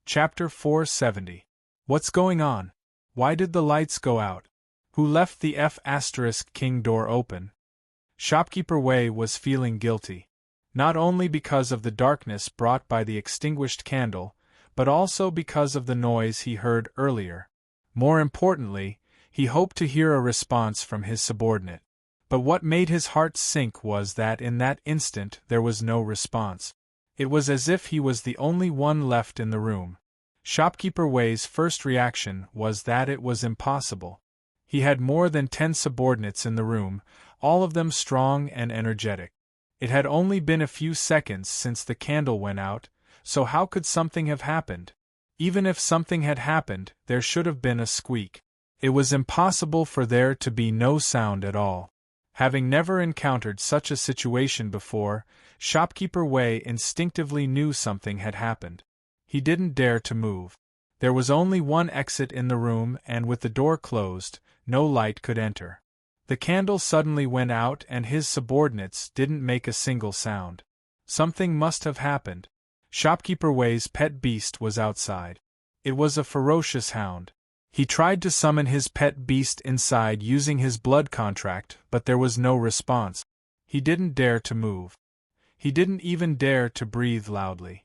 Chapter 470. What's going on? Why did the lights go out? Who left the F*King door open? Shopkeeper Wei was feeling guilty. Not only because of the darkness brought by the extinguished candle, but also because of the noise he heard earlier. More importantly, he hoped to hear a response from his subordinate. But what made his heart sink was that in that instant there was no response. It was as if he was the only one left in the room. Shopkeeper Wei's first reaction was that it was impossible. He had more than 10 subordinates in the room, all of them strong and energetic. It had only been a few seconds since the candle went out, so how could something have happened? Even if something had happened, there should have been a squeak. It was impossible for there to be no sound at all. Having never encountered such a situation before, Shopkeeper Wei instinctively knew something had happened. He didn't dare to move. There was only one exit in the room, and with the door closed, no light could enter. The candle suddenly went out and his subordinates didn't make a single sound. Something must have happened. Shopkeeper Wei's pet beast was outside. It was a ferocious hound. He tried to summon his pet beast inside using his blood contract, but there was no response. He didn't dare to move. He didn't even dare to breathe loudly.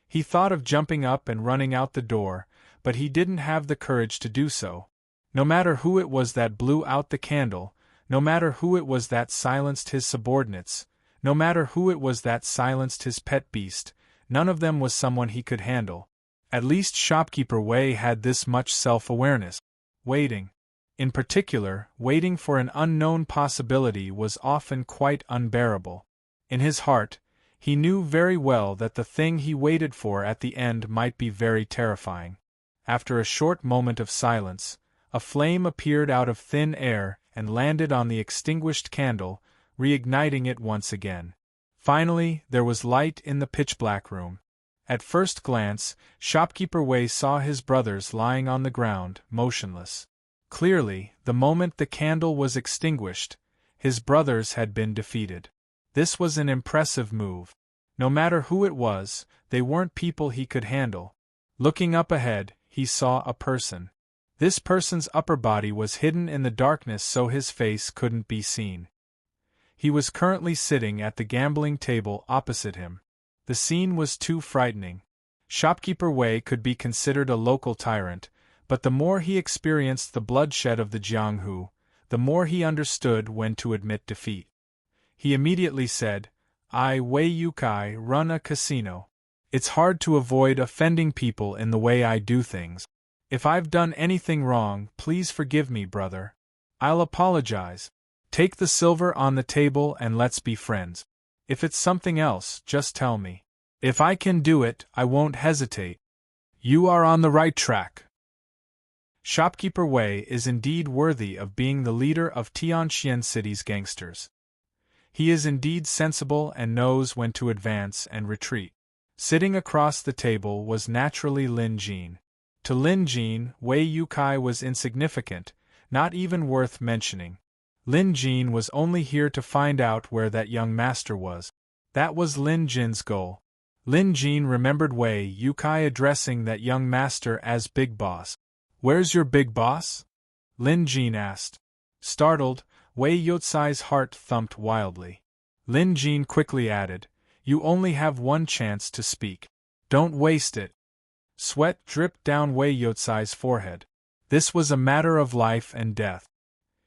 He thought of jumping up and running out the door, but he didn't have the courage to do so. No matter who it was that blew out the candle, no matter who it was that silenced his subordinates, no matter who it was that silenced his pet beast, none of them was someone he could handle. At least Shopkeeper Wei had this much self-awareness. Waiting. In particular, waiting for an unknown possibility was often quite unbearable. In his heart, he knew very well that the thing he waited for at the end might be very terrifying. After a short moment of silence, a flame appeared out of thin air and landed on the extinguished candle, reigniting it once again. Finally, there was light in the pitch-black room. At first glance, Shopkeeper Wei saw his brothers lying on the ground, motionless. Clearly, the moment the candle was extinguished, his brothers had been defeated. This was an impressive move. No matter who it was, they weren't people he could handle. Looking up ahead, he saw a person. This person's upper body was hidden in the darkness so his face couldn't be seen. He was currently sitting at the gambling table opposite him. The scene was too frightening. Shopkeeper Wei could be considered a local tyrant, but the more he experienced the bloodshed of the Jianghu, the more he understood when to admit defeat. He immediately said, "I, Wei Yukai, run a casino. It's hard to avoid offending people in the way I do things. If I've done anything wrong, please forgive me, brother. I'll apologize. Take the silver on the table and let's be friends. If it's something else, just tell me. If I can do it, I won't hesitate. You are on the right track." Shopkeeper Wei is indeed worthy of being the leader of Tianxian City's gangsters. He is indeed sensible and knows when to advance and retreat. Sitting across the table was naturally Lin Jin. To Lin Jin, Wei Yukai was insignificant, not even worth mentioning. Lin Jin was only here to find out where that young master was. That was Lin Jin's goal. Lin Jin remembered Wei Yukai addressing that young master as Big Boss. "Where's your big boss?" Lin Jin asked. Startled, Wei Yutsai's heart thumped wildly. Lin Jin quickly added, "You only have one chance to speak. Don't waste it." Sweat dripped down Wei Yutsai's forehead. This was a matter of life and death.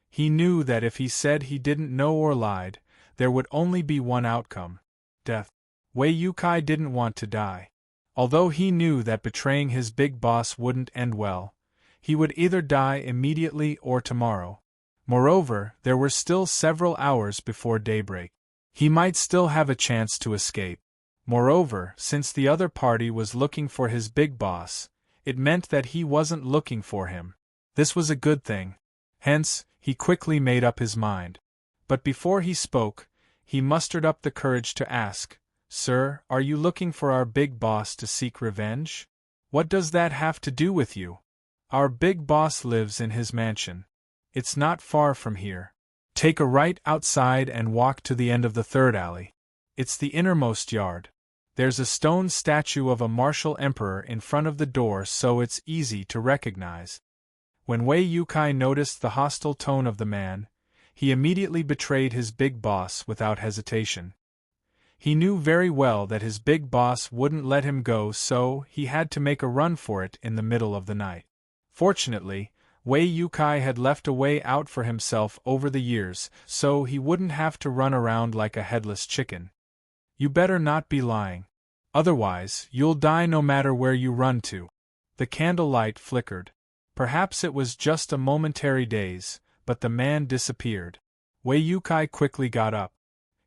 He knew that if he said he didn't know or lied, there would only be one outcome: death. Wei Yukai didn't want to die. Although he knew that betraying his big boss wouldn't end well, he would either die immediately or tomorrow. Moreover, there were still several hours before daybreak. He might still have a chance to escape. Moreover, since the other party was looking for his big boss, it meant that he wasn't looking for him. This was a good thing. Hence, he quickly made up his mind. But before he spoke, he mustered up the courage to ask, "Sir, are you looking for our big boss to seek revenge? What does that have to do with you? Our big boss lives in his mansion. It's not far from here. Take a right outside and walk to the end of the third alley. It's the innermost yard. There's a stone statue of a martial emperor in front of the door, so it's easy to recognize. When Wei Yukai noticed the hostile tone of the man, he immediately betrayed his big boss without hesitation. He knew very well that his big boss wouldn't let him go, so he had to make a run for it in the middle of the night. Fortunately, Wei Yukai had left a way out for himself over the years, so he wouldn't have to run around like a headless chicken. You better not be lying. Otherwise, you'll die no matter where you run to. The candlelight flickered. Perhaps it was just a momentary daze, but the man disappeared. Wei Yukai quickly got up.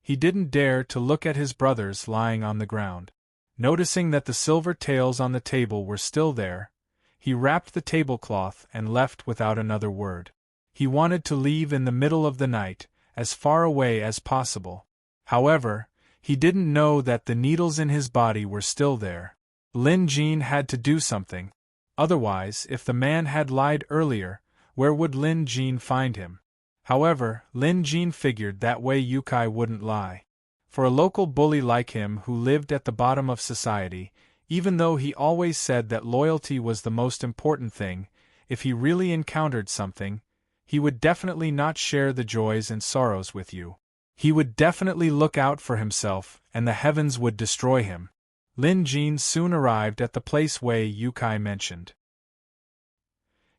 He didn't dare to look at his brothers lying on the ground. Noticing that the silver taels on the table were still there, he wrapped the tablecloth and left without another word. He wanted to leave in the middle of the night, as far away as possible. However, he didn't know that the needles in his body were still there. Lin Jin had to do something. Otherwise, if the man had lied earlier, where would Lin Jin find him? However, Lin Jin figured that Wei Yukai wouldn't lie. For a local bully like him who lived at the bottom of society, even though he always said that loyalty was the most important thing, if he really encountered something, he would definitely not share the joys and sorrows with you. He would definitely look out for himself, and the heavens would destroy him. Lin Jin soon arrived at the place Wei Yukai mentioned.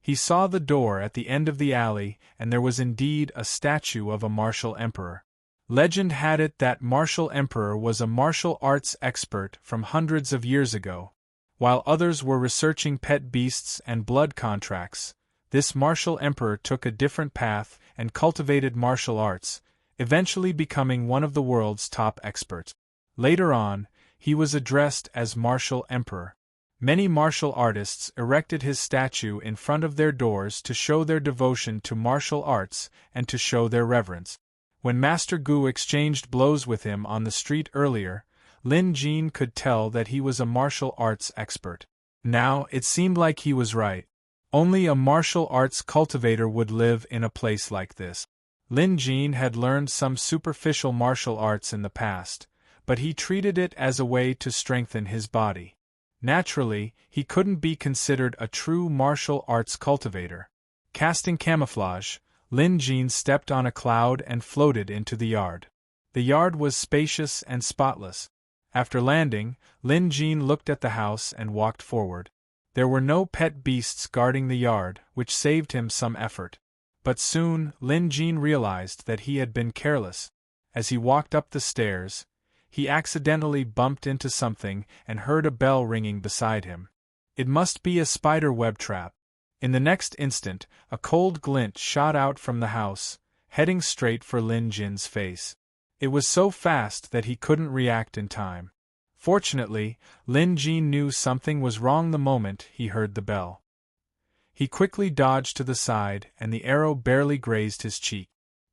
He saw the door at the end of the alley, and there was indeed a statue of a martial emperor. Legend had it that martial emperor was a martial arts expert from hundreds of years ago. While others were researching pet beasts and blood contracts, this martial emperor took a different path and cultivated martial arts, eventually becoming one of the world's top experts. Later on, he was addressed as martial emperor. Many martial artists erected his statue in front of their doors to show their devotion to martial arts and to show their reverence. When Master Gu exchanged blows with him on the street earlier, Lin Jin could tell that he was a martial arts expert. Now, it seemed like he was right. Only a martial arts cultivator would live in a place like this. Lin Jin had learned some superficial martial arts in the past, but he treated it as a way to strengthen his body. Naturally, he couldn't be considered a true martial arts cultivator. Casting camouflage, Lin Jin stepped on a cloud and floated into the yard. The yard was spacious and spotless. After landing, Lin Jin looked at the house and walked forward. There were no pet beasts guarding the yard, which saved him some effort. But soon, Lin Jin realized that he had been careless. As he walked up the stairs, he accidentally bumped into something and heard a bell ringing beside him. It must be a spider web trap. In the next instant, a cold glint shot out from the house, heading straight for Lin Jin's face. It was so fast that he couldn't react in time. Fortunately, Lin Jin knew something was wrong the moment he heard the bell. He quickly dodged to the side, and the arrow barely grazed his cheek.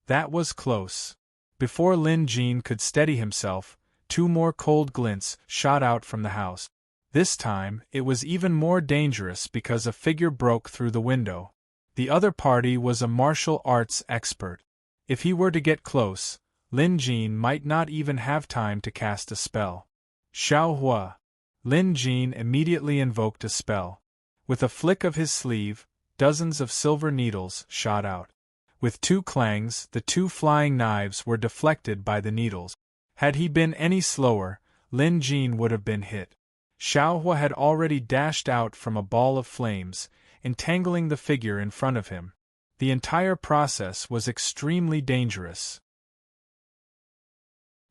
That was close. Before Lin Jin could steady himself, 2 more cold glints shot out from the house. This time, it was even more dangerous because a figure broke through the window. The other party was a martial arts expert. If he were to get close, Lin Jin might not even have time to cast a spell. Xiao Hua. Lin Jin immediately invoked a spell. With a flick of his sleeve, dozens of silver needles shot out. With 2 clangs, the 2 flying knives were deflected by the needles. Had he been any slower, Lin Jin would have been hit. Xiao Hua had already dashed out from a ball of flames, entangling the figure in front of him. The entire process was extremely dangerous.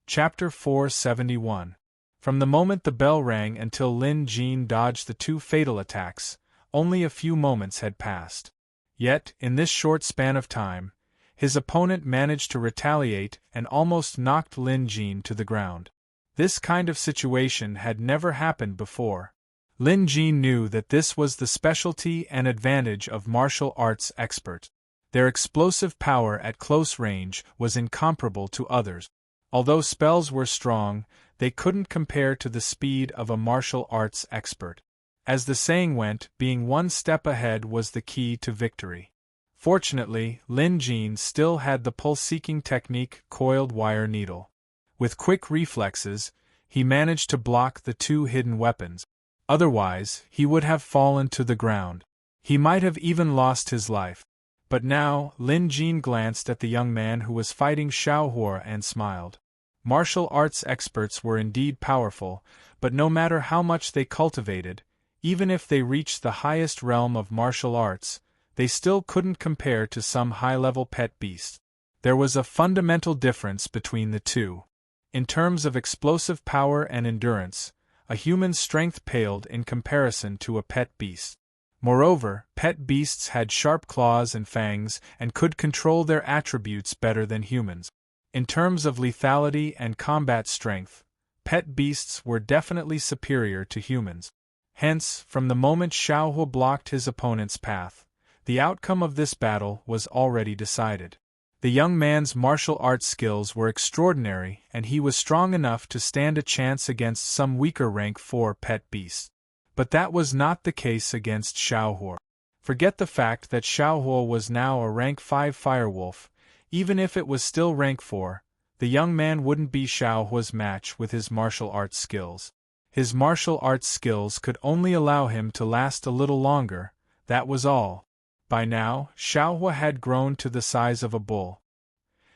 Chapter 471. From the moment the bell rang until Lin Jin dodged the 2 fatal attacks, only a few moments had passed. Yet, in this short span of time, his opponent managed to retaliate and almost knocked Lin Jin to the ground. This kind of situation had never happened before. Lin Jin knew that this was the specialty and advantage of martial arts experts. Their explosive power at close range was incomparable to others. Although spells were strong, they couldn't compare to the speed of a martial arts expert. As the saying went, being 1 step ahead was the key to victory. Fortunately, Lin Jin still had the pulse-seeking technique coiled wire needle. With quick reflexes, he managed to block the two hidden weapons. Otherwise, he would have fallen to the ground. He might have even lost his life. But now, Lin Jin glanced at the young man who was fighting Xiaohua and smiled. Martial arts experts were indeed powerful, but no matter how much they cultivated, even if they reached the highest realm of martial arts, they still couldn't compare to some high-level pet beast. There was a fundamental difference between the two. In terms of explosive power and endurance, a human's strength paled in comparison to a pet beast. Moreover, pet beasts had sharp claws and fangs and could control their attributes better than humans. In terms of lethality and combat strength, pet beasts were definitely superior to humans. Hence, from the moment Xiaohua blocked his opponent's path, the outcome of this battle was already decided. The young man's martial arts skills were extraordinary, and he was strong enough to stand a chance against some weaker rank 4 pet beasts. But that was not the case against Xiaohua. Forget the fact that Xiaohua was now a rank 5 firewolf. Even if it was still rank 4, the young man wouldn't be Xiaohua's match with his martial arts skills. His martial arts skills could only allow him to last a little longer, that was all. By now, Xiaohua had grown to the size of a bull.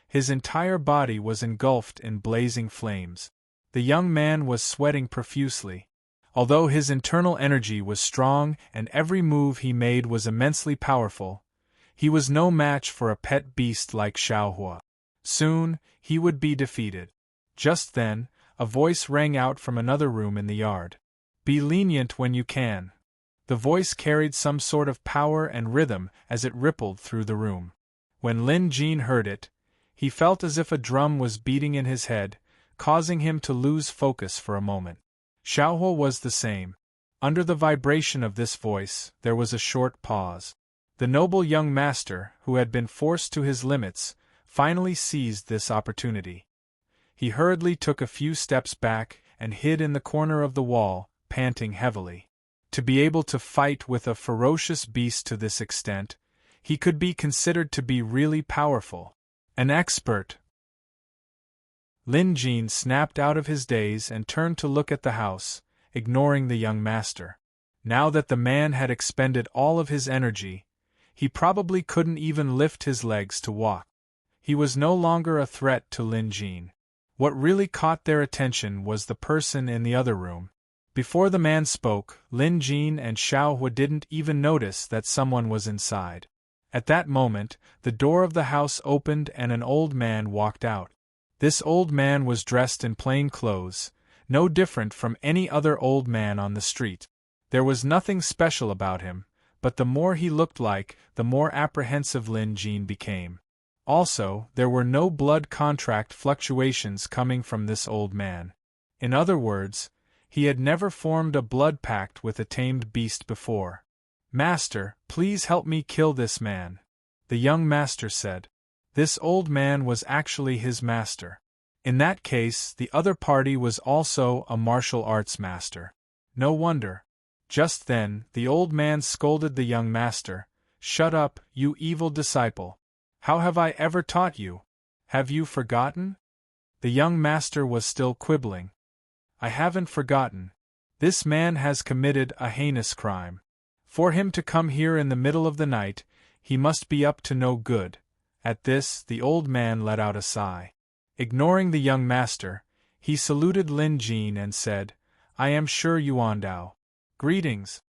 His entire body was engulfed in blazing flames. The young man was sweating profusely. Although his internal energy was strong and every move he made was immensely powerful, he was no match for a pet beast like Xiaohua. Soon, he would be defeated. Just then, a voice rang out from another room in the yard. "Be lenient when you can." The voice carried some sort of power and rhythm as it rippled through the room. When Lin Jin heard it, he felt as if a drum was beating in his head, causing him to lose focus for a moment. Xiaohua was the same. Under the vibration of this voice, there was a short pause. The noble young master, who had been forced to his limits, finally seized this opportunity. He hurriedly took a few steps back and hid in the corner of the wall, panting heavily. To be able to fight with a ferocious beast to this extent, he could be considered to be really powerful. An expert. Lin Jin snapped out of his daze and turned to look at the house, ignoring the young master. Now that the man had expended all of his energy, he probably couldn't even lift his legs to walk. He was no longer a threat to Lin Jin. What really caught their attention was the person in the other room. Before the man spoke, Lin Jin and Xiaohua didn't even notice that someone was inside. At that moment, the door of the house opened and an old man walked out. This old man was dressed in plain clothes, no different from any other old man on the street. There was nothing special about him, but the more he looked like, the more apprehensive Lin Jin became. Also, there were no blood contract fluctuations coming from this old man. In other words, he had never formed a blood pact with a tamed beast before. "Master, please help me kill this man," the young master said. This old man was actually his master. In that case, the other party was also a martial arts master. No wonder. Just then, the old man scolded the young master. "Shut up, you evil disciple. How have I ever taught you? Have you forgotten?" The young master was still quibbling. "I haven't forgotten. This man has committed a heinous crime. For him to come here in the middle of the night, he must be up to no good." At this, the old man let out a sigh. Ignoring the young master, he saluted Lin Jin and said, "I am sure Yuan Dao. Greetings."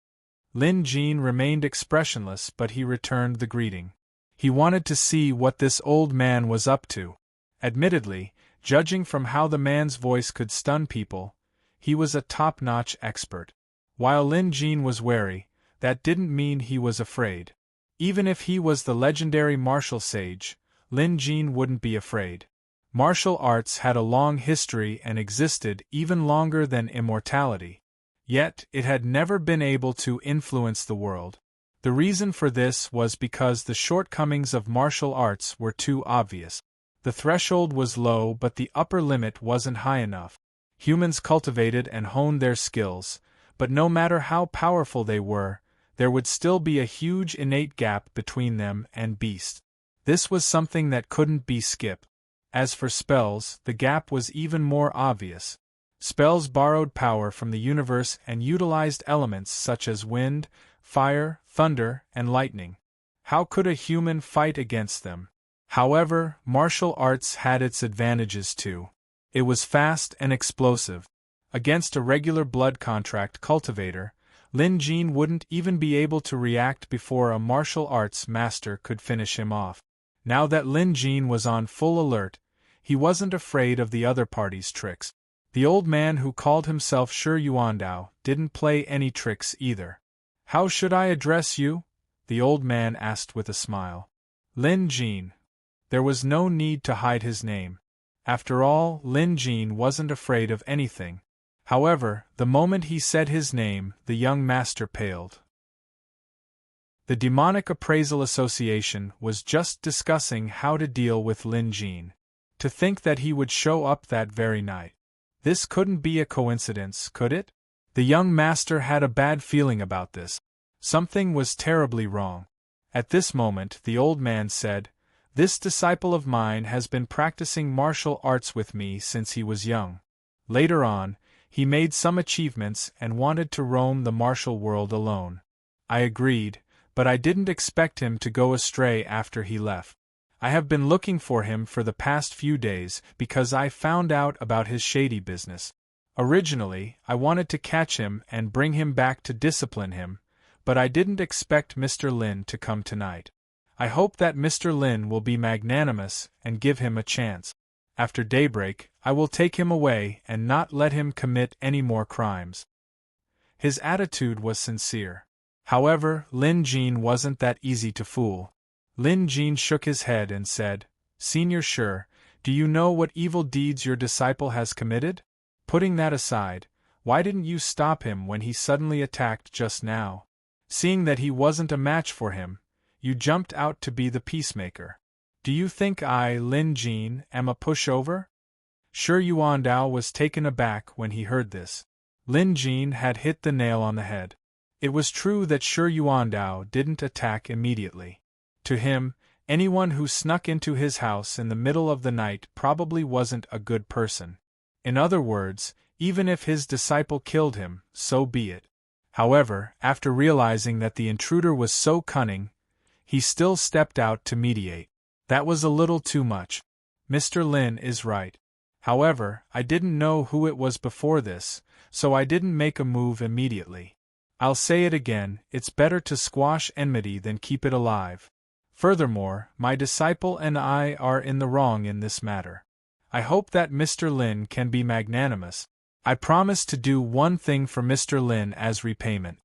Lin Jin remained expressionless, but he returned the greeting. He wanted to see what this old man was up to. Admittedly, judging from how the man's voice could stun people, he was a top-notch expert. While Lin Jin was wary, that didn't mean he was afraid. Even if he was the legendary martial sage, Lin Jin wouldn't be afraid. Martial arts had a long history and existed even longer than immortality. Yet, it had never been able to influence the world. The reason for this was because the shortcomings of martial arts were too obvious. The threshold was low, but the upper limit wasn't high enough. Humans cultivated and honed their skills, but no matter how powerful they were, there would still be a huge innate gap between them and beasts. This was something that couldn't be skipped. As for spells, the gap was even more obvious. Spells borrowed power from the universe and utilized elements such as wind, fire, thunder, and lightning. How could a human fight against them? However, martial arts had its advantages too. It was fast and explosive. Against a regular blood contract cultivator, Lin Jin wouldn't even be able to react before a martial arts master could finish him off. Now that Lin Jin was on full alert, he wasn't afraid of the other party's tricks. The old man who called himself Shi Yuandao didn't play any tricks either. "How should I address you?" the old man asked with a smile. "Lin Jin." There was no need to hide his name. After all, Lin Jin wasn't afraid of anything. However, the moment he said his name, the young master paled. The Demonic Appraisal Association was just discussing how to deal with Lin Jin. To think that he would show up that very night. This couldn't be a coincidence, could it? The young master had a bad feeling about this. Something was terribly wrong. At this moment, the old man said, "This disciple of mine has been practicing martial arts with me since he was young. Later on, he made some achievements and wanted to roam the martial world alone. I agreed, but I didn't expect him to go astray after he left. I have been looking for him for the past few days because I found out about his shady business. Originally, I wanted to catch him and bring him back to discipline him, but I didn't expect Mr. Lin to come tonight. I hope that Mr. Lin will be magnanimous and give him a chance. After daybreak, I will take him away and not let him commit any more crimes." His attitude was sincere. However, Lin Jin wasn't that easy to fool. Lin Jin shook his head and said, "Senior Shi, do you know what evil deeds your disciple has committed? Putting that aside, why didn't you stop him when he suddenly attacked just now? Seeing that he wasn't a match for him, you jumped out to be the peacemaker. Do you think I, Lin Jin, am a pushover?" Shi Yuandao was taken aback when he heard this. Lin Jin had hit the nail on the head. It was true that Shi Yuandao didn't attack immediately. To him, anyone who snuck into his house in the middle of the night probably wasn't a good person. In other words, even if his disciple killed him, so be it. However, after realizing that the intruder was so cunning, he still stepped out to mediate. That was a little too much. Mr. Lin is right. However, I didn't know who it was before this, so I didn't make a move immediately. I'll say it again, it's better to squash enmity than keep it alive. Furthermore, my disciple and I are in the wrong in this matter. I hope that Mr. Lin can be magnanimous. I promise to do one thing for Mr. Lin as repayment."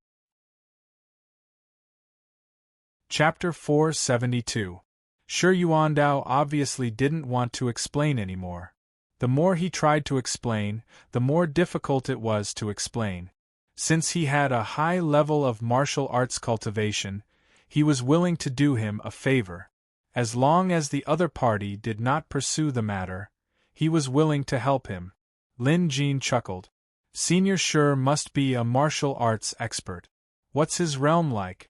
Chapter 472. Shi Yuandao obviously didn't want to explain anymore. The more he tried to explain, the more difficult it was to explain. Since he had a high level of martial arts cultivation, he was willing to do him a favor. As long as the other party did not pursue the matter, he was willing to help him. Lin Jin chuckled. "Senior Shi must be a martial arts expert. What's his realm like?"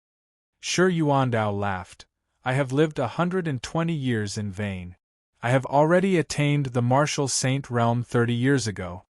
Shi Yuandao laughed. "I have lived 120 years in vain. I have already attained the martial saint realm 30 years ago."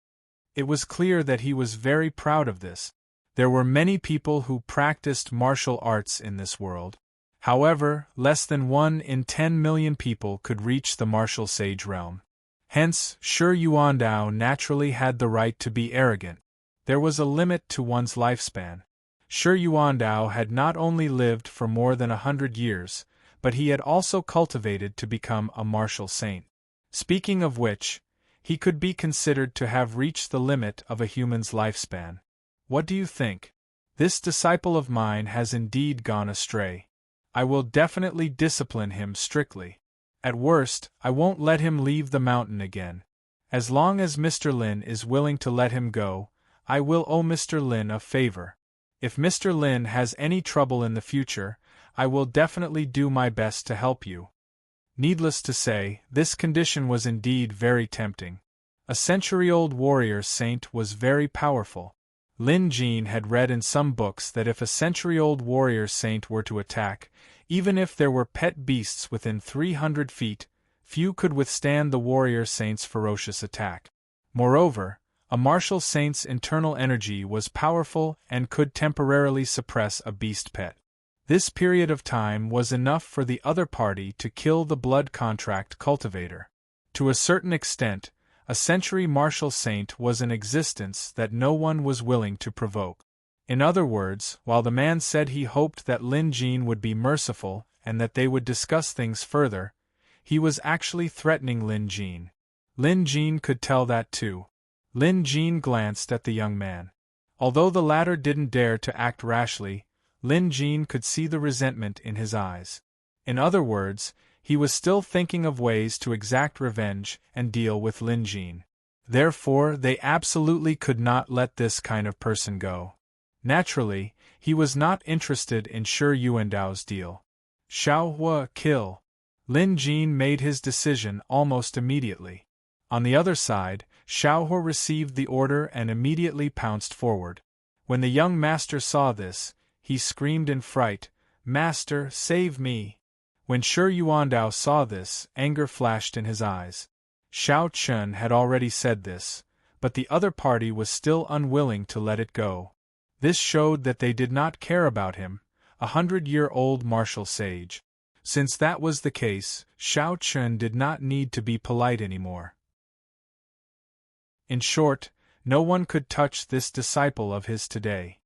It was clear that he was very proud of this. There were many people who practiced martial arts in this world. However, less than 1 in 10 million people could reach the martial sage realm. Hence, Shi Yuandao naturally had the right to be arrogant. There was a limit to one's lifespan. Shi Yuandao had not only lived for more than 100 years, but he had also cultivated to become a martial saint. Speaking of which, he could be considered to have reached the limit of a human's lifespan. What do you think? This disciple of mine has indeed gone astray. I will definitely discipline him strictly. At worst, I won't let him leave the mountain again. As long as Mr. Lin is willing to let him go, I will owe Mr. Lin a favor. If Mr. Lin has any trouble in the future, I will definitely do my best to help you." Needless to say, this condition was indeed very tempting. A century-old warrior saint was very powerful. Lin Jin had read in some books that if a century-old warrior saint were to attack, even if there were pet beasts within 300 feet, few could withstand the warrior saint's ferocious attack. Moreover, A martial saint's internal energy was powerful and could temporarily suppress a beast pet. This period of time was enough for the other party to kill the blood contract cultivator. To a certain extent, a century martial saint was an existence that no one was willing to provoke. In other words, while the man said he hoped that Lin Jin would be merciful and that they would discuss things further, he was actually threatening Lin Jin. Lin Jin could tell that too. Lin Jin glanced at the young man. Although the latter didn't dare to act rashly, Lin Jin could see the resentment in his eyes. In other words, he was still thinking of ways to exact revenge and deal with Lin Jin. Therefore, they absolutely could not let this kind of person go. Naturally, he was not interested in Shi Yuandao's deal. Xiao Hua kill. Lin Jin made his decision almost immediately. On the other side, Xiao Hua received the order and immediately pounced forward. When the young master saw this, he screamed in fright, "Master, save me!" When Shi Yuandao saw this, anger flashed in his eyes. Xiao Chun had already said this, but the other party was still unwilling to let it go. This showed that they did not care about him, a 100-year-old martial sage. Since that was the case, Xiao Chun did not need to be polite anymore. In short, no one could touch this disciple of his today.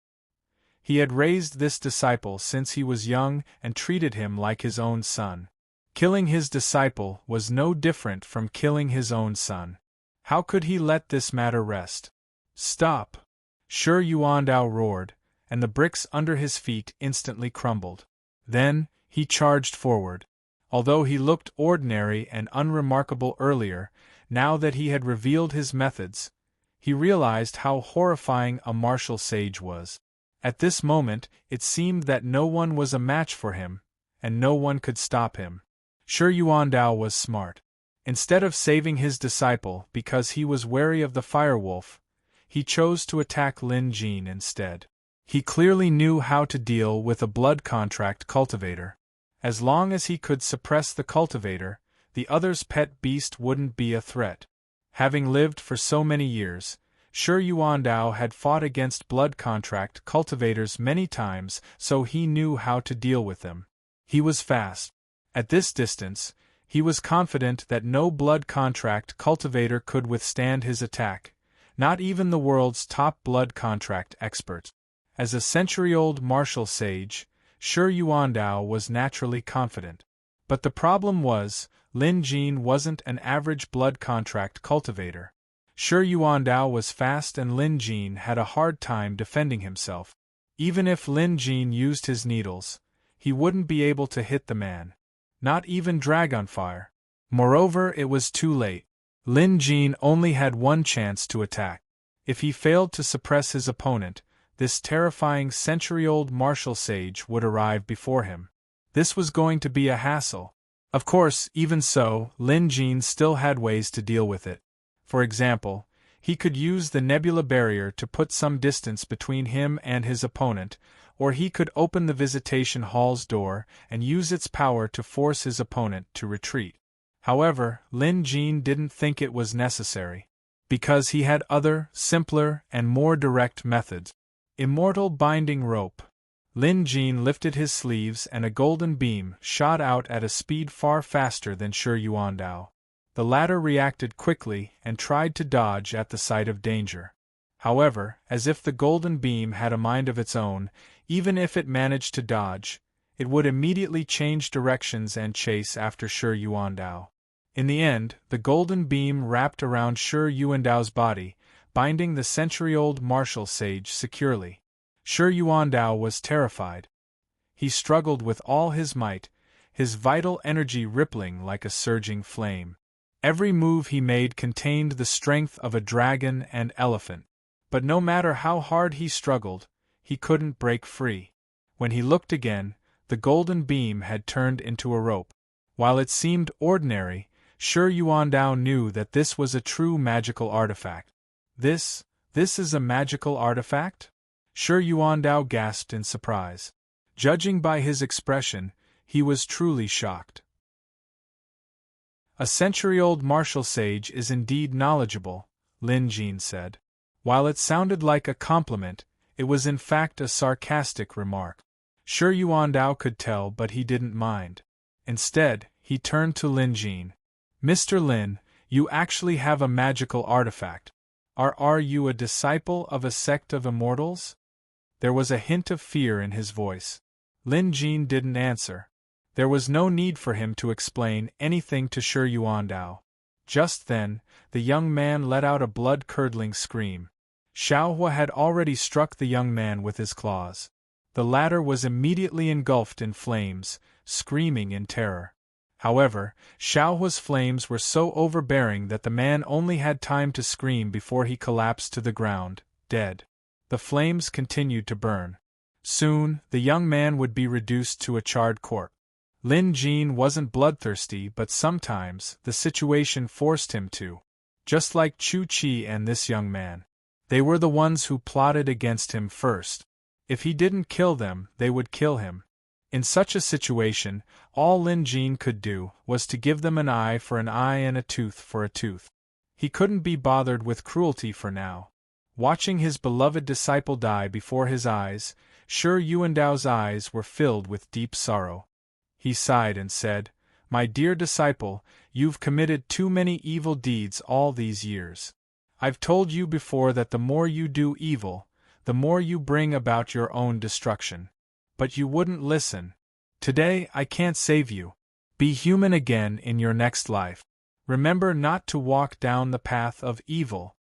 He had raised this disciple since he was young and treated him like his own son. Killing his disciple was no different from killing his own son. How could he let this matter rest? "Stop!" Shi Yuandao roared, and the bricks under his feet instantly crumbled. Then, he charged forward. Although he looked ordinary and unremarkable earlier, now that he had revealed his methods, he realized how horrifying a martial sage was. At this moment, it seemed that no one was a match for him, and no one could stop him. Shi Yuandao was smart. Instead of saving his disciple because he was wary of the firewolf, he chose to attack Lin Jin instead. He clearly knew how to deal with a blood contract cultivator. As long as he could suppress the cultivator, the other's pet beast wouldn't be a threat. Having lived for so many years, Shi Yuandao had fought against blood contract cultivators many times, so he knew how to deal with them. He was fast. At this distance, he was confident that no blood contract cultivator could withstand his attack, not even the world's top blood contract expert. As a century-old martial sage, Shi Yuandao was naturally confident. But the problem was, Lin Jin wasn't an average blood contract cultivator. Shi Yuandao was fast and Lin Jin had a hard time defending himself. Even if Lin Jin used his needles, he wouldn't be able to hit the man. Not even Dragon Fire. Moreover, it was too late. Lin Jin only had one chance to attack. If he failed to suppress his opponent, this terrifying century-old martial sage would arrive before him. This was going to be a hassle. Of course, even so, Lin Jin still had ways to deal with it. For example, he could use the nebula barrier to put some distance between him and his opponent, or he could open the visitation hall's door and use its power to force his opponent to retreat. However, Lin Jin didn't think it was necessary, because he had other, simpler, and more direct methods. Immortal binding rope. Lin Jin lifted his sleeves and a golden beam shot out at a speed far faster than Shi Yuandao. The latter reacted quickly and tried to dodge at the sight of danger. However, as if the golden beam had a mind of its own, even if it managed to dodge, it would immediately change directions and chase after Shi Yuandao. In the end, the golden beam wrapped around Shi Yuandao's body, binding the century-old martial sage securely. Shi Yuandao was terrified. He struggled with all his might, his vital energy rippling like a surging flame. Every move he made contained the strength of a dragon and elephant. But no matter how hard he struggled, he couldn't break free. When he looked again, the golden beam had turned into a rope. While it seemed ordinary, Shi Yuandao knew that this was a true magical artifact. This is a magical artifact? Shi Yuandao gasped in surprise. Judging by his expression, he was truly shocked. A century-old martial sage is indeed knowledgeable, Lin Jin said. While it sounded like a compliment, it was in fact a sarcastic remark. Sure Yuan Dao could tell, but he didn't mind. Instead, he turned to Lin Jin. Mr. Lin, you actually have a magical artifact. Are you a disciple of a sect of immortals? There was a hint of fear in his voice. Lin Jin didn't answer. There was no need for him to explain anything to Shi Yuandao. Just then, the young man let out a blood-curdling scream. Xiaohua had already struck the young man with his claws. The latter was immediately engulfed in flames, screaming in terror. However, Xiaohua's flames were so overbearing that the man only had time to scream before he collapsed to the ground, dead. The flames continued to burn. Soon, the young man would be reduced to a charred corpse. Lin Jin wasn't bloodthirsty, but sometimes the situation forced him to. Just like Chu Qi and this young man. They were the ones who plotted against him first. If he didn't kill them, they would kill him. In such a situation, all Lin Jin could do was to give them an eye for an eye and a tooth for a tooth. He couldn't be bothered with cruelty for now. Watching his beloved disciple die before his eyes, Shi Yuandao's eyes were filled with deep sorrow. He sighed and said, "My dear disciple, you've committed too many evil deeds all these years. I've told you before that the more you do evil, the more you bring about your own destruction. But you wouldn't listen. Today I can't save you. Be human again in your next life. Remember not to walk down the path of evil."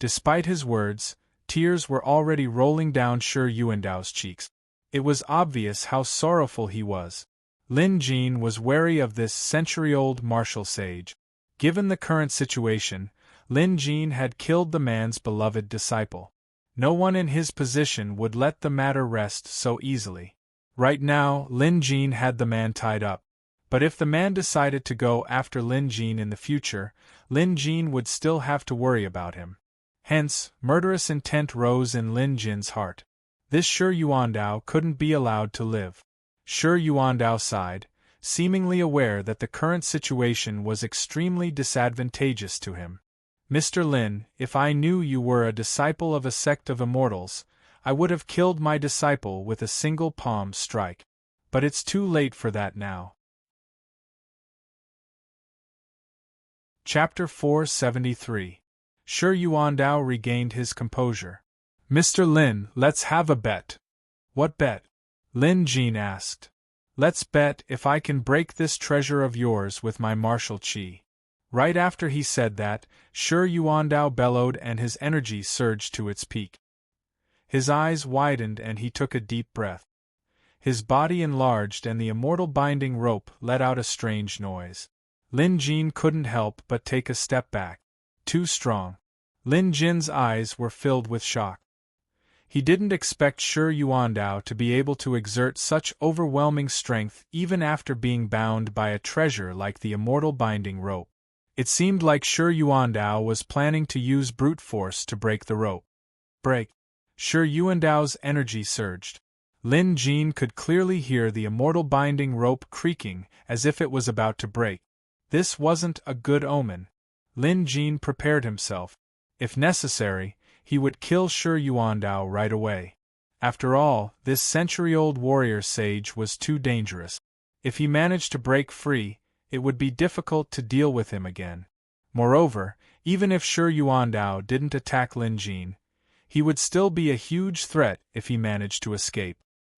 Despite his words, tears were already rolling down Shi Yuandao's cheeks. It was obvious how sorrowful he was. Lin Jin was wary of this century-old martial sage. Given the current situation, Lin Jin had killed the man's beloved disciple. No one in his position would let the matter rest so easily. Right now, Lin Jin had the man tied up. But if the man decided to go after Lin Jin in the future, Lin Jin would still have to worry about him. Hence, murderous intent rose in Lin Jin's heart. This Shi Yuandao couldn't be allowed to live. Shi Yuandao sighed, seemingly aware that the current situation was extremely disadvantageous to him. Mr. Lin, if I knew you were a disciple of a sect of immortals, I would have killed my disciple with a single palm strike. But it's too late for that now. Chapter 473. Shi Yuandao regained his composure. Mr. Lin, let's have a bet. What bet? Lin Jin asked. Let's bet if I can break this treasure of yours with my martial qi. Right after he said that, Shi Yuandao bellowed and his energy surged to its peak. His eyes widened and he took a deep breath. His body enlarged and the immortal binding rope let out a strange noise. Lin Jin couldn't help but take a step back. Too strong. Lin Jin's eyes were filled with shock. He didn't expect Shi Yuandao to be able to exert such overwhelming strength even after being bound by a treasure like the immortal binding rope. It seemed like Shi Yuandao was planning to use brute force to break the rope. Break! Shi Yuandao's energy surged. Lin Jin could clearly hear the immortal binding rope creaking as if it was about to break. This wasn't a good omen. Lin Jin prepared himself. If necessary, he would kill Shi Yuandao right away. After all, this century-old warrior sage was too dangerous. If he managed to break free, it would be difficult to deal with him again. Moreover, even if Shi Yuandao didn't attack Lin Jin, he would still be a huge threat if he managed to escape.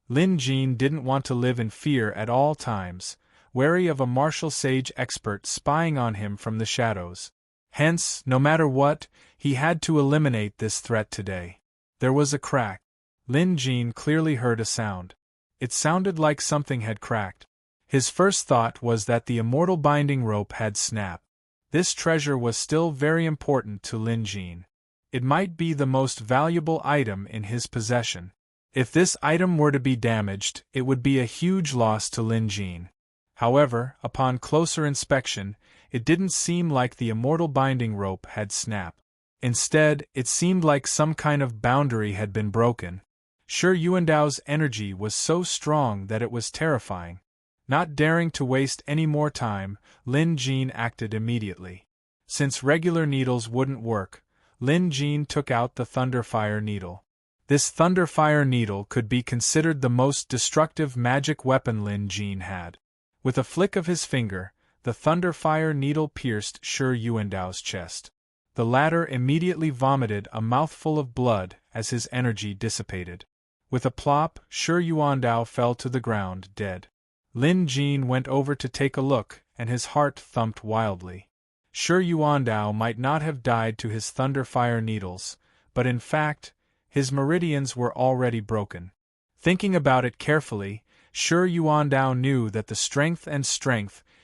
Lin Jin didn't want to live in fear at all times, wary of a martial sage expert spying on him from the shadows. Hence, no matter what, he had to eliminate this threat today. There was a crack. Lin Jin clearly heard a sound. It sounded like something had cracked. His first thought was that the immortal binding rope had snapped. This treasure was still very important to Lin Jin. It might be the most valuable item in his possession. If this item were to be damaged, it would be a huge loss to Lin Jin. However, upon closer inspection, it didn't seem like the immortal binding rope had snapped. Instead, it seemed like some kind of boundary had been broken. Shi Yuandao's energy was so strong that it was terrifying. Not daring to waste any more time, Lin Jin acted immediately. Since regular needles wouldn't work, Lin Jin took out the Thunderfire Needle. This Thunderfire Needle could be considered the most destructive magic weapon Lin Jin had. With a flick of his finger, the Thunderfire Needle pierced Shi Yuandao's chest. The latter immediately vomited a mouthful of blood as his energy dissipated. With a plop, Shi Yuandao fell to the ground dead. Lin Jin went over to take a look, and his heart thumped wildly. Shi Yuandao might not have died to his Thunderfire Needles, but in fact, his meridians were already broken. Thinking about it carefully, Shi Yuandao knew that the strength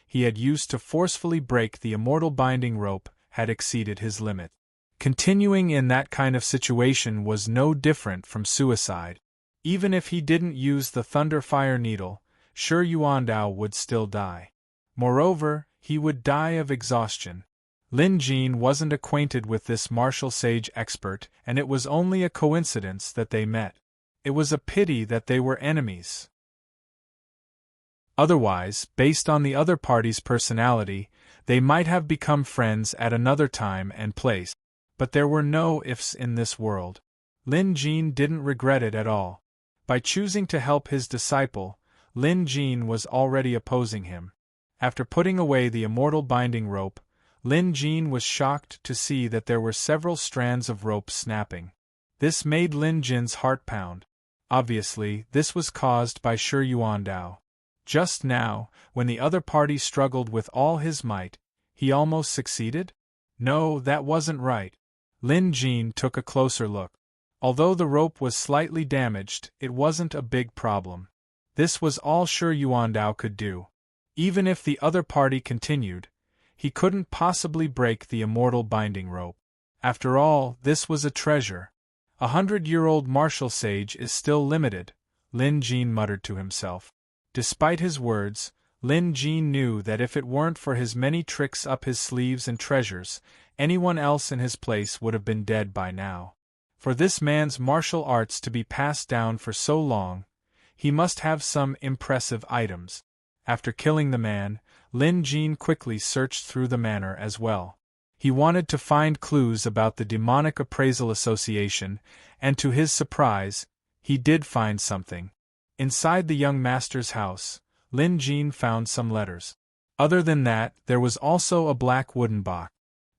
he had used to forcefully break the immortal binding rope had exceeded his limit. Continuing in that kind of situation was no different from suicide. Even if he didn't use the Thunderfire Needle, Shi Yuandao would still die. Moreover, he would die of exhaustion. Lin Jin wasn't acquainted with this martial sage expert, and it was only a coincidence that they met. It was a pity that they were enemies. Otherwise, based on the other party's personality, they might have become friends at another time and place. But there were no ifs in this world. Lin Jin didn't regret it at all. By choosing to help his disciple, Lin Jin was already opposing him. After putting away the immortal binding rope, Lin Jin was shocked to see that there were several strands of rope snapping. This made Lin Jin's heart pound. Obviously, this was caused by Shi Yuandao. Just now, when the other party struggled with all his might, he almost succeeded? No, that wasn't right. Lin Jin took a closer look. Although the rope was slightly damaged, it wasn't a big problem. This was all Shi Yuandao could do. Even if the other party continued, he couldn't possibly break the immortal binding rope. After all, this was a treasure. 100-year-old martial sage is still limited, Lin Jin muttered to himself. Despite his words, Lin Jin knew that if it weren't for his many tricks up his sleeves and treasures, anyone else in his place would have been dead by now. For this man's martial arts to be passed down for so long, he must have some impressive items. After killing the man, Lin Jin quickly searched through the manor as well. He wanted to find clues about the Demonic Appraisal Association, and to his surprise, he did find something. Inside the young master's house, Lin Jin found some letters. Other than that, there was also a black wooden box.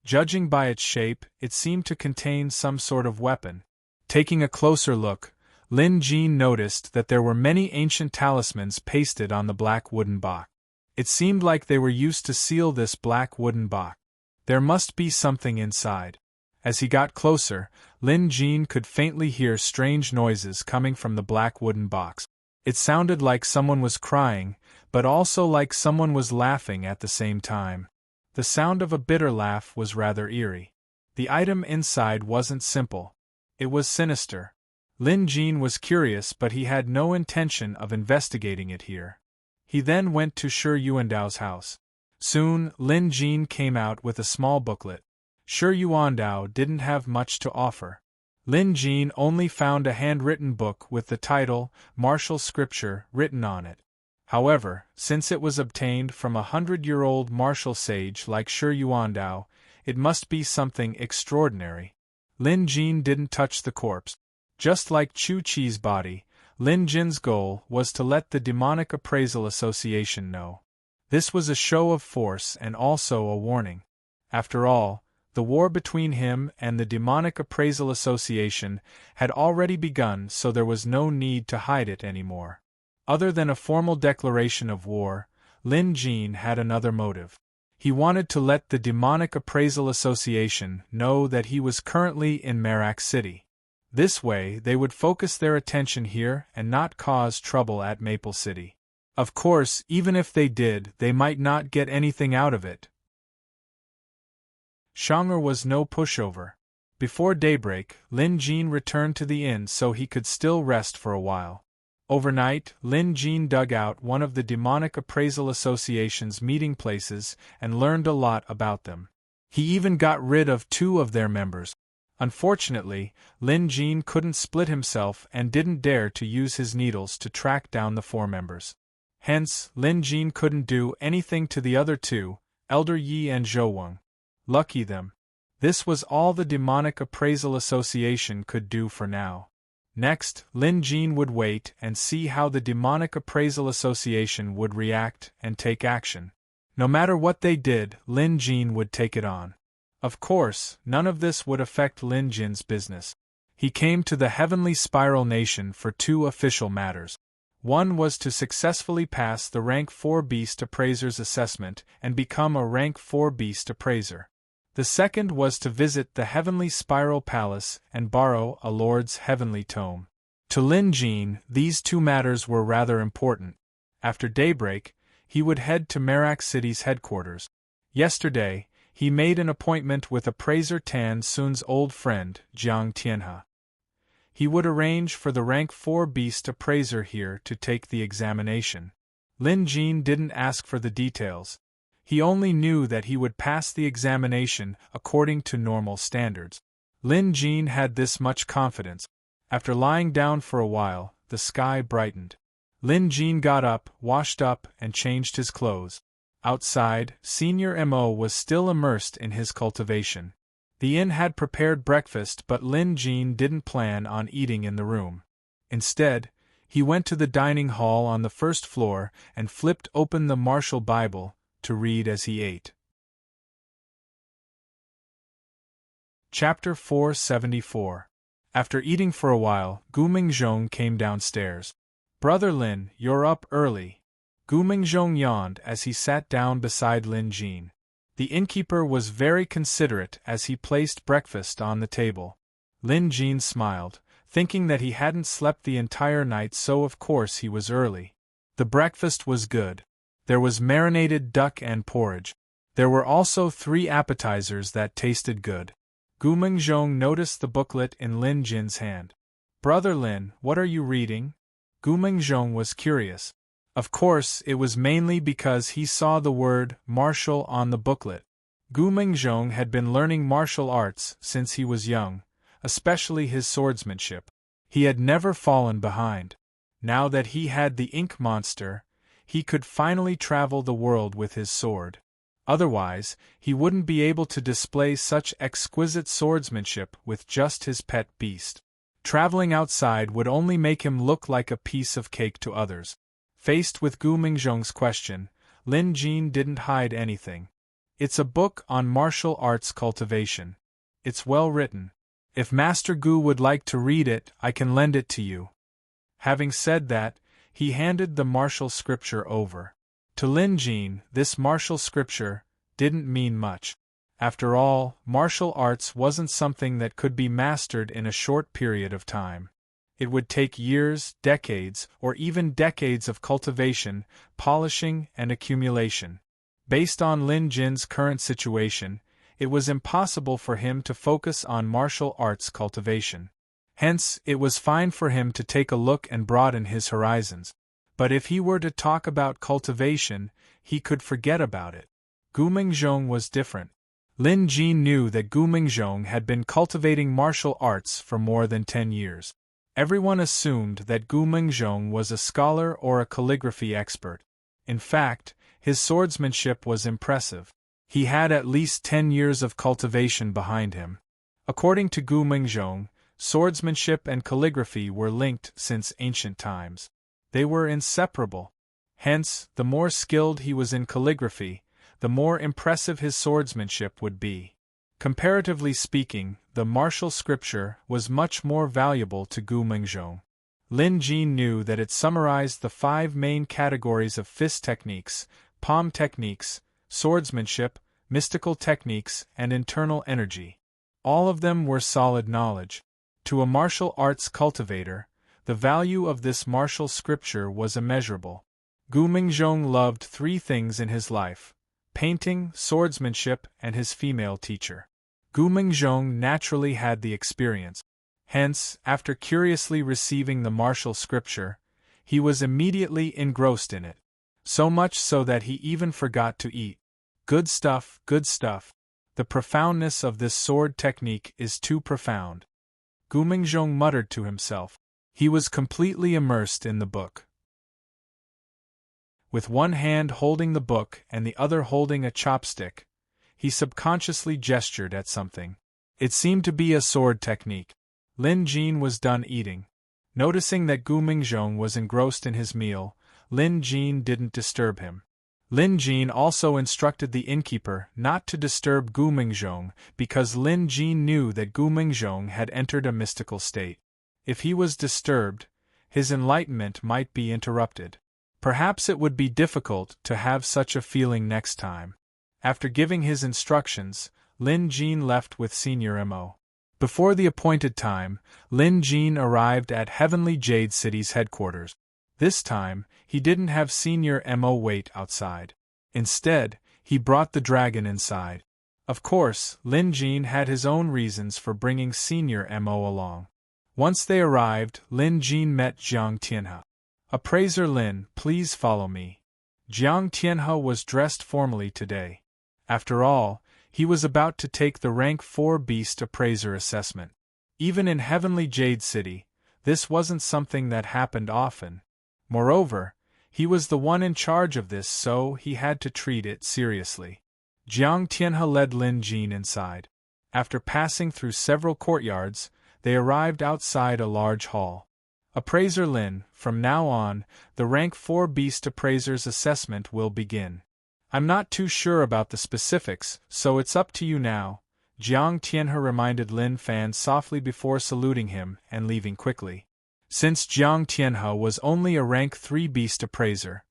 Judging by its shape, it seemed to contain some sort of weapon. Taking a closer look, Lin Jin noticed that there were many ancient talismans pasted on the black wooden box. It seemed like they were used to seal this black wooden box. There must be something inside. As he got closer, Lin Jin could faintly hear strange noises coming from the black wooden box. It sounded like someone was crying, but also like someone was laughing at the same time. The sound of a bitter laugh was rather eerie. The item inside wasn't simple. It was sinister. Lin Jin was curious, but he had no intention of investigating it here. He then went to Shi Yuandao's house. Soon, Lin Jin came out with a small booklet. Shi Yuandao didn't have much to offer. Lin Jin only found a handwritten book with the title, Martial Scripture, written on it. However, since it was obtained from a 100-year-old martial sage like Shi Yuandao, it must be something extraordinary. Lin Jin didn't touch the corpse. Just like Chu Chi's body, Lin Jin's goal was to let the Demonic Appraisal Association know. This was a show of force and also a warning. After all, the war between him and the Demonic Appraisal Association had already begun, so there was no need to hide it anymore. Other than a formal declaration of war, Lin Jin had another motive. He wanted to let the Demonic Appraisal Association know that he was currently in Merak City. This way, they would focus their attention here and not cause trouble at Maple City. Of course, even if they did, they might not get anything out of it. Shang'er was no pushover. Before daybreak, Lin Jin returned to the inn so he could still rest for a while. Overnight, Lin Jin dug out one of the Demonic Appraisal Association's meeting places and learned a lot about them. He even got rid of 2 of their members. Unfortunately, Lin Jin couldn't split himself and didn't dare to use his needles to track down the 4 members. Hence, Lin Jin couldn't do anything to the other 2, Elder Yi and Zhou Weng. Lucky them. This was all the Demonic Appraisal Association could do for now. Next, Lin Jin would wait and see how the Demonic Appraisal Association would react and take action. No matter what they did, Lin Jin would take it on. Of course, none of this would affect Lin Jin's business. He came to the Heavenly Spiral Nation for two official matters. One was to successfully pass the Rank 4 Beast Appraiser's assessment and become a Rank 4 Beast Appraiser. The second was to visit the Heavenly Spiral Palace and borrow a Lord's Heavenly Tome. To Lin Jin, these two matters were rather important. After daybreak, he would head to Merak City's headquarters. Yesterday, he made an appointment with Appraiser Tan Sun's old friend, Jiang Tianhe. He would arrange for the Rank 4 Beast Appraiser here to take the examination. Lin Jin didn't ask for the details. He only knew that he would pass the examination according to normal standards. Lin Jin had this much confidence. After lying down for a while, the sky brightened. Lin Jin got up, washed up, and changed his clothes. Outside, Senior Mo was still immersed in his cultivation. The inn had prepared breakfast, but Lin Jin didn't plan on eating in the room. Instead, he went to the dining hall on the first floor and flipped open the Martial Bible to read as he ate. Chapter 474. After eating for a while, Gu Mingzhong came downstairs. "Brother Lin, you're up early." Gu Mingzhong yawned as he sat down beside Lin Jin. The innkeeper was very considerate as he placed breakfast on the table. Lin Jin smiled, thinking that he hadn't slept the entire night, so of course he was early. The breakfast was good. There was marinated duck and porridge. There were also 3 appetizers that tasted good. Gu Mingzhong noticed the booklet in Lin Jin's hand. "Brother Lin, what are you reading?" Gu Mingzhong was curious. Of course, it was mainly because he saw the word martial on the booklet. Gu Mingzhong had been learning martial arts since he was young, especially his swordsmanship. He had never fallen behind. Now that he had the ink monster, he could finally travel the world with his sword. Otherwise, he wouldn't be able to display such exquisite swordsmanship with just his pet beast. Traveling outside would only make him look like a piece of cake to others. Faced with Gu Mingzhong's question, Lin Jin didn't hide anything. "It's a book on martial arts cultivation. It's well written. If Master Gu would like to read it, I can lend it to you." Having said that, he handed the martial scripture over. To Lin Jin, this martial scripture didn't mean much. After all, martial arts wasn't something that could be mastered in a short period of time. It would take years, decades, or even decades of cultivation, polishing, and accumulation. Based on Lin Jin's current situation, it was impossible for him to focus on martial arts cultivation. Hence, it was fine for him to take a look and broaden his horizons. But if he were to talk about cultivation, he could forget about it. Gu Mingzhong was different. Lin Jin knew that Gu Mingzhong had been cultivating martial arts for more than 10 years. Everyone assumed that Gu Mingzhong was a scholar or a calligraphy expert. In fact, his swordsmanship was impressive. He had at least 10 years of cultivation behind him. According to Gu Mingzhong, swordsmanship and calligraphy were linked since ancient times. They were inseparable. Hence, the more skilled he was in calligraphy, the more impressive his swordsmanship would be. Comparatively speaking, the martial scripture was much more valuable to Gu Mingzhong. Lin Jin knew that it summarized the 5 main categories of fist techniques, palm techniques, swordsmanship, mystical techniques, and internal energy. All of them were solid knowledge. To a martial arts cultivator, the value of this martial scripture was immeasurable. Gu Mingzhong loved 3 things in his life: painting, swordsmanship, and his female teacher. Gu Mingzhong naturally had the experience. Hence, after curiously receiving the martial scripture, he was immediately engrossed in it. So much so that he even forgot to eat. Good stuff, good stuff. The profoundness of this sword technique is too profound. Gu Mingzhong muttered to himself. He was completely immersed in the book. With one hand holding the book and the other holding a chopstick, He subconsciously gestured at something. It seemed to be a sword technique. Lin Jin was done eating. Noticing that Gu Mingzhong was engrossed in his meal, Lin Jin didn't disturb him. Lin Jin also instructed the innkeeper not to disturb Gu Mingzhong because Lin Jin knew that Gu Mingzhong had entered a mystical state. If he was disturbed, his enlightenment might be interrupted. Perhaps it would be difficult to have such a feeling next time. After giving his instructions, Lin Jin left with Senior Mo. Before the appointed time, Lin Jin arrived at Heavenly Jade City's headquarters. This time, he didn't have Senior Mo wait outside. Instead, he brought the dragon inside. Of course, Lin Jin had his own reasons for bringing Senior Mo along. Once they arrived, Lin Jin met Jiang Tianhe. "Appraiser Lin, please follow me." Jiang Tianhe was dressed formally today. After all, he was about to take the Rank 4 Beast Appraiser assessment. Even in Heavenly Jade City, this wasn't something that happened often. Moreover, he was the one in charge of this, so he had to treat it seriously. Jiang Tianhe led Lin Jin inside. After passing through several courtyards, they arrived outside a large hall. "Appraiser Lin, from now on, the Rank 4 Beast Appraiser's assessment will begin. I'm not too sure about the specifics, so it's up to you now," Jiang Tianhe reminded Lin Fan softly before saluting him and leaving quickly. Since Jiang Tianhe was only a Rank 3 Beast Appraiser,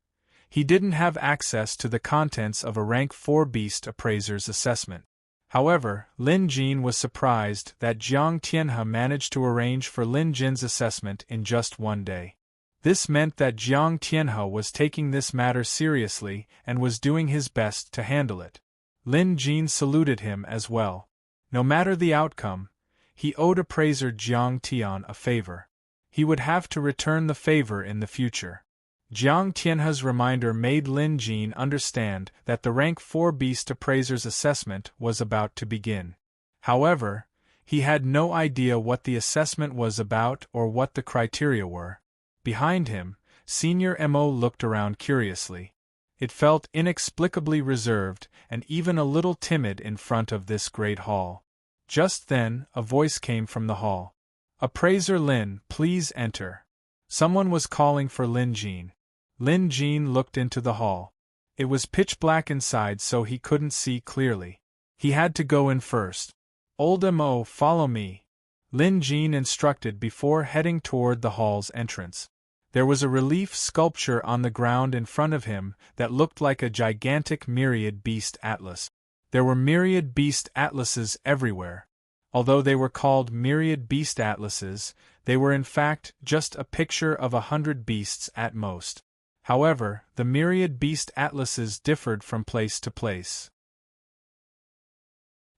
he didn't have access to the contents of a Rank 4 Beast Appraiser's assessment. However, Lin Jin was surprised that Jiang Tianhe managed to arrange for Lin Jin's assessment in just one day. This meant that Jiang Tianhe was taking this matter seriously and was doing his best to handle it. Lin Jin saluted him as well. No matter the outcome, he owed appraiser Jiang Tian a favor. He would have to return the favor in the future. Jiang Tianhe's reminder made Lin Jin understand that the Rank 4 Beast Appraiser's assessment was about to begin. However, he had no idea what the assessment was about or what the criteria were. Behind him, Senior Mo looked around curiously. It felt inexplicably reserved and even a little timid in front of this great hall. Just then, a voice came from the hall. "Appraiser Lin, please enter." Someone was calling for Lin Jin. Lin Jin looked into the hall. It was pitch black inside, so he couldn't see clearly. He had to go in first. "Old Mo, follow me," Lin Jin instructed before heading toward the hall's entrance. There was a relief sculpture on the ground in front of him that looked like a gigantic myriad beast atlas. There were myriad beast atlases everywhere. Although they were called myriad beast atlases, they were in fact just a picture of 100 beasts at most. However, the myriad beast atlases differed from place to place.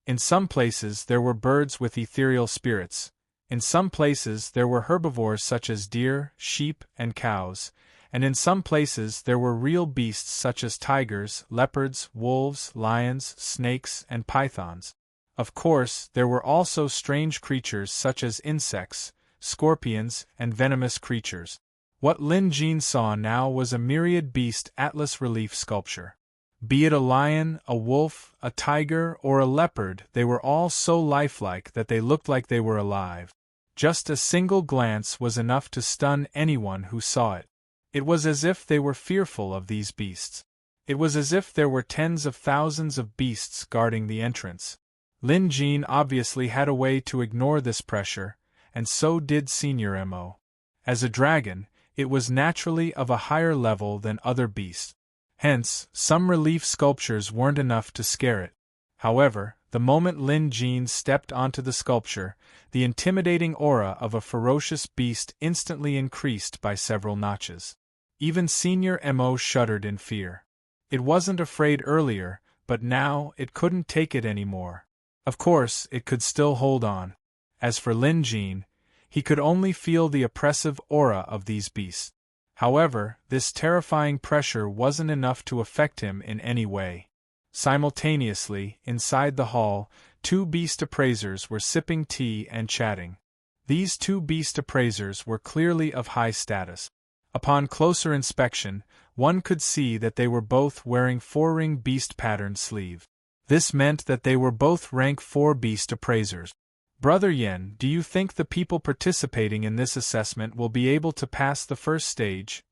In some places there were birds with ethereal spirits. In some places there were herbivores such as deer, sheep, and cows, and in some places there were real beasts such as tigers, leopards, wolves, lions, snakes, and pythons. Of course, there were also strange creatures such as insects, scorpions, and venomous creatures. What Lin Jin saw now was a myriad beast atlas relief sculpture. Be it a lion, a wolf, a tiger, or a leopard, they were all so lifelike that they looked like they were alive. Just a single glance was enough to stun anyone who saw it. It was as if they were fearful of these beasts. It was as if there were tens of thousands of beasts guarding the entrance. Lin Jin obviously had a way to ignore this pressure, and so did Senior Mo. As a dragon, it was naturally of a higher level than other beasts. Hence, some relief sculptures weren't enough to scare it. However, the moment Lin Jin stepped onto the sculpture, the intimidating aura of a ferocious beast instantly increased by several notches. Even Senior Mo shuddered in fear. It wasn't afraid earlier, but now it couldn't take it anymore. Of course, it could still hold on. As for Lin Jin, he could only feel the oppressive aura of these beasts. However, this terrifying pressure wasn't enough to affect him in any way. Simultaneously, inside the hall, 2 beast appraisers were sipping tea and chatting. These 2 beast appraisers were clearly of high status. Upon closer inspection, one could see that they were both wearing 4-ring beast pattern sleeve. This meant that they were both rank 4 beast appraisers. Brother Yen, do you think the people participating in this assessment will be able to pass the first stage?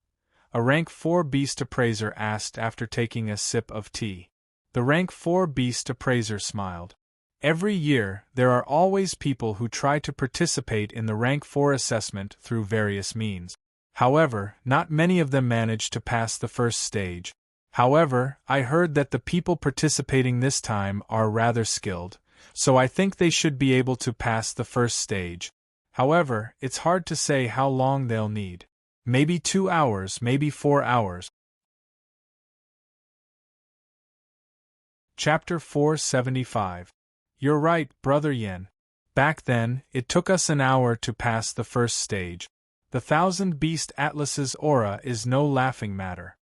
A rank 4 beast appraiser asked after taking a sip of tea. The rank 4 beast appraiser smiled. Every year, there are always people who try to participate in the rank 4 assessment through various means. However, not many of them manage to pass the first stage. However, I heard that the people participating this time are rather skilled, so I think they should be able to pass the first stage. However, it's hard to say how long they'll need. Maybe 2 hours, maybe 4 hours. Chapter 475. You're right, Brother Yen. Back then, it took us an hour to pass the first stage. The 1000 Beast Atlas's aura is no laughing matter.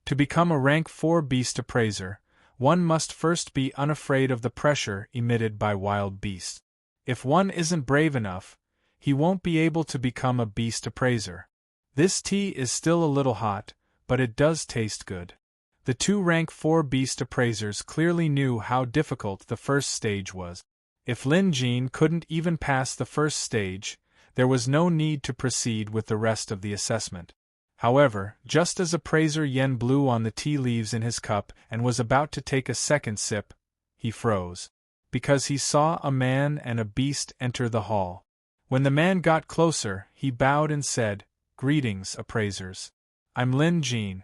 To become a rank 4 beast appraiser, one must first be unafraid of the pressure emitted by wild beasts. If one isn't brave enough, he won't be able to become a beast appraiser. This tea is still a little hot, but it does taste good. The 2 rank 4 beast appraisers clearly knew how difficult the first stage was. If Lin Jin couldn't even pass the first stage, there was no need to proceed with the rest of the assessment. However, just as appraiser Yen blew on the tea leaves in his cup and was about to take a second sip, he froze, because he saw a man and a beast enter the hall. When the man got closer, he bowed and said, "Greetings, appraisers. I'm Lin Jin."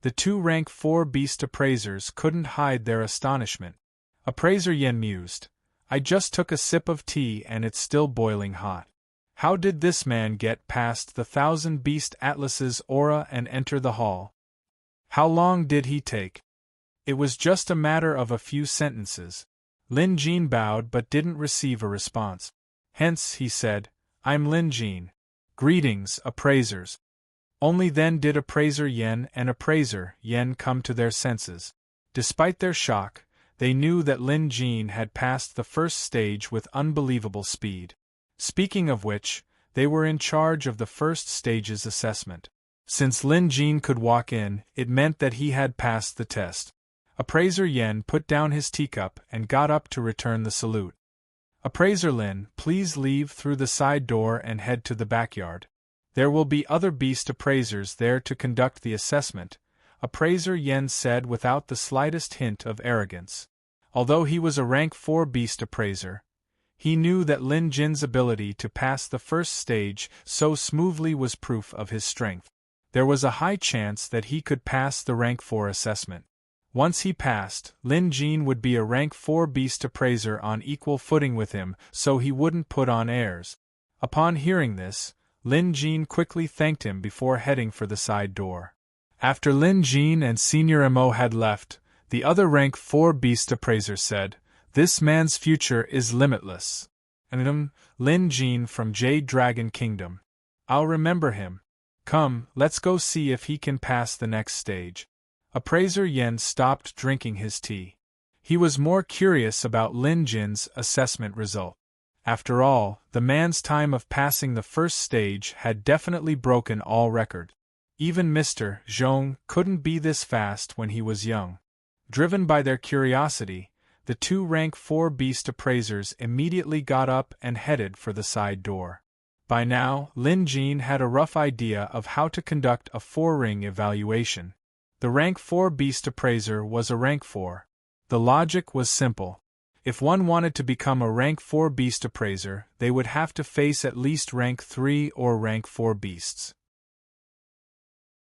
The 2 rank 4 beast appraisers couldn't hide their astonishment. Appraiser Yen mused, "I just took a sip of tea and it's still boiling hot. How did this man get past the 1000 Beast Atlas's aura and enter the hall? How long did he take?" It was just a matter of a few sentences. Lin Jin bowed but didn't receive a response. Hence, he said, "I'm Lin Jin. Greetings, appraisers." Only then did appraiser Yen and appraiser Yen come to their senses. Despite their shock, they knew that Lin Jin had passed the first stage with unbelievable speed. Speaking of which, they were in charge of the first stage's assessment. Since Lin Jin could walk in, it meant that he had passed the test. Appraiser Yen put down his teacup and got up to return the salute. "Appraiser Lin, please leave through the side door and head to the backyard. There will be other beast appraisers there to conduct the assessment," appraiser Yen said without the slightest hint of arrogance. Although he was a rank 4 beast appraiser, he knew that Lin Jin's ability to pass the first stage so smoothly was proof of his strength. There was a high chance that he could pass the rank 4 assessment. Once he passed, Lin Jin would be a rank 4 beast appraiser on equal footing with him, so he wouldn't put on airs. Upon hearing this, Lin Jin quickly thanked him before heading for the side door. After Lin Jin and Senior Mo had left, the other rank 4 beast appraiser said, "This man's future is limitless. And Lin Jin from Jade Dragon Kingdom. I'll remember him. Come, let's go see if he can pass the next stage." Appraiser Yen stopped drinking his tea. He was more curious about Lin Jin's assessment result. After all, the man's time of passing the first stage had definitely broken all record. Even Mr. Zhong couldn't be this fast when he was young. Driven by their curiosity, the 2 rank 4 beast appraisers immediately got up and headed for the side door. By now, Lin Jin had a rough idea of how to conduct a 4-ring evaluation. The rank 4 beast appraiser was a rank 4. The logic was simple. If one wanted to become a rank 4 beast appraiser, they would have to face at least rank 3 or rank 4 beasts.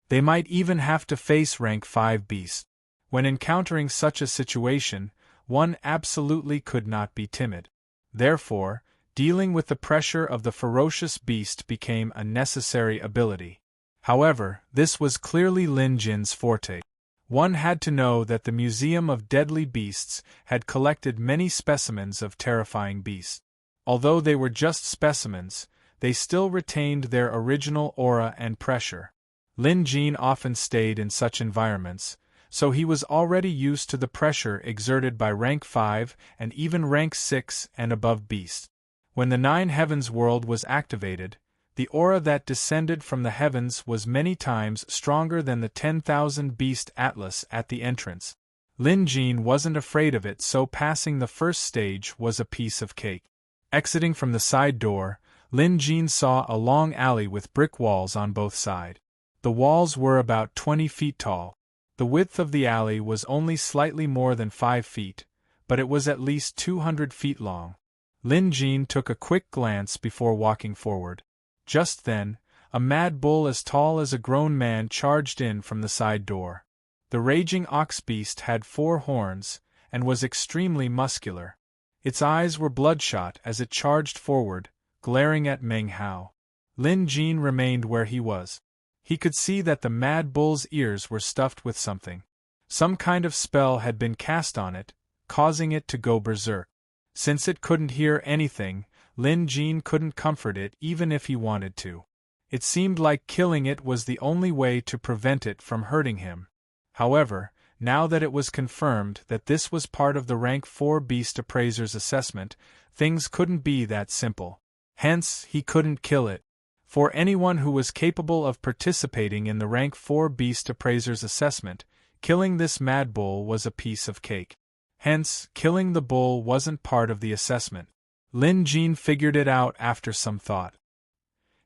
They might even have to face rank 5 beasts. When encountering such a situation, one absolutely could not be timid. Therefore, dealing with the pressure of the ferocious beast became a necessary ability. However, this was clearly Lin Jin's forte. One had to know that the Museum of Deadly Beasts had collected many specimens of terrifying beasts. Although they were just specimens, they still retained their original aura and pressure. Lin Jin often stayed in such environments, so he was already used to the pressure exerted by rank 5 and even rank 6 and above beasts. When the 9 Heavens world was activated, the aura that descended from the heavens was many times stronger than the 10,000 Beast Atlas at the entrance. Lin Jin wasn't afraid of it, so passing the first stage was a piece of cake. Exiting from the side door, Lin Jin saw a long alley with brick walls on both sides. The walls were about 20 feet tall. The width of the alley was only slightly more than 5 feet, but it was at least 200 feet long. Lin Jin took a quick glance before walking forward. Just then, a mad bull as tall as a grown man charged in from the side door. The raging ox beast had 4 horns, and was extremely muscular. Its eyes were bloodshot as it charged forward, glaring at Meng Hao. Lin Jin remained where he was. He could see that the mad bull's ears were stuffed with something. Some kind of spell had been cast on it, causing it to go berserk. Since it couldn't hear anything, Lin Jin couldn't comfort it even if he wanted to. It seemed like killing it was the only way to prevent it from hurting him. However, now that it was confirmed that this was part of the Rank 4 Beast Appraiser's assessment, things couldn't be that simple. Hence, he couldn't kill it. For anyone who was capable of participating in the Rank 4 Beast Appraiser's assessment, killing this mad bull was a piece of cake. Hence, killing the bull wasn't part of the assessment. Lin Jin figured it out after some thought.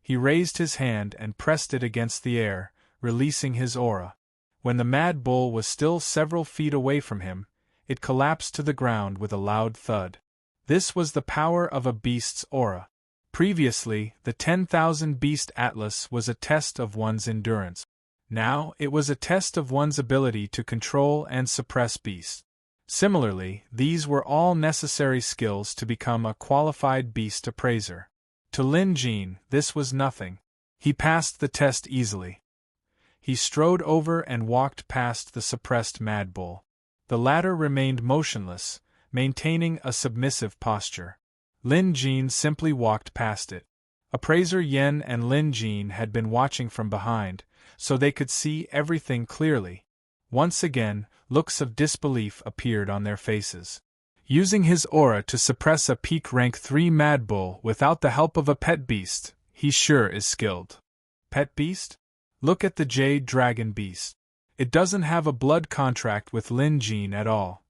He raised his hand and pressed it against the air, releasing his aura. When the mad bull was still several feet away from him, it collapsed to the ground with a loud thud. This was the power of a beast's aura. Previously, the 10,000 Beast Atlas was a test of one's endurance. Now, it was a test of one's ability to control and suppress beasts. Similarly, these were all necessary skills to become a qualified beast appraiser. To Lin Jin, this was nothing. He passed the test easily. He strode over and walked past the suppressed mad bull. The latter remained motionless, maintaining a submissive posture. Lin Jin simply walked past it. Appraiser Yen and Lin Jin had been watching from behind, so they could see everything clearly. Once again, looks of disbelief appeared on their faces. Using his aura to suppress a peak rank 3 mad bull without the help of a pet beast, he sure is skilled. Pet beast? Look at the Jade Dragon beast. It doesn't have a blood contract with Lin Jin at all.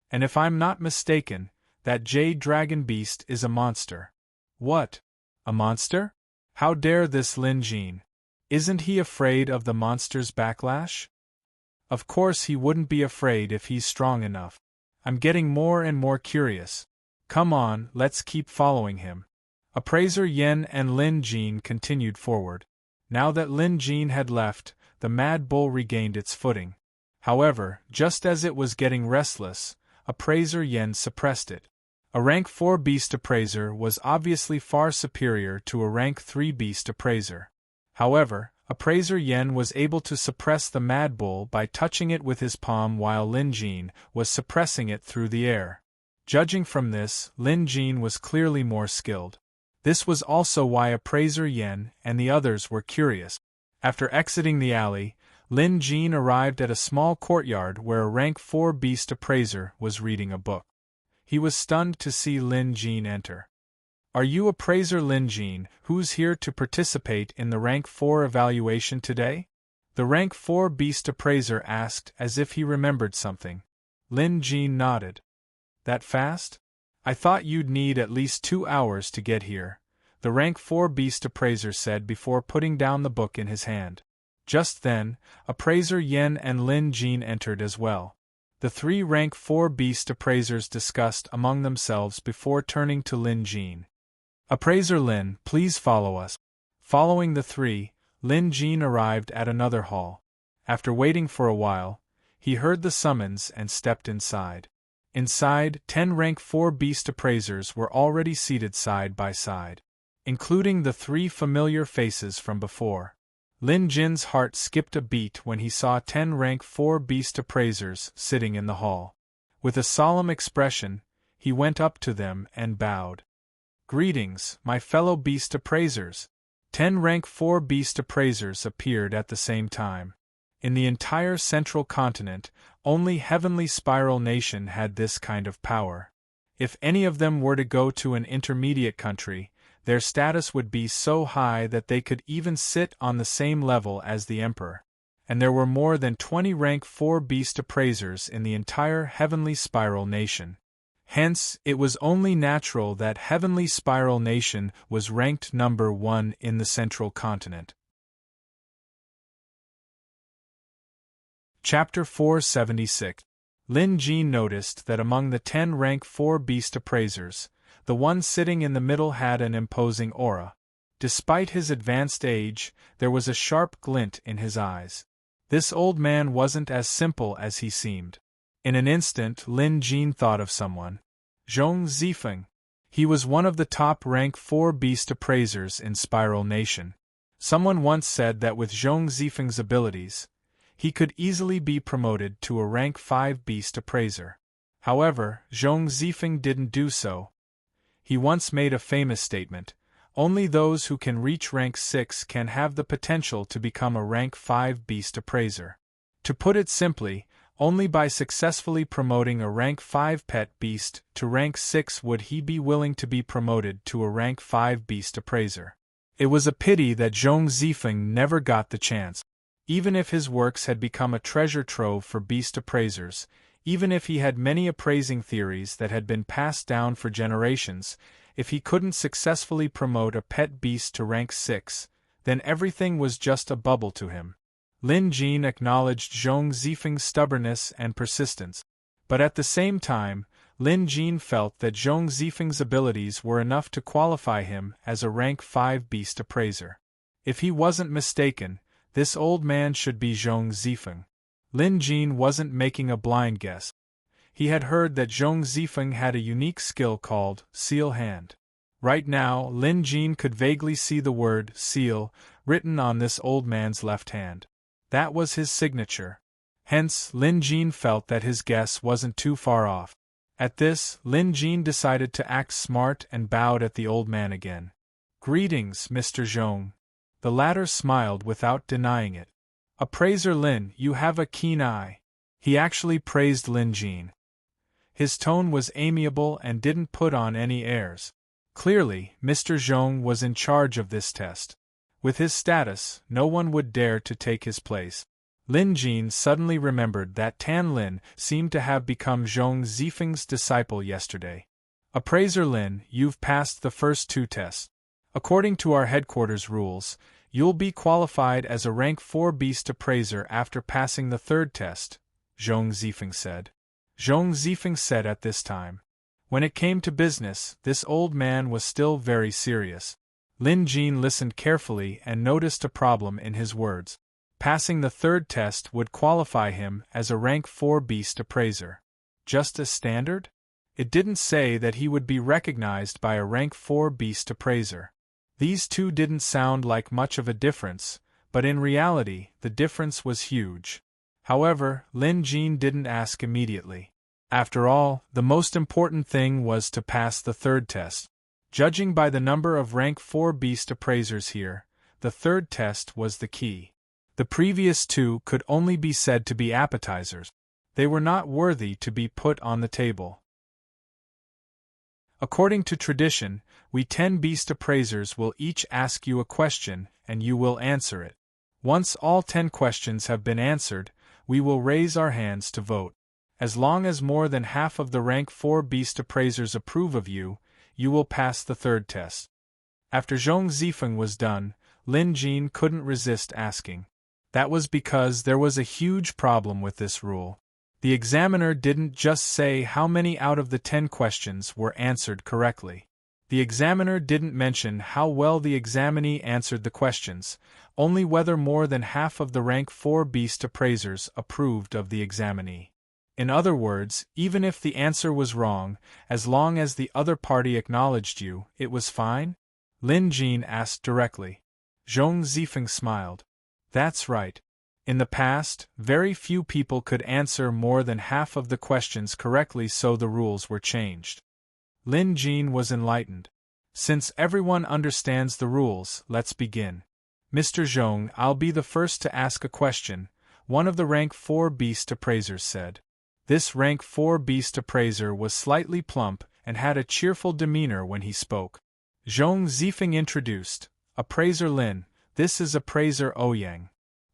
And if I'm not mistaken, that Jade Dragon beast is a monster. What? A monster? How dare this Lin Jin? Isn't he afraid of the monster's backlash? Of course he wouldn't be afraid if he's strong enough. I'm getting more and more curious. Come on, let's keep following him. Appraiser Yen and Lin Jin continued forward. Now that Lin Jin had left, the mad bull regained its footing. However, just as it was getting restless, Appraiser Yen suppressed it. A rank 4 beast appraiser was obviously far superior to a rank 3 beast appraiser. However, Appraiser Yen was able to suppress the mad bull by touching it with his palm while Lin Jin was suppressing it through the air. Judging from this, Lin Jin was clearly more skilled. This was also why Appraiser Yen and the others were curious. After exiting the alley, Lin Jin arrived at a small courtyard where a rank 4 beast appraiser was reading a book. He was stunned to see Lin Jin enter. Are you Appraiser Lin Jin, who's here to participate in the rank 4 evaluation today? The rank 4 beast appraiser asked as if he remembered something. Lin Jin nodded. That fast? I thought you'd need at least 2 hours to get here, the rank 4 beast appraiser said before putting down the book in his hand. Just then, Appraiser Yen and Lin Jin entered as well. The 3 rank 4 beast appraisers discussed among themselves before turning to Lin Jin. Appraiser Lin, please follow us. Following the 3, Lin Jin arrived at another hall. After waiting for a while, he heard the summons and stepped inside. Inside, 10 rank 4 beast appraisers were already seated side by side, including the 3 familiar faces from before. Lin Jin's heart skipped a beat when he saw 10 rank 4 beast appraisers sitting in the hall. With a solemn expression, he went up to them and bowed. Greetings, my fellow beast appraisers. 10 rank 4 beast appraisers appeared at the same time. In the entire central continent, only Heavenly Spiral Nation had this kind of power. If any of them were to go to an intermediate country, their status would be so high that they could even sit on the same level as the Emperor. and there were more than 20 rank 4 beast appraisers in the entire Heavenly Spiral Nation. Hence, it was only natural that Heavenly Spiral Nation was ranked number 1 in the Central Continent. Chapter 476. Lin Jin noticed that among the 10 rank 4 beast appraisers, the one sitting in the middle had an imposing aura. Despite his advanced age, there was a sharp glint in his eyes. This old man wasn't as simple as he seemed. In an instant, Lin Jin thought of someone. Zhong Zifeng. He was one of the top rank 4 beast appraisers in Spiral Nation. Someone once said that with Zhong Zifeng's abilities, he could easily be promoted to a rank 5 beast appraiser. However, Zhong Zifeng didn't do so. He once made a famous statement: only those who can reach rank 6 can have the potential to become a rank 5 beast appraiser. To put it simply, only by successfully promoting a rank 5 pet beast to rank 6 would he be willing to be promoted to a rank 5 beast appraiser. It was a pity that Zhong Zifeng never got the chance. Even if his works had become a treasure trove for beast appraisers, even if he had many appraising theories that had been passed down for generations, if he couldn't successfully promote a pet beast to rank 6, then everything was just a bubble to him. Lin Jin acknowledged Zhong Zifeng's stubbornness and persistence, but at the same time, Lin Jin felt that Zhong Zifeng's abilities were enough to qualify him as a rank 5 beast appraiser. If he wasn't mistaken, this old man should be Zhong Zifeng. Lin Jin wasn't making a blind guess. He had heard that Zhong Zifeng had a unique skill called Seal Hand. Right now, Lin Jin could vaguely see the word seal written on this old man's left hand. That was his signature. Hence, Lin Jin felt that his guess wasn't too far off. At this, Lin Jin decided to act smart and bowed at the old man again. "Greetings, Mr. Zhong." The latter smiled without denying it. "Appraiser Lin, you have a keen eye." He actually praised Lin Jin. His tone was amiable and didn't put on any airs. Clearly, Mr. Zhong was in charge of this test. With his status, no one would dare to take his place. Lin Jin suddenly remembered that Tan Lin seemed to have become Zhong Zifeng's disciple yesterday. "Appraiser Lin, you've passed the first 2 tests. According to our headquarters rules, you'll be qualified as a rank 4 beast appraiser after passing the 3rd test," Zhong Zifeng said. Zhong Zifeng said at this time. When it came to business, this old man was still very serious. Lin Jin listened carefully and noticed a problem in his words. Passing the 3rd test would qualify him as a rank 4 beast appraiser. Just as standard? It didn't say that he would be recognized by a rank 4 beast appraiser. These two didn't sound like much of a difference, but in reality, the difference was huge. However, Lin Jin didn't ask immediately. After all, the most important thing was to pass the 3rd test. Judging by the number of rank 4 beast appraisers here, the 3rd test was the key. The previous 2 could only be said to be appetizers. They were not worthy to be put on the table. According to tradition, we 10 beast appraisers will each ask you a question, and you will answer it. Once all 10 questions have been answered, we will raise our hands to vote. As long as more than half of the rank 4 beast appraisers approve of you, you will pass the 3rd test. After Zhong Zifeng was done, Lin Jin couldn't resist asking. That was because there was a huge problem with this rule. The examiner didn't just say how many out of the 10 questions were answered correctly. The examiner didn't mention how well the examinee answered the questions, only whether more than half of the rank 4 beast appraisers approved of the examinee. In other words, even if the answer was wrong, as long as the other party acknowledged you, it was fine? Lin Jin asked directly. Zhong Zifeng smiled. That's right. In the past, very few people could answer more than half of the questions correctly, so the rules were changed. Lin Jin was enlightened. Since everyone understands the rules, let's begin. Mr. Zhong, I'll be the first to ask a question, one of the rank 4 beast appraisers said. This rank 4 beast appraiser was slightly plump and had a cheerful demeanor when he spoke. Zhong Zifeng introduced, Appraiser Lin, this is Appraiser Ouyang.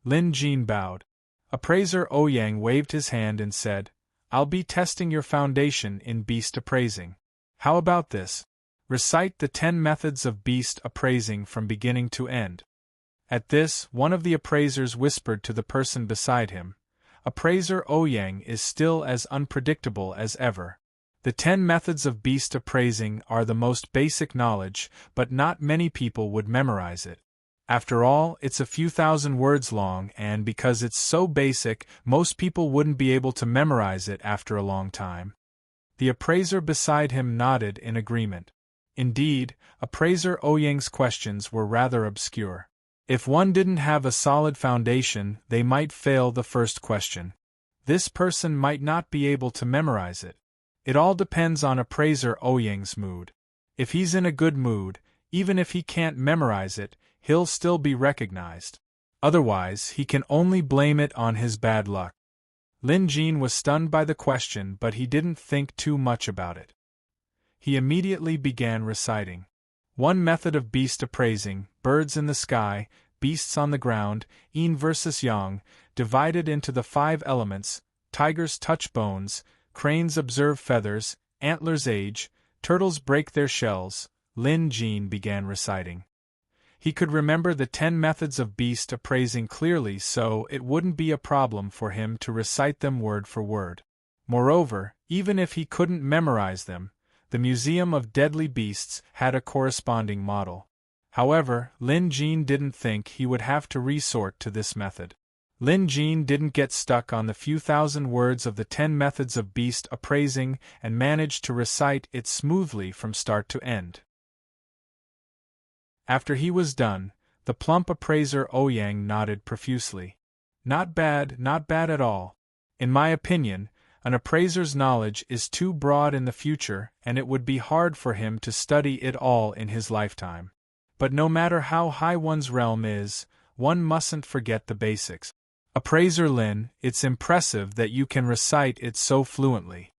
Lin Jin bowed. Appraiser Ouyang waved his hand and said, "I'll be testing your foundation in beast appraising. How about this? Recite the 10 methods of beast appraising from beginning to end." At this, one of the appraisers whispered to the person beside him, "Appraiser Ouyang is still as unpredictable as ever. The 10 methods of beast appraising are the most basic knowledge, but not many people would memorize it. After all, it's a few thousand words long, and because it's so basic, most people wouldn't be able to memorize it after a long time." The appraiser beside him nodded in agreement. Indeed, Appraiser Ouyang's questions were rather obscure. If one didn't have a solid foundation, they might fail the first question. This person might not be able to memorize it. It all depends on Appraiser Ouyang's mood. If he's in a good mood, even if he can't memorize it, he'll still be recognized. Otherwise, he can only blame it on his bad luck. Lin Jin was stunned by the question, but he didn't think too much about it. He immediately began reciting. 1 method of beast appraising: birds in the sky, beasts on the ground, yin versus yang, divided into the 5 elements: tigers touch bones, cranes observe feathers, antlers age, turtles break their shells. Lin Jin began reciting. He could remember the 10 methods of beast appraising clearly, so it wouldn't be a problem for him to recite them word for word. Moreover, even if he couldn't memorize them, the Museum of Deadly Beasts had a corresponding model. However, Lin Jin didn't think he would have to resort to this method. Lin Jin didn't get stuck on the few thousand words of the 10 methods of beast appraising and managed to recite it smoothly from start to end. After he was done, the plump appraiser Ouyang nodded profusely. Not bad at all. In my opinion, an appraiser's knowledge is too broad in the future, and it would be hard for him to study it all in his lifetime. But no matter how high one's realm is, one mustn't forget the basics. Appraiser Lin, it's impressive that you can recite it so fluently.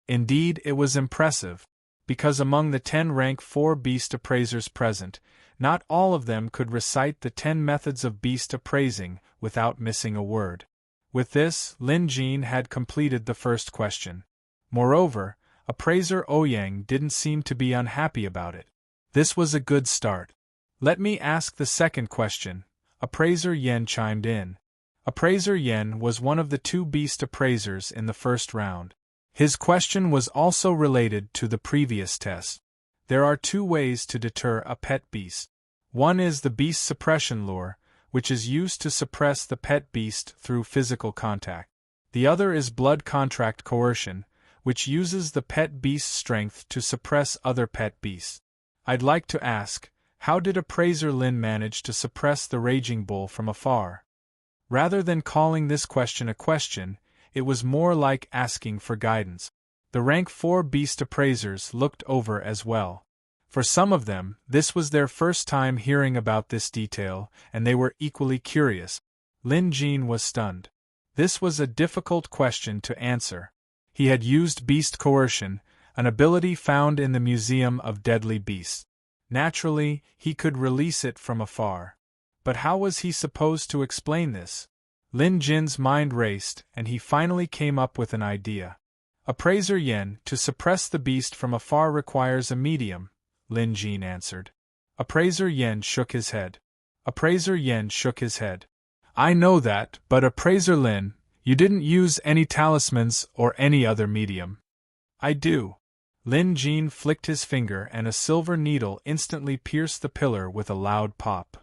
Indeed, it was impressive, because among the 10 rank 4 beast appraisers present, not all of them could recite the 10 methods of beast appraising without missing a word. With this, Lin Jin had completed the first question. Moreover, Appraiser Ouyang didn't seem to be unhappy about it. This was a good start. "Let me ask the second question," Appraiser Yen chimed in. Appraiser Yen was one of the 2 beast appraisers in the first round. His question was also related to the previous test. There are 2 ways to deter a pet beast. One is the beast suppression lure, which is used to suppress the pet beast through physical contact. The other is blood contract coercion, which uses the pet beast's strength to suppress other pet beasts. I'd like to ask, how did Appraiser Lin manage to suppress the raging bull from afar? Rather than calling this question a question, it was more like asking for guidance. The rank 4 beast appraisers looked over as well. For some of them, this was their first time hearing about this detail, and they were equally curious. Lin Jin was stunned. This was a difficult question to answer. He had used beast coercion, an ability found in the Museum of Deadly Beasts. Naturally, he could release it from afar. But how was he supposed to explain this? Lin Jin's mind raced, and he finally came up with an idea. Appraiser Yen, to suppress the beast from afar requires a medium, Lin Jin answered. Appraiser Yen shook his head. I know that, but Appraiser Lin, you didn't use any talismans or any other medium. I do. Lin Jin flicked his finger and a silver needle instantly pierced the pillar with a loud pop.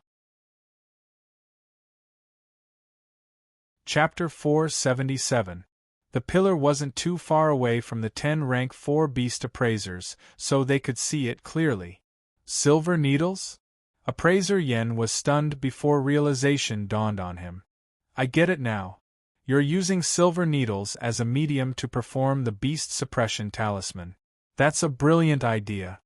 Chapter 477. The pillar wasn't too far away from the 10 rank 4 beast appraisers, so they could see it clearly. Silver needles? Appraiser Yen was stunned before realization dawned on him. I get it now. You're using silver needles as a medium to perform the beast suppression talisman. That's a brilliant idea.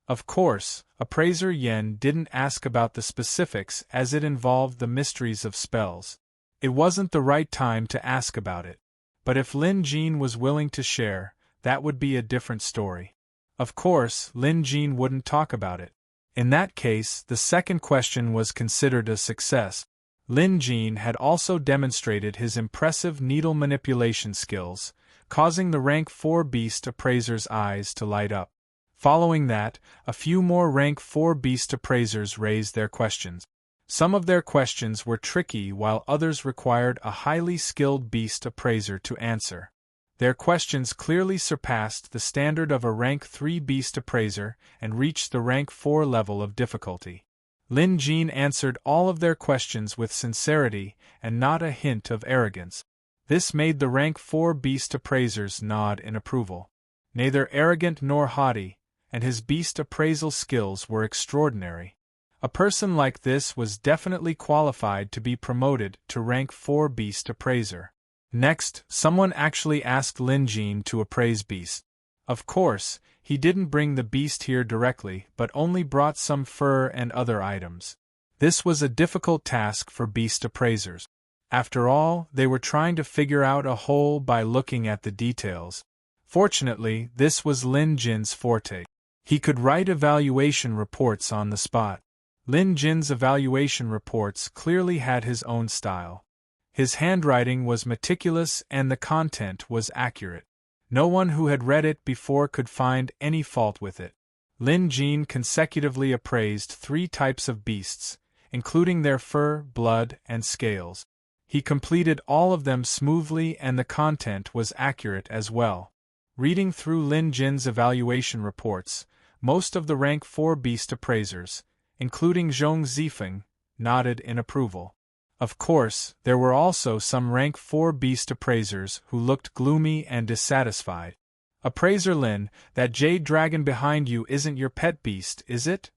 Of course, Appraiser Yen didn't ask about the specifics as it involved the mysteries of spells. It wasn't the right time to ask about it. But if Lin Jin was willing to share, that would be a different story. Of course, Lin Jin wouldn't talk about it. In that case, the second question was considered a success. Lin Jin had also demonstrated his impressive needle manipulation skills, causing the rank 4 beast appraiser's eyes to light up. Following that, a few more rank 4 beast appraisers raised their questions. Some of their questions were tricky while others required a highly skilled beast appraiser to answer. Their questions clearly surpassed the standard of a rank 3 beast appraiser and reached the rank 4 level of difficulty. Lin Jin answered all of their questions with sincerity and not a hint of arrogance. This made the rank 4 beast appraisers nod in approval. Neither arrogant nor haughty, and his beast appraisal skills were extraordinary. A person like this was definitely qualified to be promoted to rank 4 beast appraiser. Next, someone actually asked Lin Jin to appraise beast. Of course, he didn't bring the beast here directly but only brought some fur and other items. This was a difficult task for beast appraisers. After all, they were trying to figure out a whole by looking at the details. Fortunately, this was Lin Jin's forte. He could write evaluation reports on the spot. Lin Jin's evaluation reports clearly had his own style. His handwriting was meticulous and the content was accurate. No one who had read it before could find any fault with it. Lin Jin consecutively appraised 3 types of beasts, including their fur, blood, and scales. He completed all of them smoothly and the content was accurate as well. Reading through Lin Jin's evaluation reports, most of the rank 4 beast appraisers, including Zhong Zifeng, nodded in approval. Of course, there were also some rank 4 beast appraisers who looked gloomy and dissatisfied. Appraiser Lin, that jade dragon behind you isn't your pet beast, is it?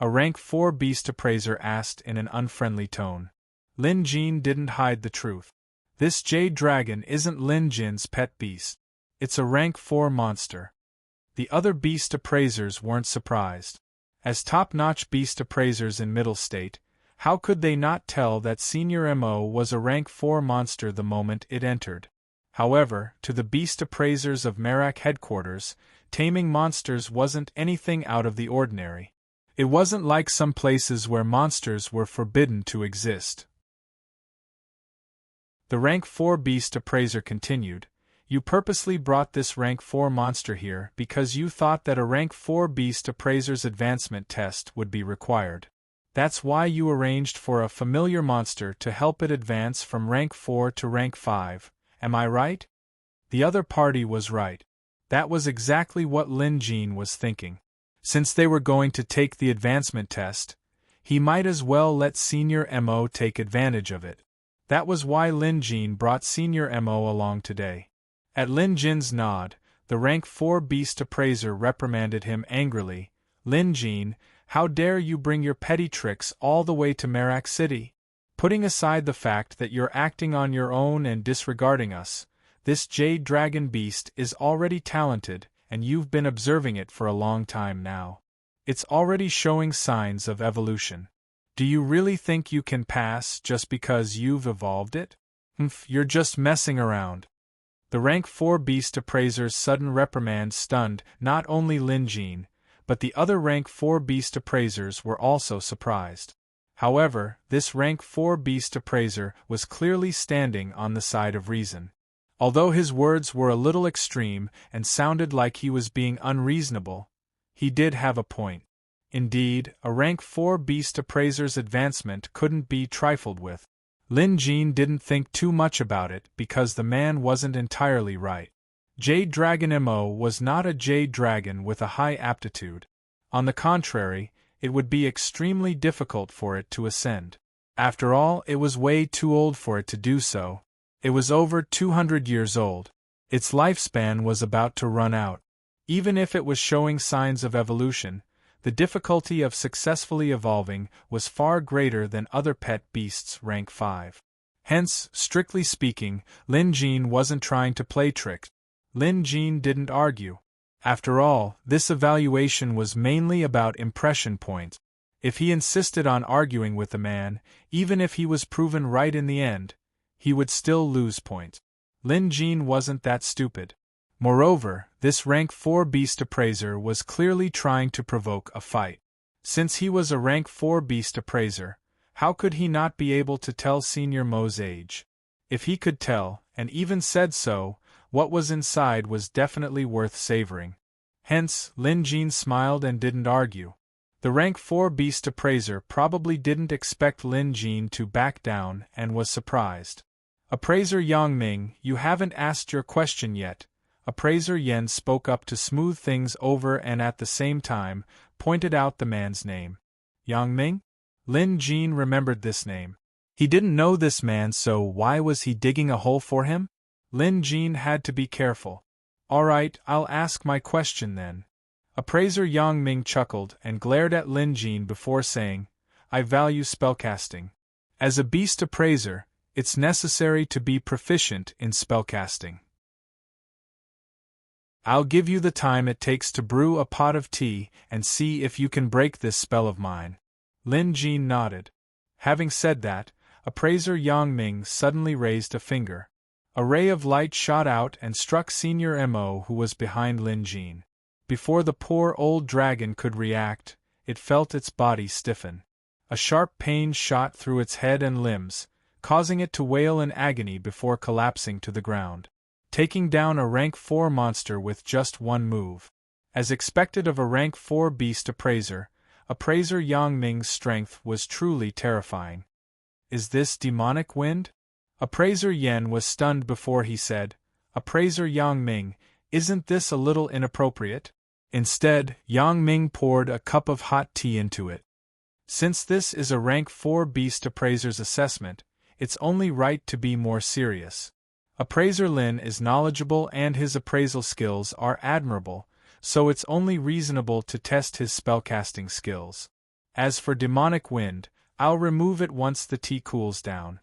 A rank 4 beast appraiser asked in an unfriendly tone. Lin Jin didn't hide the truth. This jade dragon isn't Lin Jin's pet beast. It's a rank 4 monster. The other beast appraisers weren't surprised. As top-notch beast appraisers in Middle State, how could they not tell that Senior MO was a rank 4 monster the moment it entered? However, to the beast appraisers of Merak headquarters, taming monsters wasn't anything out of the ordinary. It wasn't like some places where monsters were forbidden to exist. The rank 4 beast appraiser continued, "You purposely brought this rank 4 monster here because you thought that a rank 4 beast appraiser's advancement test would be required. That's why you arranged for a familiar monster to help it advance from rank 4 to rank 5, am I right?" The other party was right. That was exactly what Lin Jin was thinking. Since they were going to take the advancement test, he might as well let Senior MO take advantage of it. That was why Lin Jin brought Senior MO along today. At Lin Jin's nod, the rank 4 beast appraiser reprimanded him angrily. "Lin Jin, how dare you bring your petty tricks all the way to Merak City? Putting aside the fact that you're acting on your own and disregarding us, this jade dragon beast is already talented and you've been observing it for a long time now. It's already showing signs of evolution. Do you really think you can pass just because you've evolved it? You're just messing around." The rank 4 beast appraiser's sudden reprimand stunned not only Lin Jin, but the other rank 4 beast appraisers were also surprised. However, this rank 4 beast appraiser was clearly standing on the side of reason. Although his words were a little extreme and sounded like he was being unreasonable, he did have a point. Indeed, a rank 4 beast appraiser's advancement couldn't be trifled with. Lin Jin didn't think too much about it because the man wasn't entirely right. Jade Dragon MO was not a jade dragon with a high aptitude. On the contrary, it would be extremely difficult for it to ascend. After all, it was way too old for it to do so. It was over 200 years old. Its lifespan was about to run out. Even if it was showing signs of evolution, the difficulty of successfully evolving was far greater than other pet beasts rank 5. Hence, strictly speaking, Lin Jin wasn't trying to play tricks. Lin Jin didn't argue. After all, this evaluation was mainly about impression points. If he insisted on arguing with the man, even if he was proven right in the end, he would still lose points. Lin Jin wasn't that stupid. Moreover, this rank 4 beast appraiser was clearly trying to provoke a fight. Since he was a rank 4 beast appraiser, How could he not be able to tell Senior Mo's age? If he could tell, and even said so, what was inside was definitely worth savoring. Hence, Lin Jin smiled and didn't argue. The rank 4 beast appraiser probably didn't expect Lin Jin to back down and was surprised. Appraiser Yang Ming, you haven't asked your question yet. Appraiser Yen spoke up to smooth things over and at the same time, pointed out the man's name. Yang Ming? Lin Jin remembered this name. He didn't know this man, so why was he digging a hole for him? Lin Jin had to be careful. Alright, I'll ask my question then. Appraiser Yang Ming chuckled and glared at Lin Jin before saying, I value spellcasting. As a beast appraiser, it's necessary to be proficient in spellcasting. I'll give you the time it takes to brew a pot of tea and see if you can break this spell of mine. Lin Jin nodded. Having said that, appraiser Yang Ming suddenly raised a finger. A ray of light shot out and struck Senior Mo, who was behind Lin Jin. Before the poor old dragon could react, it felt its body stiffen. A sharp pain shot through its head and limbs, causing it to wail in agony before collapsing to the ground, taking down a rank 4 monster with just one move. As expected of a rank 4 beast appraiser, appraiser Yang Ming's strength was truly terrifying. Is this demonic wind? Appraiser Yen was stunned before he said, Appraiser Yang Ming, isn't this a little inappropriate? Instead, Yang Ming poured a cup of hot tea into it. Since this is a rank 4 beast appraiser's assessment, it's only right to be more serious. Appraiser Lin is knowledgeable and his appraisal skills are admirable, so it's only reasonable to test his spellcasting skills. As for demonic wind, I'll remove it once the tea cools down.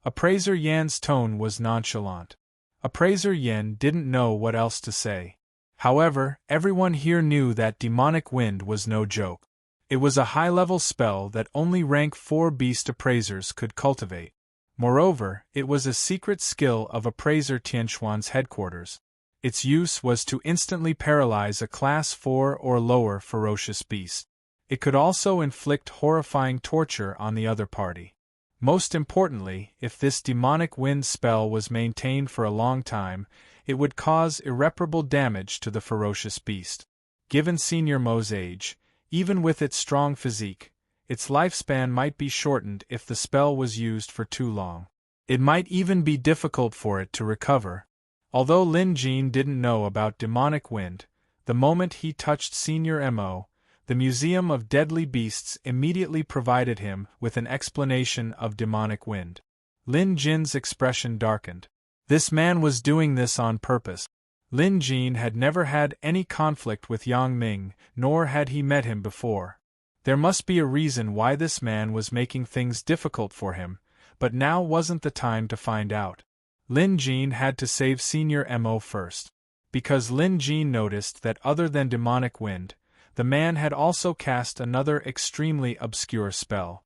Appraiser Yan's tone was nonchalant. Appraiser Yen didn't know what else to say. However, everyone here knew that demonic wind was no joke. It was a high-level spell that only rank 4 beast appraisers could cultivate. Moreover, it was a secret skill of appraiser Tianquan's headquarters. Its use was to instantly paralyze a class 4 or lower ferocious beast. It could also inflict horrifying torture on the other party. Most importantly, if this demonic wind spell was maintained for a long time, it would cause irreparable damage to the ferocious beast. Given Senior Mo's age, even with its strong physique, its lifespan might be shortened if the spell was used for too long. It might even be difficult for it to recover. Although Lin Jin didn't know about demonic wind, the moment he touched Senior Mo, the Museum of Deadly Beasts immediately provided him with an explanation of demonic wind. Lin Jin's expression darkened. This man was doing this on purpose. Lin Jin had never had any conflict with Yang Ming, nor had he met him before. There must be a reason why this man was making things difficult for him, but now wasn't the time to find out. Lin Jin had to save Senior Mo first. Because Lin Jin noticed that other than demonic wind, the man had also cast another extremely obscure spell.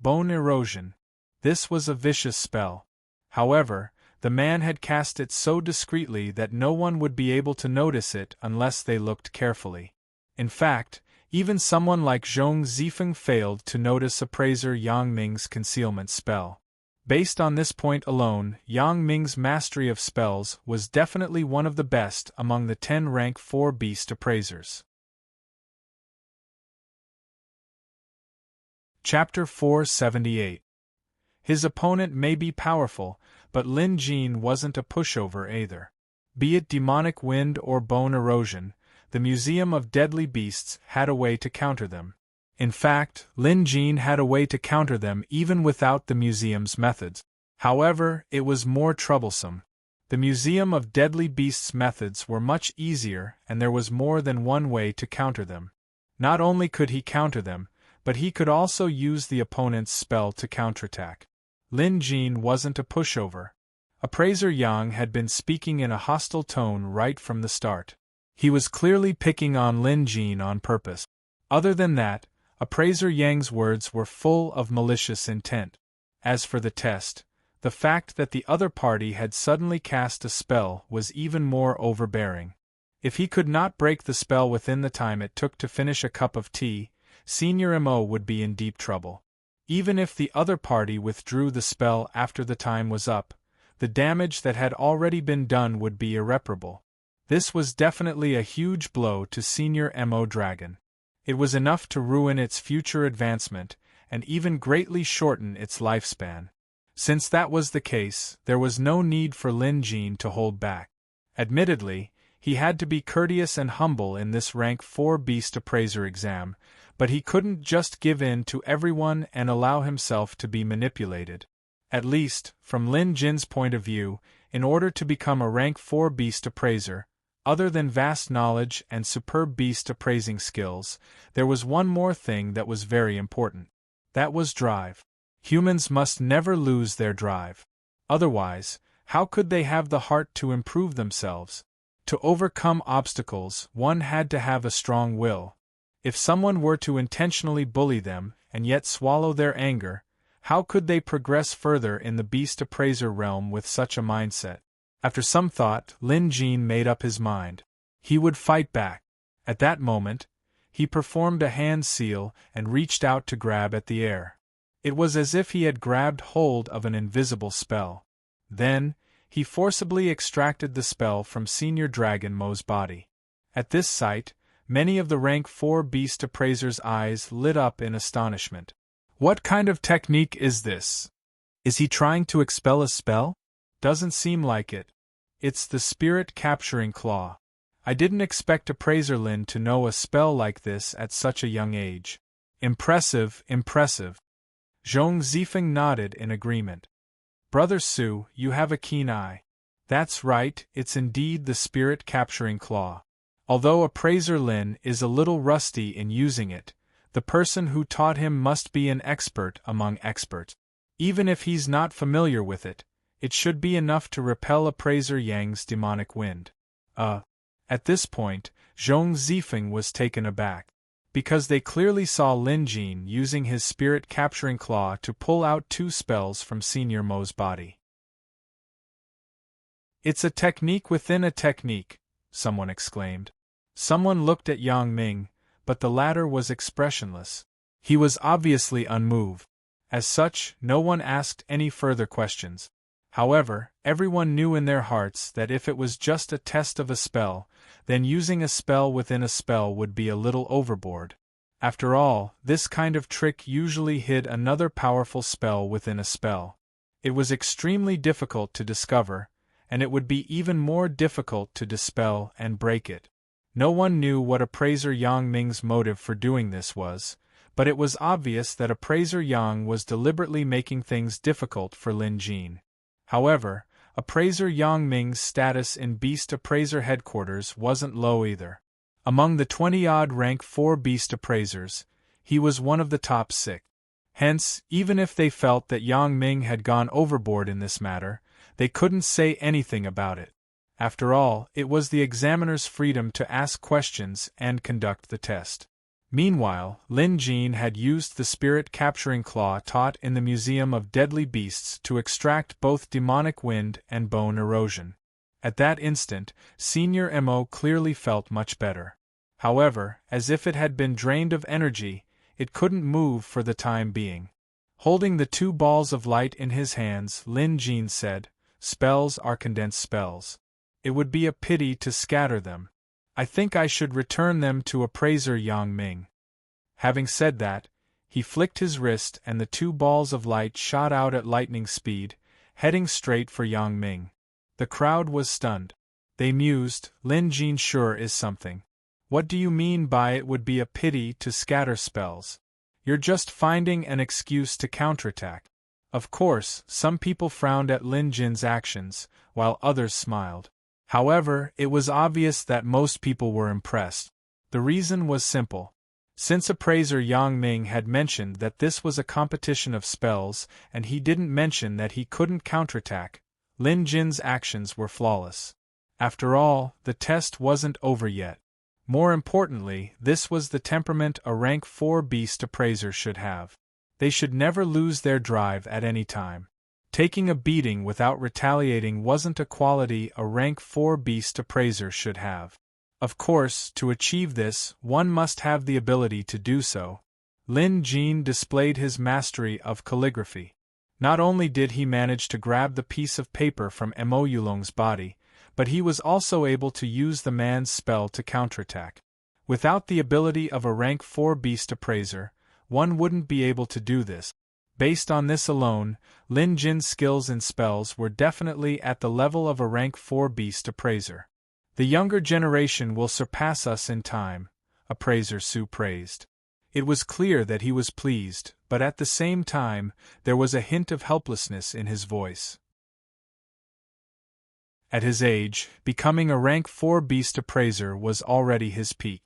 Bone erosion. This was a vicious spell. However, the man had cast it so discreetly that no one would be able to notice it unless they looked carefully. In fact, even someone like Zhong Zifeng failed to notice appraiser Yang Ming's concealment spell. Based on this point alone, Yang Ming's mastery of spells was definitely one of the best among the 10 rank 4 beast appraisers. Chapter 478. His opponent may be powerful, but Lin Jin wasn't a pushover either. Be it demonic wind or bone erosion, the Museum of Deadly Beasts had a way to counter them. In fact, Lin Jin had a way to counter them even without the museum's methods. However, it was more troublesome. The Museum of Deadly Beasts' methods were much easier, and there was more than one way to counter them. Not only could he counter them, but he could also use the opponent's spell to counterattack. Lin Jin wasn't a pushover. Appraiser Yang had been speaking in a hostile tone right from the start. He was clearly picking on Lin Jin on purpose. Other than that, Appraiser Yang's words were full of malicious intent. As for the test, the fact that the other party had suddenly cast a spell was even more overbearing. If he could not break the spell within the time it took to finish a cup of tea, Senior Mo would be in deep trouble. Even if the other party withdrew the spell after the time was up, the damage that had already been done would be irreparable. This was definitely a huge blow to Senior Mo Dragon. It was enough to ruin its future advancement, and even greatly shorten its lifespan. Since that was the case, there was no need for Lin Jin to hold back. Admittedly, he had to be courteous and humble in this rank 4 Beast Appraiser exam, but he couldn't just give in to everyone and allow himself to be manipulated. At least, from Lin Jin's point of view, in order to become a rank 4 Beast Appraiser, other than vast knowledge and superb beast appraising skills, there was one more thing that was very important. That was drive. Humans must never lose their drive. Otherwise, how could they have the heart to improve themselves? To overcome obstacles, one had to have a strong will. If someone were to intentionally bully them and yet swallow their anger, how could they progress further in the beast appraiser realm with such a mindset? After some thought, Lin Jin made up his mind. He would fight back. At that moment, he performed a hand seal and reached out to grab at the air. It was as if he had grabbed hold of an invisible spell. Then, he forcibly extracted the spell from Senior Dragon Mo's body. At this sight, many of the rank 4 Beast Appraiser's eyes lit up in astonishment. What kind of technique is this? Is he trying to expel a spell? Doesn't seem like it. It's the Spirit Capturing Claw. I didn't expect Appraiser Lin to know a spell like this at such a young age. Impressive, impressive. Zhong Zifeng nodded in agreement. Brother Su, you have a keen eye. That's right, it's indeed the Spirit Capturing Claw. Although Appraiser Lin is a little rusty in using it, the person who taught him must be an expert among experts. Even if he's not familiar with it, it should be enough to repel Appraiser Yang's demonic wind. At this point, Zhong Zifeng was taken aback, because they clearly saw Lin Jin using his Spirit Capturing Claw to pull out 2 spells from Senior Mo's body. It's a technique within a technique, someone exclaimed. Someone looked at Yang Ming, but the latter was expressionless. He was obviously unmoved. As such, no one asked any further questions. However, everyone knew in their hearts that if it was just a test of a spell, then using a spell within a spell would be a little overboard. After all, this kind of trick usually hid another powerful spell within a spell. It was extremely difficult to discover, and it would be even more difficult to dispel and break it. No one knew what Appraiser Yang Ming's motive for doing this was, but it was obvious that Appraiser Yang was deliberately making things difficult for Lin Jin. However, Appraiser Yang Ming's status in Beast Appraiser headquarters wasn't low either. Among the 20-odd rank 4 Beast Appraisers, he was one of the top 6. Hence, even if they felt that Yang Ming had gone overboard in this matter, they couldn't say anything about it. After all, it was the examiner's freedom to ask questions and conduct the test. Meanwhile, Lin Jin had used the Spirit Capturing Claw taught in the Museum of Deadly Beasts to extract both demonic wind and bone erosion. At that instant, Senior Mo clearly felt much better. However, as if it had been drained of energy, it couldn't move for the time being. Holding the 2 balls of light in his hands, Lin Jin said, "Spells are condensed spells. It would be a pity to scatter them. I think I should return them to Appraiser Yang Ming." Having said that, he flicked his wrist and the 2 balls of light shot out at lightning speed, heading straight for Yang Ming. The crowd was stunned. They mused, Lin Jin sure is something. What do you mean by it would be a pity to scatter spells? You're just finding an excuse to counterattack. Of course, some people frowned at Lin Jin's actions, while others smiled. However, it was obvious that most people were impressed. The reason was simple. Since Appraiser Yang Ming had mentioned that this was a competition of spells and he didn't mention that he couldn't counterattack, Lin Jin's actions were flawless. After all, the test wasn't over yet. More importantly, this was the temperament a rank 4 Beast Appraiser should have. They should never lose their drive at any time. Taking a beating without retaliating wasn't a quality a rank 4 Beast Appraiser should have. Of course, to achieve this, one must have the ability to do so. Lin Jin displayed his mastery of calligraphy. Not only did he manage to grab the piece of paper from Mo Yulong's body, but he was also able to use the man's spell to counterattack. Without the ability of a rank 4 beast appraiser, one wouldn't be able to do this. Based on this alone, Lin Jin's skills and spells were definitely at the level of a rank 4 beast appraiser. The younger generation will surpass us in time, Appraiser Su praised. It was clear that he was pleased, but at the same time, there was a hint of helplessness in his voice. At his age, becoming a rank 4 beast appraiser was already his peak.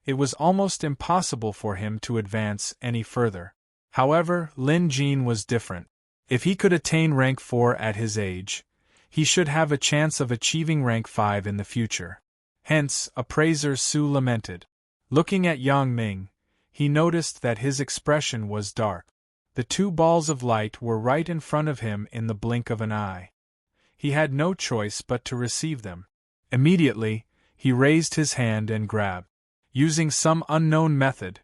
It was almost impossible for him to advance any further. However, Lin Jin was different. If he could attain rank 4 at his age, he should have a chance of achieving rank 5 in the future. Hence, Appraiser Su lamented. Looking at Yang Ming, he noticed that his expression was dark. The two balls of light were right in front of him in the blink of an eye. He had no choice but to receive them. Immediately, he raised his hand and grabbed. Using some unknown method,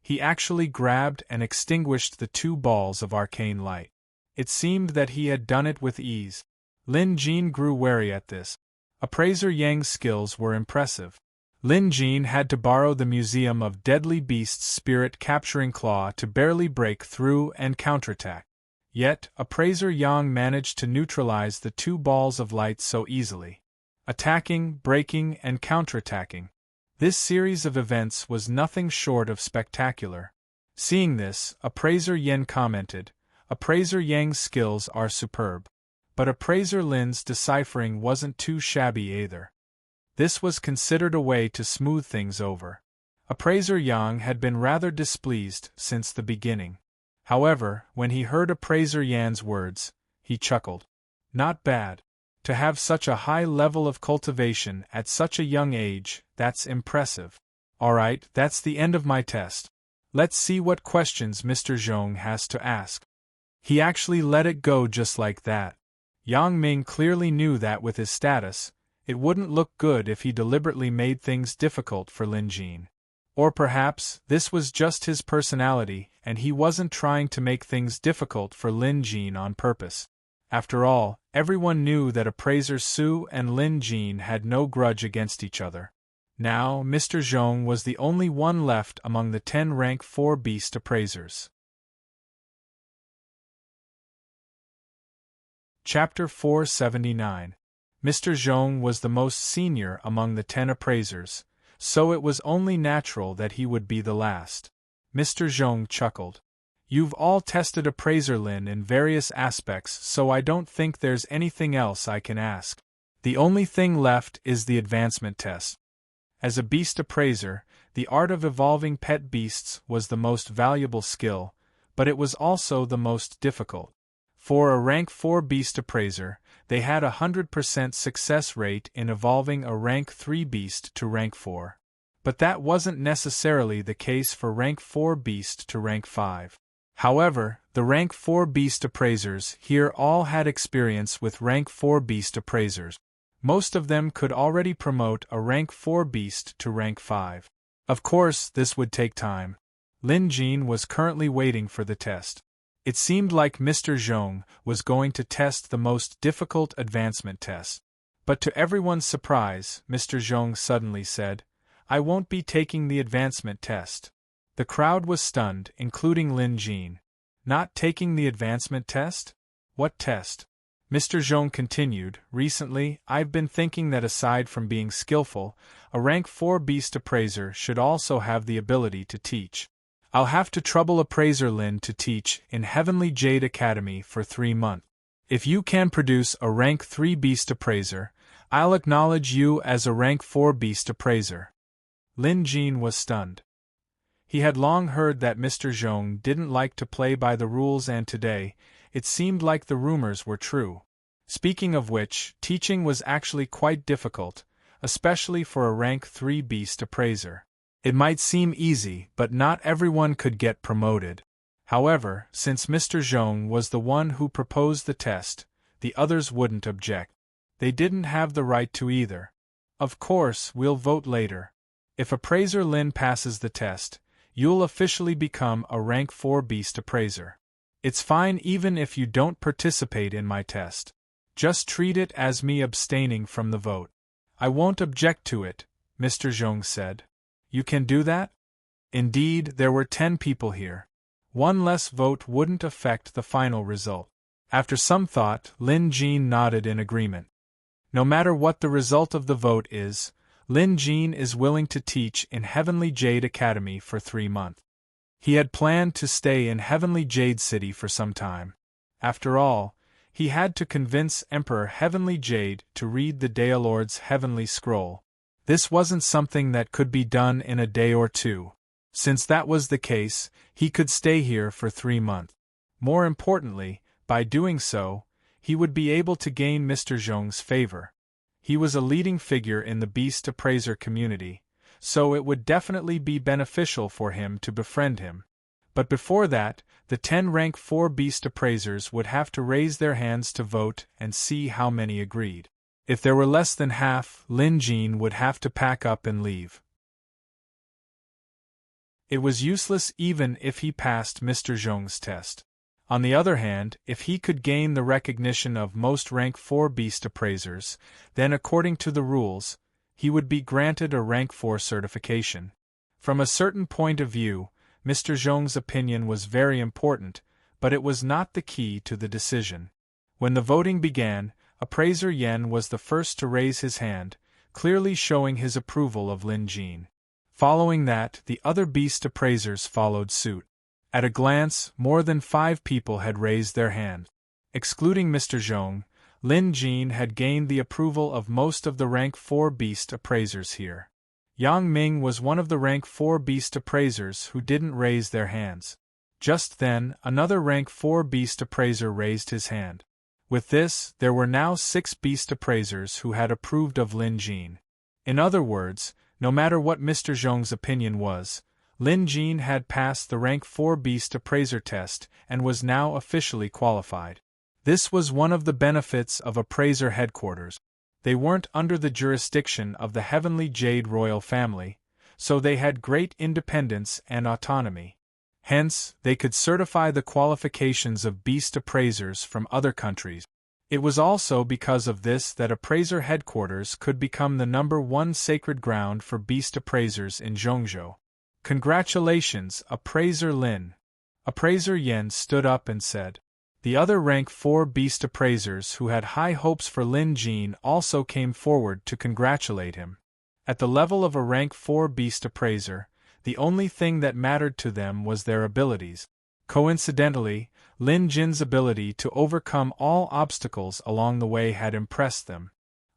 he actually grabbed and extinguished the two balls of arcane light. It seemed that he had done it with ease. Lin Jin grew wary at this. Appraiser Yang's skills were impressive. Lin Jin had to borrow the Museum of Deadly Beasts' spirit capturing claw to barely break through and counterattack. Yet, Appraiser Yang managed to neutralize the two balls of light so easily. Attacking, breaking, and counterattacking. This series of events was nothing short of spectacular. Seeing this, Appraiser Yen commented, Appraiser Yang's skills are superb. But Appraiser Lin's deciphering wasn't too shabby either. This was considered a way to smooth things over. Appraiser Yang had been rather displeased since the beginning. However, when he heard Appraiser Yan's words, he chuckled. Not bad. To have such a high level of cultivation at such a young age, that's impressive. Alright, that's the end of my test. Let's see what questions Mr. Zhong has to ask. He actually let it go just like that. Yang Ming clearly knew that with his status, it wouldn't look good if he deliberately made things difficult for Lin Jin. Or perhaps, this was just his personality, and he wasn't trying to make things difficult for Lin Jin on purpose. After all, everyone knew that Appraiser Su and Lin Jin had no grudge against each other. Now, Mr. Zhong was the only one left among the 10 rank 4 beast appraisers. Chapter 479. Mr. Zhong was the most senior among the 10 appraisers, so it was only natural that he would be the last. Mr. Zhong chuckled. You've all tested Appraiser Lin in various aspects, so I don't think there's anything else I can ask. The only thing left is the advancement test. As a beast appraiser, the art of evolving pet beasts was the most valuable skill, but it was also the most difficult. For a rank 4 beast appraiser, they had a 100% success rate in evolving a rank 3 beast to rank 4. But that wasn't necessarily the case for rank 4 beast to rank 5. However, the rank 4 beast appraisers here all had experience with rank 4 beast appraisers. Most of them could already promote a rank 4 beast to rank 5. Of course, this would take time. Lin Jin was currently waiting for the test. It seemed like Mr. Zhong was going to test the most difficult advancement test. But to everyone's surprise, Mr. Zhong suddenly said, I won't be taking the advancement test. The crowd was stunned, including Lin Jin. Not taking the advancement test? What test? Mr. Zhong continued, recently, I've been thinking that aside from being skillful, a rank 4 beast appraiser should also have the ability to teach. I'll have to trouble Appraiser Lin to teach in Heavenly Jade Academy for 3 months. If you can produce a rank 3 beast appraiser, I'll acknowledge you as a rank 4 beast appraiser. Lin Jin was stunned. He had long heard that Mr. Zhong didn't like to play by the rules, and today, it seemed like the rumors were true. Speaking of which, teaching was actually quite difficult, especially for a rank 3 beast appraiser. It might seem easy, but not everyone could get promoted. However, since Mr. Zhong was the one who proposed the test, the others wouldn't object. They didn't have the right to either. Of course, we'll vote later. If Appraiser Lin passes the test, you'll officially become a rank 4 beast appraiser. It's fine even if you don't participate in my test. Just treat it as me abstaining from the vote. I won't object to it, Mr. Zhong said. You can do that? Indeed, there were 10 people here. One less vote wouldn't affect the final result. After some thought, Lin Jin nodded in agreement. No matter what the result of the vote is, Lin Jin is willing to teach in Heavenly Jade Academy for 3 months. He had planned to stay in Heavenly Jade City for some time. After all, he had to convince Emperor Heavenly Jade to read the Daelord's Heavenly Scroll. This wasn't something that could be done in a day or two. Since that was the case, he could stay here for 3 months. More importantly, by doing so, he would be able to gain Mr. Zhong's favor. He was a leading figure in the beast appraiser community, so it would definitely be beneficial for him to befriend him. But before that, the 10 rank 4 beast appraisers would have to raise their hands to vote and see how many agreed. If there were less than half, Lin Jin would have to pack up and leave. It was useless even if he passed Mr. Zhong's test. On the other hand, if he could gain the recognition of most rank 4 beast appraisers, then according to the rules, he would be granted a rank 4 certification. From a certain point of view, Mr. Zhong's opinion was very important, but it was not the key to the decision. When the voting began, Appraiser Yen was the first to raise his hand, clearly showing his approval of Lin Jin. Following that, the other beast appraisers followed suit. At a glance, more than 5 people had raised their hand. Excluding Mr. Zhong, Lin Jin had gained the approval of most of the rank 4 beast appraisers here. Yang Ming was one of the rank 4 beast appraisers who didn't raise their hands. Just then, another rank 4 beast appraiser raised his hand. With this, there were now 6 beast appraisers who had approved of Lin Jin. In other words, no matter what Mr. Zhong's opinion was, Lin Jin had passed the rank 4 beast appraiser test and was now officially qualified. This was one of the benefits of appraiser headquarters. They weren't under the jurisdiction of the Heavenly Jade royal family, so they had great independence and autonomy. Hence, they could certify the qualifications of beast appraisers from other countries. It was also because of this that appraiser headquarters could become the #1 sacred ground for beast appraisers in Zhongzhou. Congratulations, Appraiser Lin. Appraiser Yen stood up and said. The other rank 4 beast appraisers who had high hopes for Lin Jin also came forward to congratulate him. At the level of a rank 4 beast appraiser, the only thing that mattered to them was their abilities. Coincidentally, Lin Jin's ability to overcome all obstacles along the way had impressed them.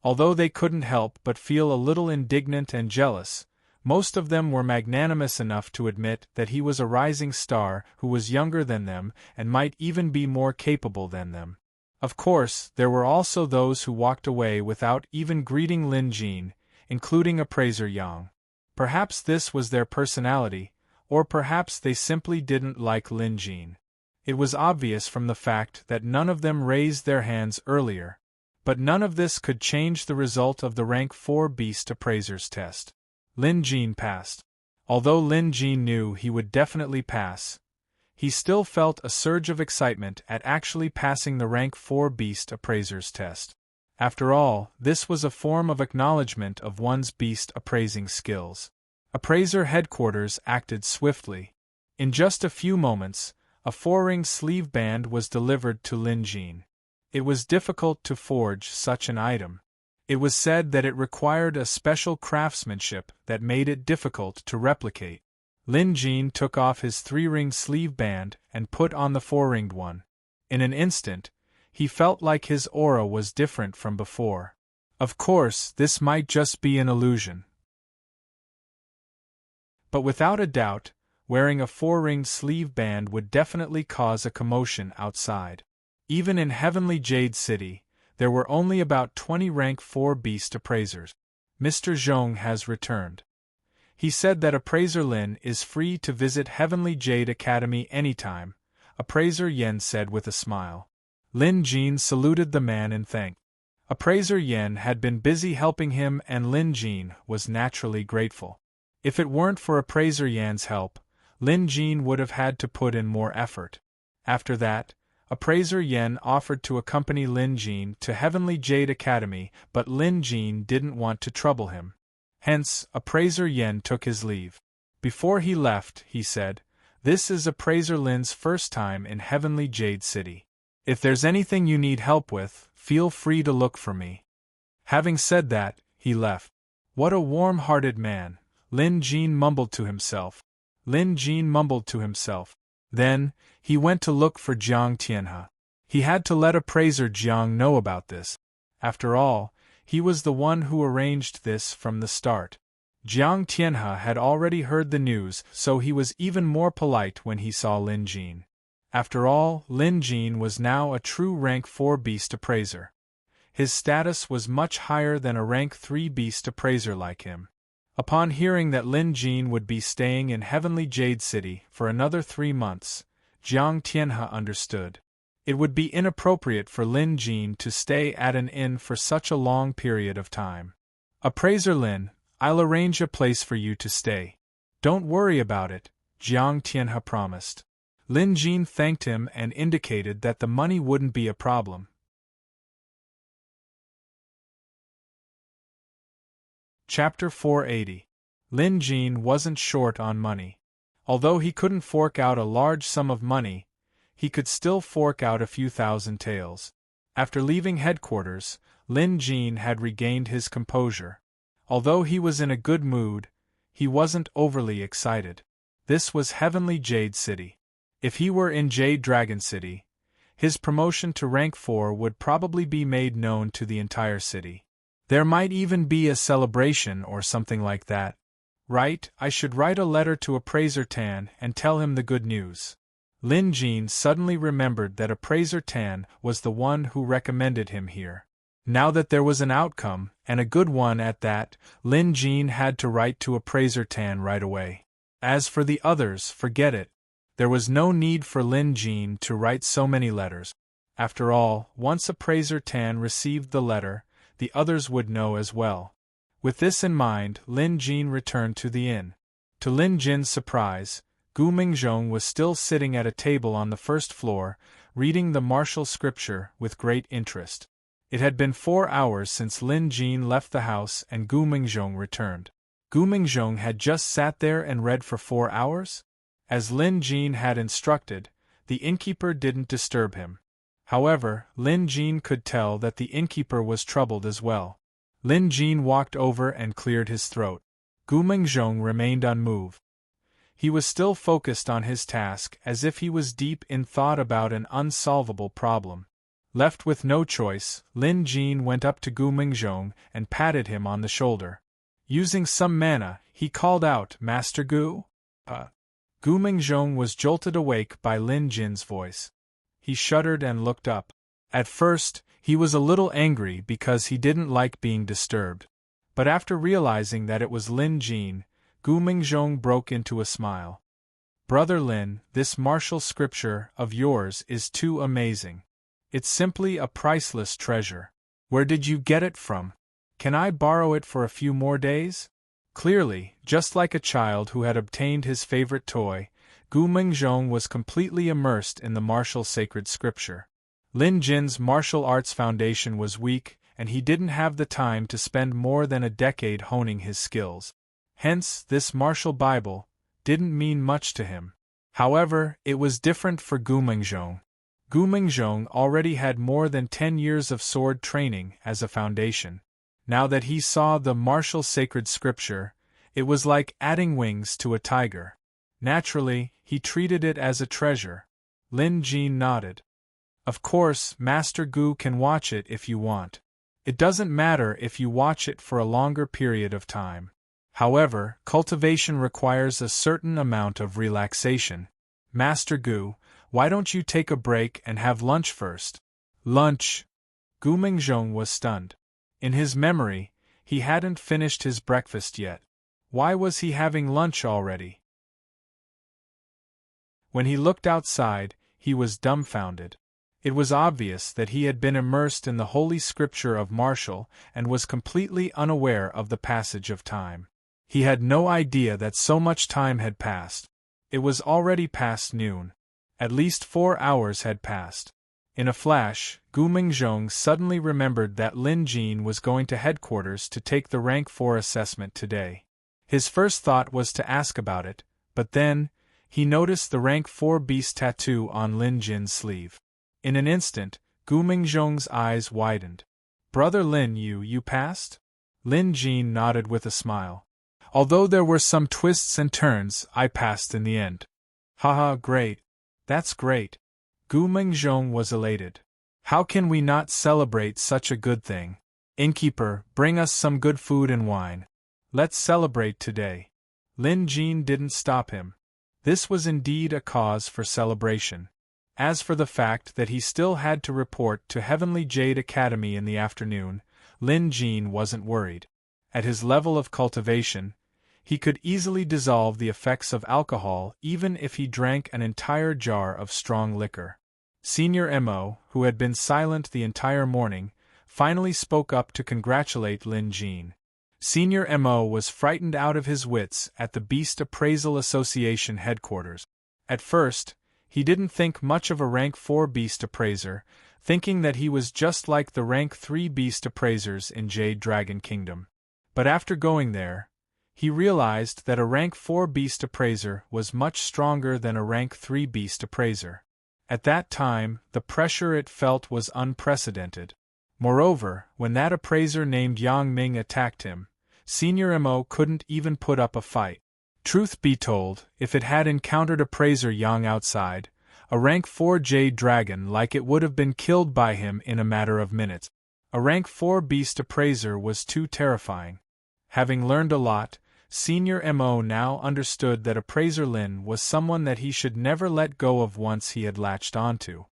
Although they couldn't help but feel a little indignant and jealous, most of them were magnanimous enough to admit that he was a rising star who was younger than them and might even be more capable than them. Of course, there were also those who walked away without even greeting Lin Jin, including Appraiser Yang. Perhaps this was their personality, or perhaps they simply didn't like Lin Jin. It was obvious from the fact that none of them raised their hands earlier, but none of this could change the result of the rank 4 beast appraisers test. Lin Jin passed. Although Lin Jin knew he would definitely pass, he still felt a surge of excitement at actually passing the rank 4 beast appraisers test. After all, this was a form of acknowledgement of one's beast appraising skills. Appraiser headquarters acted swiftly. In just a few moments, a 4-ring sleeve band was delivered to Lin Jin. It was difficult to forge such an item. It was said that it required a special craftsmanship that made it difficult to replicate. Lin Jin took off his 3-ring sleeve band and put on the 4-ringed one. In an instant, he felt like his aura was different from before. Of course, this might just be an illusion. But without a doubt, wearing a 4-ringed sleeve band would definitely cause a commotion outside. Even in Heavenly Jade City, there were only about 20 rank 4 beast appraisers. Mr. Zhong has returned. He said that Appraiser Lin is free to visit Heavenly Jade Academy anytime, Appraiser Yen said with a smile. Lin Jin saluted the man and thanked. Appraiser Yen had been busy helping him and Lin Jin was naturally grateful. If it weren't for Appraiser Yen's help, Lin Jin would have had to put in more effort. After that, Appraiser Yen offered to accompany Lin Jin to Heavenly Jade Academy, but Lin Jin didn't want to trouble him. Hence, Appraiser Yen took his leave. Before he left, he said, "This is Appraiser Lin's first time in Heavenly Jade City. If there's anything you need help with, feel free to look for me." Having said that, he left. What a warm-hearted man, Lin Jin mumbled to himself. Then, he went to look for Jiang Tianhe. He had to let Appraiser Jiang know about this. After all, he was the one who arranged this from the start. Jiang Tianhe had already heard the news, so he was even more polite when he saw Lin Jin. After all, Lin Jin was now a true rank 4 beast appraiser. His status was much higher than a rank 3 beast appraiser like him. Upon hearing that Lin Jin would be staying in Heavenly Jade City for another 3 months, Jiang Tianhe understood. It would be inappropriate for Lin Jin to stay at an inn for such a long period of time. "Appraiser Lin, I'll arrange a place for you to stay. Don't worry about it," Jiang Tianhe promised. Lin Jin thanked him and indicated that the money wouldn't be a problem. Chapter 480. Lin Jin wasn't short on money. Although he couldn't fork out a large sum of money, he could still fork out a few thousand taels. After leaving headquarters, Lin Jin had regained his composure. Although he was in a good mood, he wasn't overly excited. This was Heavenly Jade City. If he were in Jade Dragon City, his promotion to rank 4 would probably be made known to the entire city. There might even be a celebration or something like that. Right, I should write a letter to Appraiser Tan and tell him the good news. Lin Jin suddenly remembered that Appraiser Tan was the one who recommended him here. Now that there was an outcome, and a good one at that, Lin Jin had to write to Appraiser Tan right away. As for the others, forget it. There was no need for Lin Jin to write so many letters. After all, once Appraiser Tan received the letter, the others would know as well. With this in mind, Lin Jin returned to the inn. To Lin Jin's surprise, Gu Mingzhong was still sitting at a table on the first floor, reading the martial scripture with great interest. It had been 4 hours since Lin Jin left the house and Gu Mingzhong returned. Gu Mingzhong had just sat there and read for 4 hours? As Lin Jin had instructed, the innkeeper didn't disturb him. However, Lin Jin could tell that the innkeeper was troubled as well. Lin Jin walked over and cleared his throat. Gu Mingzhong remained unmoved. He was still focused on his task as if he was deep in thought about an unsolvable problem. Left with no choice, Lin Jin went up to Gu Mingzhong and patted him on the shoulder. Using some mana, he called out, "Master Gu?" Gu Mingzhong was jolted awake by Lin Jin's voice. He shuddered and looked up. At first, he was a little angry because he didn't like being disturbed. But after realizing that it was Lin Jin, Gu Mingzhong broke into a smile. "Brother Lin, this martial scripture of yours is too amazing. It's simply a priceless treasure. Where did you get it from? Can I borrow it for a few more days?" Clearly, just like a child who had obtained his favorite toy, Gu Mingzhong was completely immersed in the martial sacred scripture. Lin Jin's martial arts foundation was weak, and he didn't have the time to spend more than a decade honing his skills. Hence, this martial Bible didn't mean much to him. However, it was different for Gu Mingzhong. Gu Mingzhong already had more than 10 years of sword training as a foundation. Now that he saw the martial sacred scripture, it was like adding wings to a tiger. Naturally, he treated it as a treasure. Lin Jin nodded. "Of course, Master Gu can watch it if you want. It doesn't matter if you watch it for a longer period of time. However, cultivation requires a certain amount of relaxation. Master Gu, why don't you take a break and have lunch first?" Lunch? Gu Mingzhong was stunned. In his memory, he hadn't finished his breakfast yet. Why was he having lunch already? When he looked outside, he was dumbfounded. It was obvious that he had been immersed in the holy scripture of martial and was completely unaware of the passage of time. He had no idea that so much time had passed. It was already past noon. At least 4 hours had passed. In a flash, Gu Mingzhong suddenly remembered that Lin Jin was going to headquarters to take the rank 4 assessment today. His first thought was to ask about it, but then, he noticed the rank 4 beast tattoo on Lin Jin's sleeve. In an instant, Gu Mingzhong's eyes widened. "Brother Lin, you passed?" Lin Jin nodded with a smile. "Although there were some twists and turns, I passed in the end." "Haha, great. That's great." Gu Mingzhong was elated. "How can we not celebrate such a good thing? Innkeeper, bring us some good food and wine. Let's celebrate today." Lin Jin didn't stop him. This was indeed a cause for celebration. As for the fact that he still had to report to Heavenly Jade Academy in the afternoon, Lin Jin wasn't worried. At his level of cultivation, he could easily dissolve the effects of alcohol even if he drank an entire jar of strong liquor. Senior Mo, who had been silent the entire morning, finally spoke up to congratulate Lin Jin. Senior Mo was frightened out of his wits at the Beast Appraisal Association headquarters. At first, he didn't think much of a rank 4 beast appraiser, thinking that he was just like the rank 3 beast appraisers in Jade Dragon Kingdom. But after going there, he realized that a rank 4 beast appraiser was much stronger than a rank 3 beast appraiser. At that time, the pressure it felt was unprecedented. Moreover, when that appraiser named Yang Ming attacked him, Senior Mo couldn't even put up a fight. Truth be told, if it had encountered appraiser Yang outside, a rank 4 Jade Dragon like it would have been killed by him in a matter of minutes. A rank 4 beast appraiser was too terrifying. Having learned a lot, Senior Mo now understood that appraiser Lin was someone that he should never let go of once he had latched onto.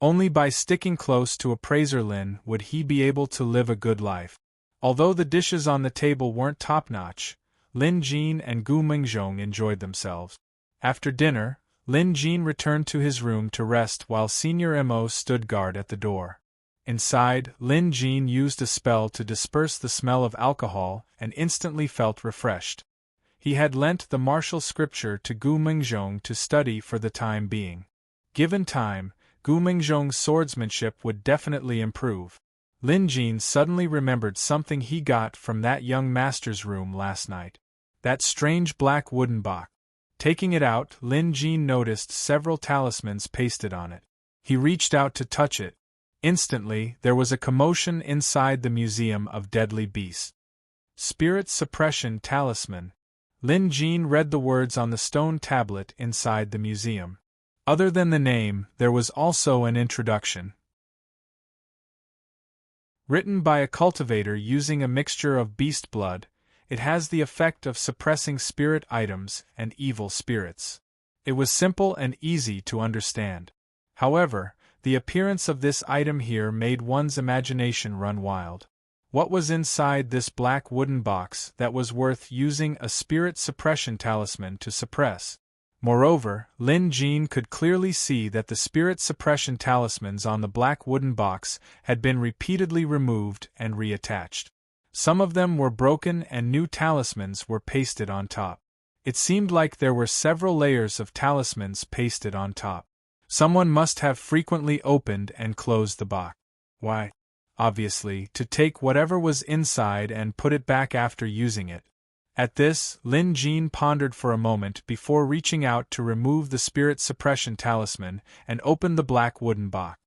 Only by sticking close to appraiser Lin would he be able to live a good life. Although the dishes on the table weren't top-notch, Lin Jin and Gu Mingzhong enjoyed themselves. After dinner, Lin Jin returned to his room to rest while Senior Mo stood guard at the door. Inside, Lin Jin used a spell to disperse the smell of alcohol and instantly felt refreshed. He had lent the martial scripture to Gu Mingzhong to study for the time being. Given time, Gu Mingzhong's swordsmanship would definitely improve. Lin Jin suddenly remembered something he got from that young master's room last night. That strange black wooden box. Taking it out, Lin Jin noticed several talismans pasted on it. He reached out to touch it. Instantly, there was a commotion inside the Museum of Deadly Beasts. Spirit Suppression Talisman. Lin Jin read the words on the stone tablet inside the museum. Other than the name, there was also an introduction. Written by a cultivator using a mixture of beast blood, it has the effect of suppressing spirit items and evil spirits. It was simple and easy to understand. However, the appearance of this item here made one's imagination run wild. What was inside this black wooden box that was worth using a spirit suppression talisman to suppress? Moreover, Lin Jin could clearly see that the spirit suppression talismans on the black wooden box had been repeatedly removed and reattached. Some of them were broken and new talismans were pasted on top. It seemed like there were several layers of talismans pasted on top. Someone must have frequently opened and closed the box. Why? Obviously, to take whatever was inside and put it back after using it. At this, Lin Jin pondered for a moment before reaching out to remove the spirit suppression talisman and open the black wooden box.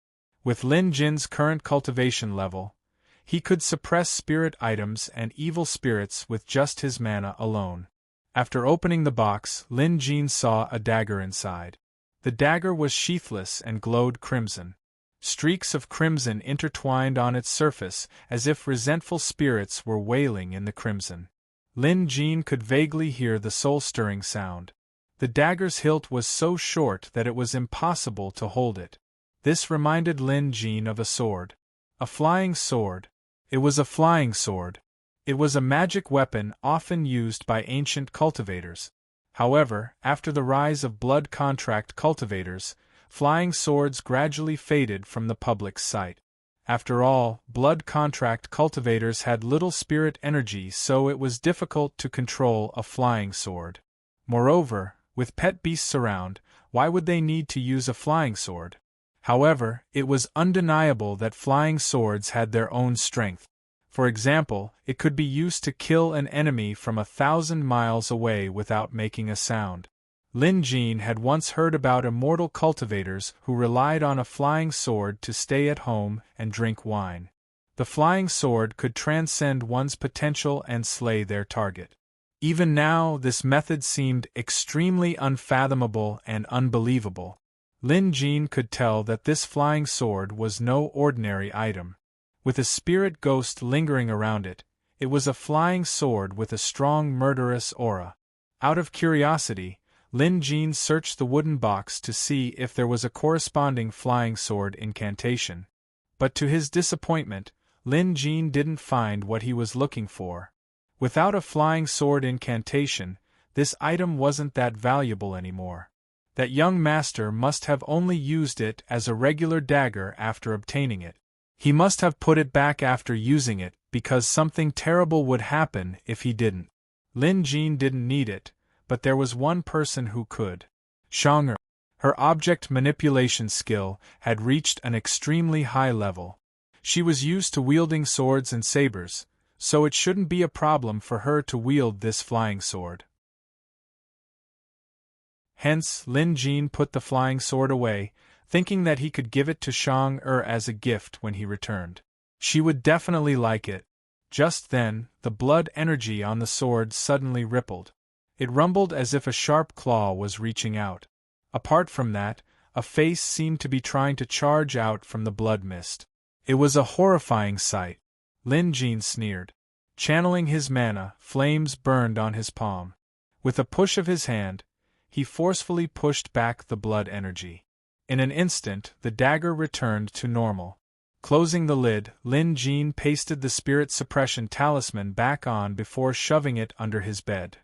With Lin Jin's current cultivation level, he could suppress spirit items and evil spirits with just his mana alone. After opening the box, Lin Jin saw a dagger inside. The dagger was sheathless and glowed crimson. Streaks of crimson intertwined on its surface as if resentful spirits were wailing in the crimson. Lin Jin could vaguely hear the soul-stirring sound. The dagger's hilt was so short that it was impossible to hold it. This reminded Lin Jin of a sword. A flying sword. It was a flying sword. It was a magic weapon often used by ancient cultivators. However, after the rise of blood contract cultivators, flying swords gradually faded from the public's sight. After all, blood contract cultivators had little spirit energy, so it was difficult to control a flying sword. Moreover, With pet beasts around, why would they need to use a flying sword? However, it was undeniable that flying swords had their own strength. For example, it could be used to kill an enemy from 1,000 miles away without making a sound. Lin Jin had once heard about immortal cultivators who relied on a flying sword to stay at home and drink wine. The flying sword could transcend one's potential and slay their target. Even now, this method seemed extremely unfathomable and unbelievable. Lin Jin could tell that this flying sword was no ordinary item. With a spirit ghost lingering around it, it was a flying sword with a strong murderous aura. Out of curiosity, Lin Jin searched the wooden box to see if there was a corresponding flying sword incantation. But to his disappointment, Lin Jin didn't find what he was looking for. Without a flying sword incantation, this item wasn't that valuable anymore. That young master must have only used it as a regular dagger after obtaining it. He must have put it back after using it, because something terrible would happen if he didn't. Lin Jin didn't need it, but there was one person who could. Shang'er. Her object manipulation skill had reached an extremely high level. She was used to wielding swords and sabers, so it shouldn't be a problem for her to wield this flying sword. Hence, Lin Jin put the flying sword away, thinking that he could give it to Shang'er as a gift when he returned. She would definitely like it. Just then, the blood energy on the sword suddenly rippled. It rumbled as if a sharp claw was reaching out. Apart from that, a face seemed to be trying to charge out from the blood mist. It was a horrifying sight. Lin Jin sneered. Channeling his mana, flames burned on his palm. With a push of his hand, he forcefully pushed back the blood energy. In an instant, the dagger returned to normal. Closing the lid, Lin Jin pasted the spirit suppression talisman back on before shoving it under his bed.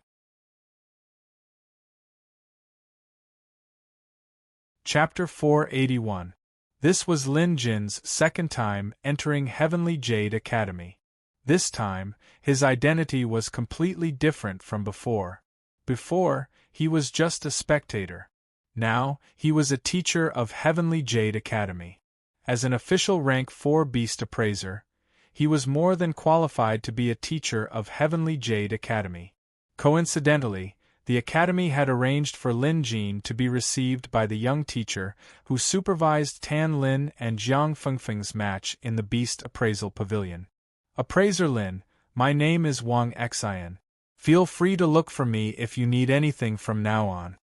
Chapter 481. This was Lin Jin's second time entering Heavenly Jade Academy. This time, his identity was completely different from before. Before, he was just a spectator. Now, he was a teacher of Heavenly Jade Academy. As an official rank 4 beast appraiser, he was more than qualified to be a teacher of Heavenly Jade Academy. Coincidentally, the Academy had arranged for Lin Jin to be received by the young teacher who supervised Tan Lin and Jiang Fengfeng's match in the Beast Appraisal Pavilion. Appraiser Lin, my name is Wang Xian. Feel free to look for me if you need anything from now on.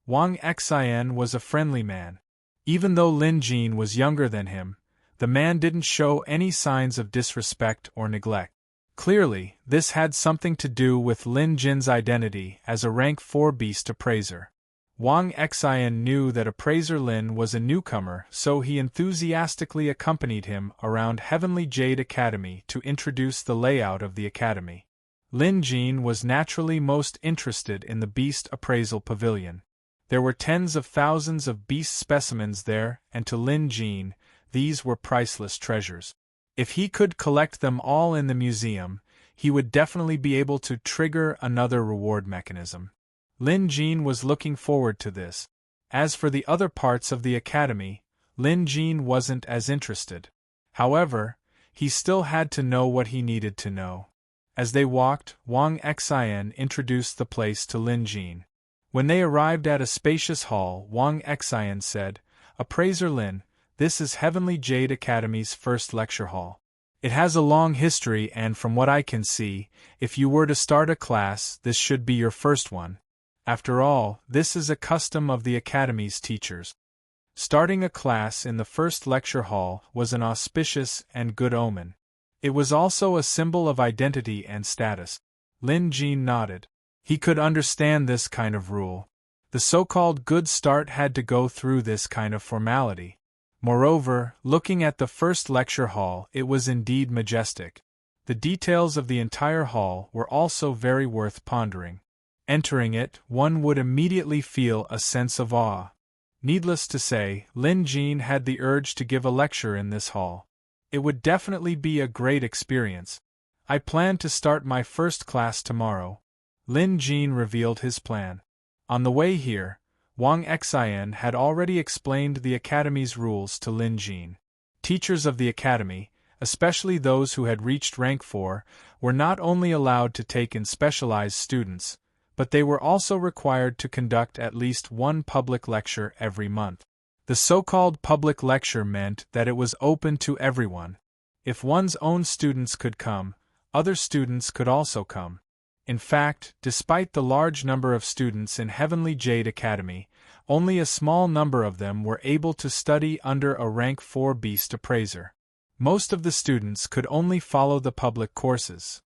Wang Xian was a friendly man. Even though Lin Jin was younger than him, the man didn't show any signs of disrespect or neglect. Clearly, this had something to do with Lin Jin's identity as a rank 4 beast appraiser. Wang Xian knew that appraiser Lin was a newcomer, so he enthusiastically accompanied him around Heavenly Jade Academy to introduce the layout of the academy. Lin Jin was naturally most interested in the Beast Appraisal Pavilion. There were tens of thousands of beast specimens there, and to Lin Jin, these were priceless treasures. If he could collect them all in the museum, he would definitely be able to trigger another reward mechanism. Lin Jin was looking forward to this. As for the other parts of the academy, Lin Jin wasn't as interested. However, he still had to know what he needed to know. As they walked, Wang Xian introduced the place to Lin Jin. When they arrived at a spacious hall, Wang Xian said, "Appraiser Lin, this is Heavenly Jade Academy's first lecture hall. It has a long history and from what I can see, if you were to start a class, this should be your first one. After all, this is a custom of the Academy's teachers." Starting a class in the first lecture hall was an auspicious and good omen. It was also a symbol of identity and status. Lin Jin nodded. He could understand this kind of rule. The so-called good start had to go through this kind of formality. Moreover, looking at the first lecture hall, it was indeed majestic. The details of the entire hall were also very worth pondering. Entering it, one would immediately feel a sense of awe. Needless to say, Lin Jin had the urge to give a lecture in this hall. It would definitely be a great experience. I plan to start my first class tomorrow. Lin Jin revealed his plan. On the way here, Wang Xian had already explained the academy's rules to Lin Jin. Teachers of the academy, especially those who had reached rank 4, were not only allowed to take in specialized students, but they were also required to conduct at least one public lecture every month. The so-called public lecture meant that it was open to everyone. If one's own students could come, other students could also come. In fact, despite the large number of students in Heavenly Jade Academy, only a small number of them were able to study under a rank 4 beast appraiser. Most of the students could only follow the public courses.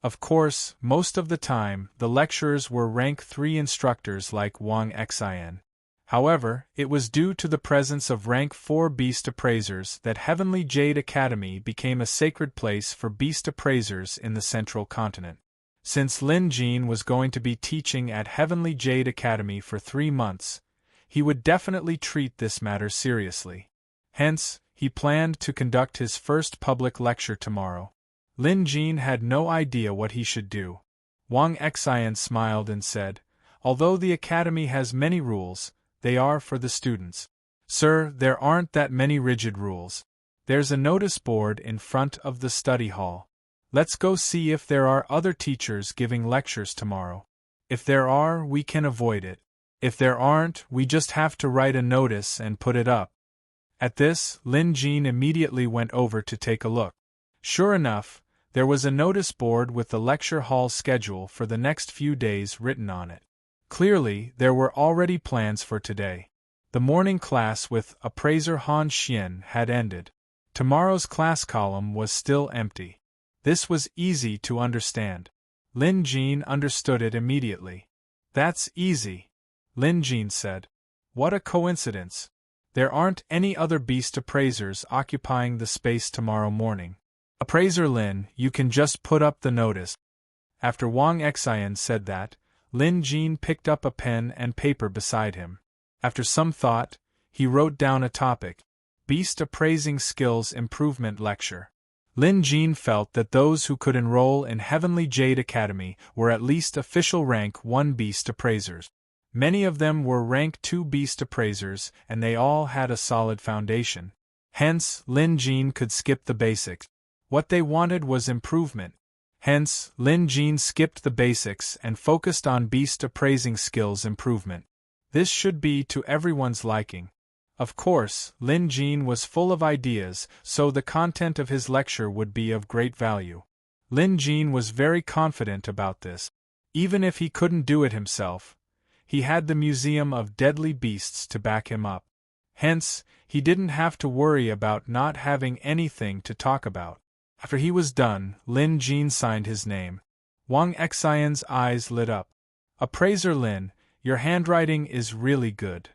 Of course, most of the time, the lecturers were rank 3 instructors like Wang Xian. However, it was due to the presence of rank 4 beast appraisers that Heavenly Jade Academy became a sacred place for beast appraisers in the central continent. Since Lin Jin was going to be teaching at Heavenly Jade Academy for 3 months, he would definitely treat this matter seriously. Hence, he planned to conduct his first public lecture tomorrow. Lin Jin had no idea what he should do. Wang Xian smiled and said, "Although the academy has many rules, they are for the students." "Sir, there aren't that many rigid rules. There's a notice board in front of the study hall. Let's go see if there are other teachers giving lectures tomorrow. If there are, we can avoid it. If there aren't, we just have to write a notice and put it up." At this, Lin Jin immediately went over to take a look. Sure enough, there was a notice board with the lecture hall schedule for the next few days written on it. Clearly, there were already plans for today. The morning class with Appraiser Han Xian had ended. Tomorrow's class column was still empty. This was easy to understand. Lin Jin understood it immediately. "That's easy," Lin Jin said. "What a coincidence. There aren't any other beast appraisers occupying the space tomorrow morning. Appraiser Lin, you can just put up the notice." After Wang Xian said that, Lin Jin picked up a pen and paper beside him. After some thought, he wrote down a topic: Beast Appraising Skills Improvement Lecture. Lin Jin felt that those who could enroll in Heavenly Jade Academy were at least official rank 1 beast appraisers. Many of them were rank 2 beast appraisers, and they all had a solid foundation. Hence, Lin Jin could skip the basics. What they wanted was improvement. Hence, Lin Jin skipped the basics and focused on beast appraising skills improvement. This should be to everyone's liking. Of course, Lin Jin was full of ideas, so the content of his lecture would be of great value. Lin Jin was very confident about this. Even if he couldn't do it himself, he had the Museum of Deadly Beasts to back him up. Hence, he didn't have to worry about not having anything to talk about. After he was done, Lin Jin signed his name. Wang Xian's eyes lit up. "Appraiser Lin, your handwriting is really good."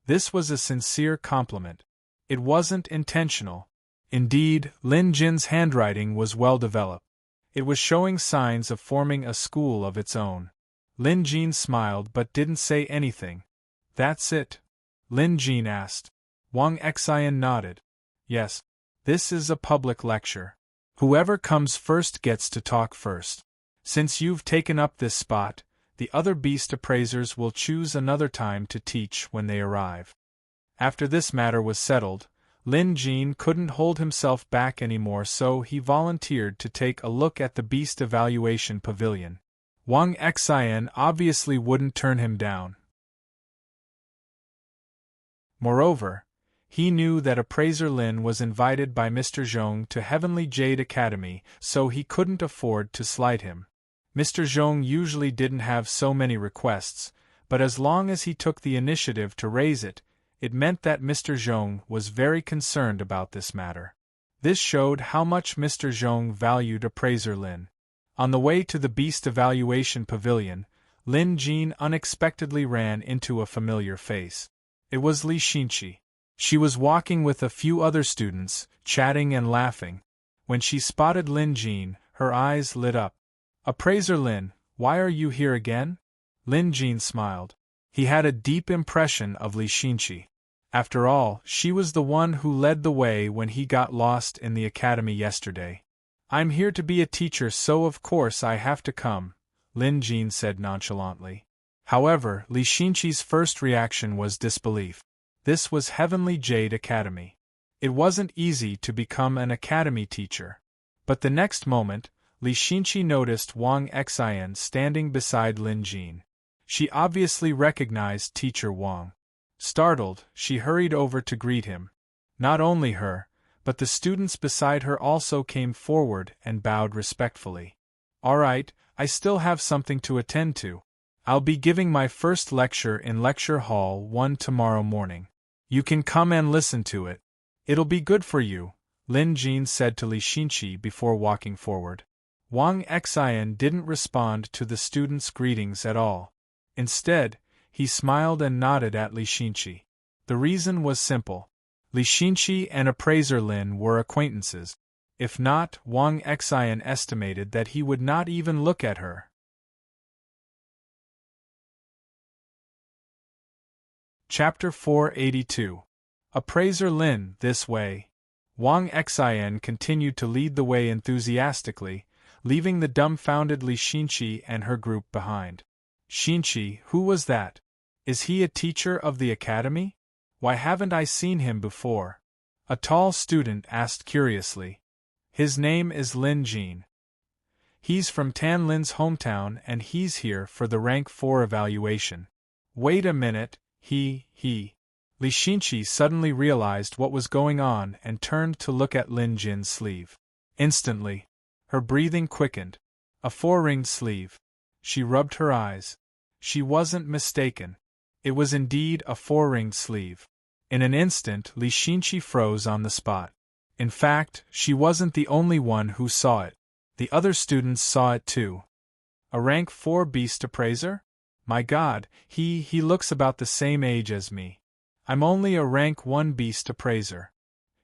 This was a sincere compliment. It wasn't intentional. Indeed, Lin Jin's handwriting was well developed. It was showing signs of forming a school of its own. Lin Jin smiled but didn't say anything. "That's it?" Lin Jin asked. Wang Xian nodded. "Yes. This is a public lecture. Whoever comes first gets to talk first. Since you've taken up this spot, the other beast appraisers will choose another time to teach when they arrive." After this matter was settled, Lin Jin couldn't hold himself back anymore, so he volunteered to take a look at the beast evaluation pavilion. Wang Xian obviously wouldn't turn him down. Moreover, he knew that Appraiser Lin was invited by Mr. Zhong to Heavenly Jade Academy, so he couldn't afford to slight him. Mr. Zhong usually didn't have so many requests, but as long as he took the initiative to raise it, it meant that Mr. Zhong was very concerned about this matter. This showed how much Mr. Zhong valued Appraiser Lin. On the way to the Beast Evaluation Pavilion, Lin Jin unexpectedly ran into a familiar face. It was Li Xinqi. She was walking with a few other students, chatting and laughing. When she spotted Lin Jin, her eyes lit up. "Appraiser Lin, why are you here again?" Lin Jin smiled. He had a deep impression of Li Xinqi. After all, she was the one who led the way when he got lost in the academy yesterday. "I'm here to be a teacher, so of course I have to come," Lin Jin said nonchalantly. However, Li Xinqi's first reaction was disbelief. This was Heavenly Jade Academy. It wasn't easy to become an academy teacher. But the next moment, Li Xinqi noticed Wang Xian standing beside Lin Jin. She obviously recognized Teacher Wang. Startled, she hurried over to greet him. Not only her, but the students beside her also came forward and bowed respectfully. All right, I still have something to attend to. I'll be giving my first lecture in Lecture Hall 1 tomorrow morning. You can come and listen to it. It'll be good for you, Lin Jin said to Li Xinqi before walking forward. Wang Xian didn't respond to the students' greetings at all. Instead, he smiled and nodded at Li Xinqi. The reason was simple. Li Xinqi and appraiser Lin were acquaintances. If not, Wang Xian estimated that he would not even look at her. Chapter 482. Appraiser Lin, this way. Wang Xian continued to lead the way enthusiastically, leaving the dumbfounded Li Xinqi and her group behind. Xinqi, who was that? Is he a teacher of the academy? Why haven't I seen him before? A tall student asked curiously. His name is Lin Jin. He's from Tan Lin's hometown and he's here for the rank 4 evaluation. Wait a minute, he. Li Xinqi suddenly realized what was going on and turned to look at Lin Jin's sleeve. Instantly, her breathing quickened. A 4-ringed sleeve. She rubbed her eyes. She wasn't mistaken. It was indeed a 4-ringed sleeve. In an instant, Li Xinqi froze on the spot. In fact, she wasn't the only one who saw it. The other students saw it too. A rank 4 beast appraiser? My God, he looks about the same age as me. I'm only a rank 1 beast appraiser.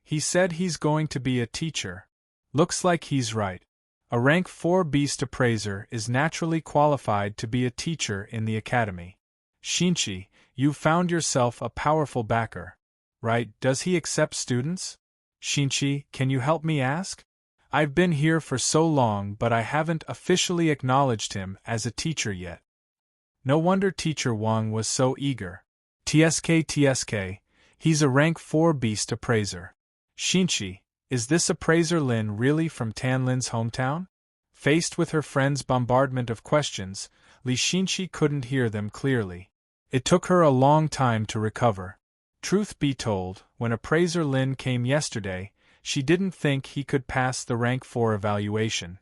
He said he's going to be a teacher. Looks like he's right. A rank 4 beast appraiser is naturally qualified to be a teacher in the academy. Xinqi, you've found yourself a powerful backer. Right, does he accept students? Xinqi, can you help me ask? I've been here for so long but I haven't officially acknowledged him as a teacher yet. No wonder Teacher Wang was so eager. TSK, he's a rank 4 beast appraiser. Xinqi, is this appraiser Lin really from Tan Lin's hometown? Faced with her friend's bombardment of questions, Li Xinqi couldn't hear them clearly. It took her a long time to recover. Truth be told, when appraiser Lin came yesterday, she didn't think he could pass the rank 4 evaluation.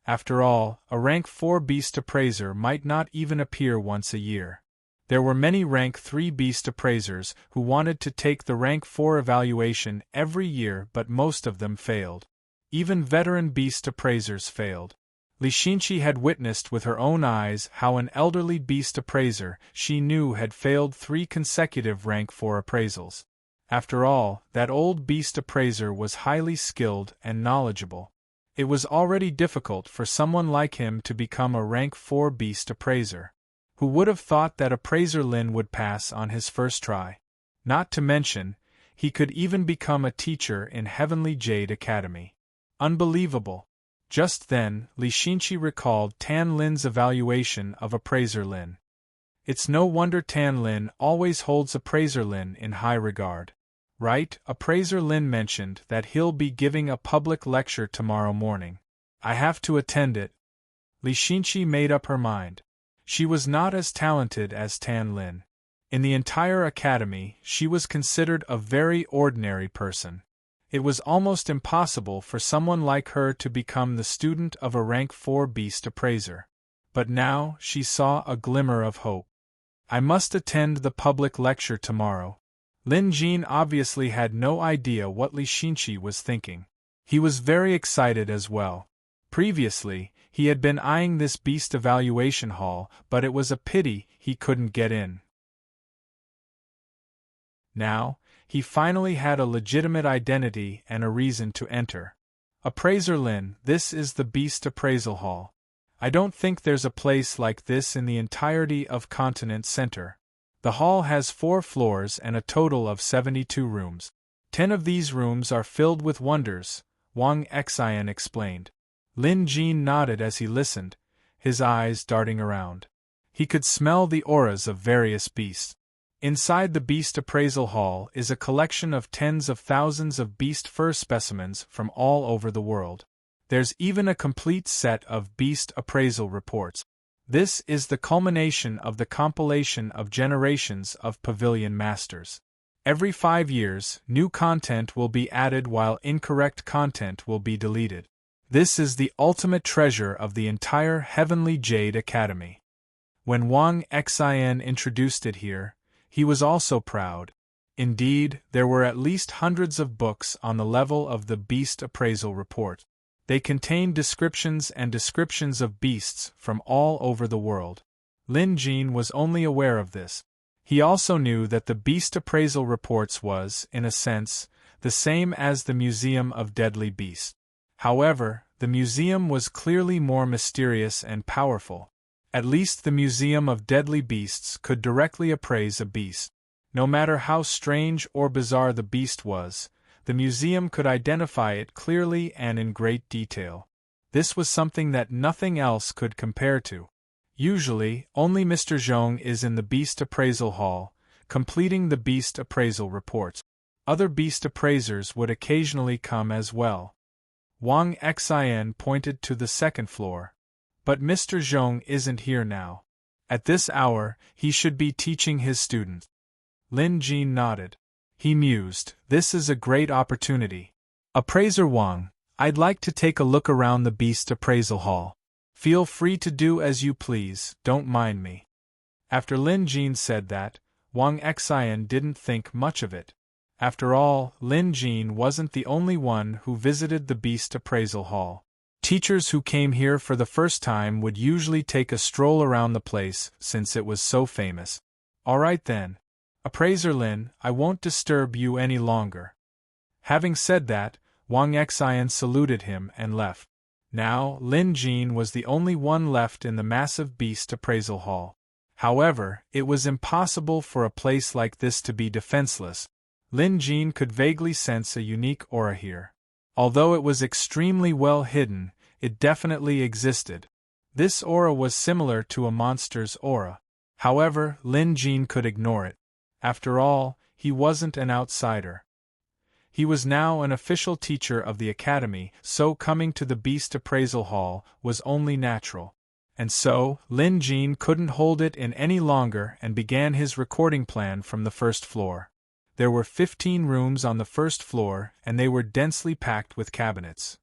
After all, a rank 4 beast appraiser might not even appear once a year. There were many rank 3 beast appraisers who wanted to take the rank 4 evaluation every year but most of them failed. Even veteran beast appraisers failed. Li Xinqi had witnessed with her own eyes how an elderly beast appraiser she knew had failed 3 consecutive rank 4 appraisals. After all, that old beast appraiser was highly skilled and knowledgeable. It was already difficult for someone like him to become a rank 4 beast appraiser. Who would have thought that appraiser Lin would pass on his first try? Not to mention, he could even become a teacher in Heavenly Jade Academy. Unbelievable. Just then, Li Xinqi recalled Tan Lin's evaluation of appraiser Lin. It's no wonder Tan Lin always holds appraiser Lin in high regard. Right, appraiser Lin mentioned that he'll be giving a public lecture tomorrow morning. I have to attend it. Li Xinqi made up her mind. She was not as talented as Tan Lin. In the entire academy, she was considered a very ordinary person. It was almost impossible for someone like her to become the student of a rank 4 beast appraiser. But now, she saw a glimmer of hope. I must attend the public lecture tomorrow. Lin Jin obviously had no idea what Li Xinqi was thinking. He was very excited as well. Previously, he had been eyeing this beast evaluation hall, but it was a pity he couldn't get in. Now, he finally had a legitimate identity and a reason to enter. Appraiser Lin, this is the Beast Appraisal Hall. I don't think there's a place like this in the entirety of Continent Center. The hall has 4 floors and a total of 72 rooms. 10 of these rooms are filled with wonders, Wang Xian explained. Lin Jin nodded as he listened, his eyes darting around. He could smell the auras of various beasts. Inside the Beast Appraisal Hall is a collection of tens of thousands of beast fur specimens from all over the world. There's even a complete set of beast appraisal reports. This is the culmination of the compilation of generations of pavilion masters. Every 5 years, new content will be added while incorrect content will be deleted. This is the ultimate treasure of the entire Heavenly Jade Academy. When Wang Xin introduced it here, he was also proud. Indeed, there were at least hundreds of books on the level of the Beast Appraisal Report. They contained descriptions and descriptions of beasts from all over the world. Lin Jin was only aware of this. He also knew that the Beast Appraisal Reports was, in a sense, the same as the Museum of Deadly Beasts. However, the museum was clearly more mysterious and powerful. At least the Museum of Deadly Beasts could directly appraise a beast. No matter how strange or bizarre the beast was, the museum could identify it clearly and in great detail. This was something that nothing else could compare to. Usually, only Mr. Zhong is in the Beast Appraisal Hall, completing the Beast Appraisal Reports. Other beast appraisers would occasionally come as well. Wang Xin pointed to the second floor. But Mr. Zhong isn't here now. At this hour, he should be teaching his students. Lin Jin nodded. He mused, this is a great opportunity. Appraiser Wang, I'd like to take a look around the Beast Appraisal Hall. Feel free to do as you please, don't mind me. After Lin Jin said that, Wang Xin didn't think much of it. After all, Lin Jin wasn't the only one who visited the Beast Appraisal Hall. Teachers who came here for the first time would usually take a stroll around the place since it was so famous. All right then. Appraiser Lin, I won't disturb you any longer. Having said that, Wang Xin saluted him and left. Now, Lin Jin was the only one left in the massive Beast Appraisal Hall. However, it was impossible for a place like this to be defenseless. Lin Jin could vaguely sense a unique aura here. Although it was extremely well hidden, it definitely existed. This aura was similar to a monster's aura. However, Lin Jin could ignore it. After all, he wasn't an outsider. He was now an official teacher of the academy, so coming to the Beast Appraisal Hall was only natural. And so, Lin Jin couldn't hold it in any longer and began his recording plan from the first floor. There were 15 rooms on the first floor, and they were densely packed with cabinets.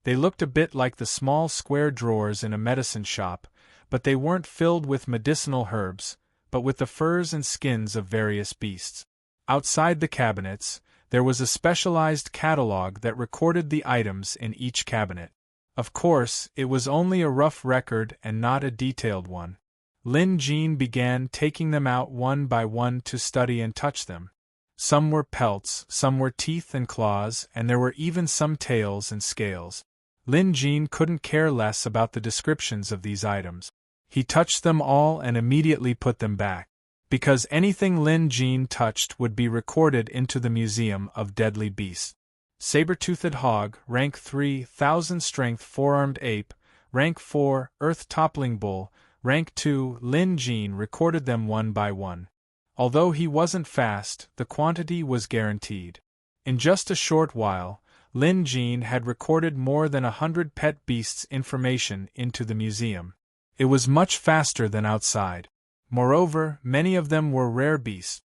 They looked a bit like the small square drawers in a medicine shop, but they weren't filled with medicinal herbs, but with the furs and skins of various beasts. Outside the cabinets, there was a specialized catalog that recorded the items in each cabinet. Of course, it was only a rough record and not a detailed one. Lin Jin began taking them out one by one to study and touch them. Some were pelts, some were teeth and claws, and there were even some tails and scales. Lin Jin couldn't care less about the descriptions of these items. He touched them all and immediately put them back. Because anything Lin Jin touched would be recorded into the Museum of Deadly Beasts. Saber-toothed hog, rank 3, 1000 strength four-armed ape, rank 4, earth-toppling bull, rank 2, Lin Jin recorded them one by one. Although he wasn't fast, the quantity was guaranteed. In just a short while, Lin Jin had recorded more than 100 pet beasts' information into the museum. It was much faster than outside. Moreover, many of them were rare beasts.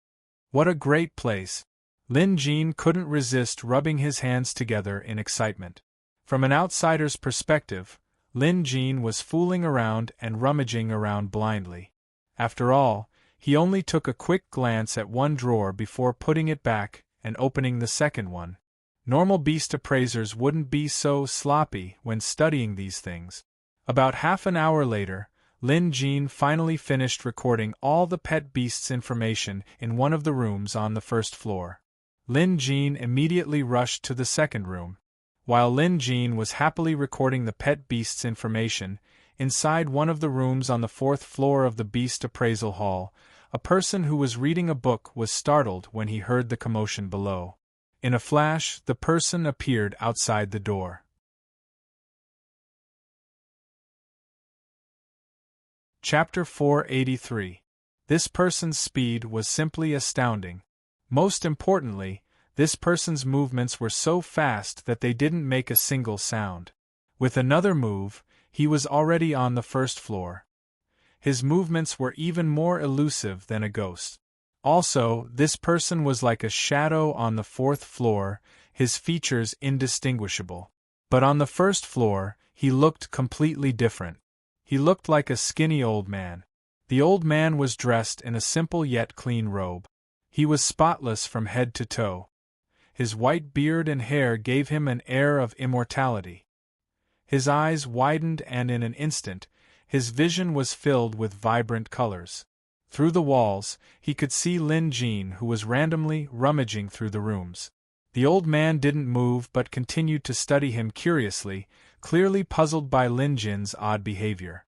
What a great place! Lin Jin couldn't resist rubbing his hands together in excitement. From an outsider's perspective, Lin Jin was fooling around and rummaging around blindly. After all, he only took a quick glance at one drawer before putting it back and opening the second one. Normal beast appraisers wouldn't be so sloppy when studying these things. About half an hour later, Lin Jin finally finished recording all the pet beasts' information in one of the rooms on the first floor. Lin Jin immediately rushed to the second room. While Lin Jin was happily recording the pet beasts' information, inside one of the rooms on the fourth floor of the Beast Appraisal Hall, a person who was reading a book was startled when he heard the commotion below. In a flash, the person appeared outside the door. Chapter 483. This person's speed was simply astounding. Most importantly, this person's movements were so fast that they didn't make a single sound. With another move, he was already on the first floor. His movements were even more elusive than a ghost. Also, this person was like a shadow on the fourth floor, his features indistinguishable. But on the first floor, he looked completely different. He looked like a skinny old man. The old man was dressed in a simple yet clean robe. He was spotless from head to toe. His white beard and hair gave him an air of immortality. His eyes widened and in an instant, his vision was filled with vibrant colors. Through the walls, he could see Lin Jin, who was randomly rummaging through the rooms. The old man didn't move but continued to study him curiously, clearly puzzled by Lin Jin's odd behavior.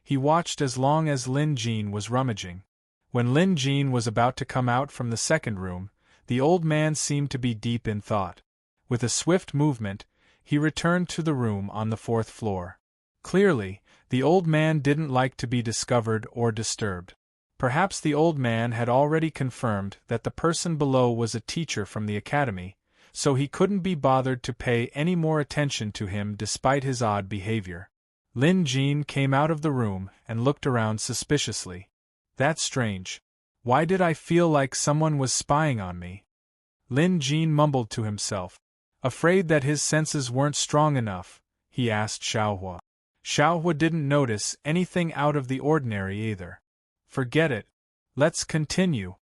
He watched as long as Lin Jin was rummaging. When Lin Jin was about to come out from the second room, the old man seemed to be deep in thought. With a swift movement, he returned to the room on the fourth floor. Clearly, the old man didn't like to be discovered or disturbed. Perhaps the old man had already confirmed that the person below was a teacher from the academy, so he couldn't be bothered to pay any more attention to him despite his odd behavior. Lin Jin came out of the room and looked around suspiciously. That's strange. Why did I feel like someone was spying on me? Lin Jin mumbled to himself. Afraid that his senses weren't strong enough, he asked Xiaohua. Xiaohua didn't notice anything out of the ordinary either. Forget it. Let's continue.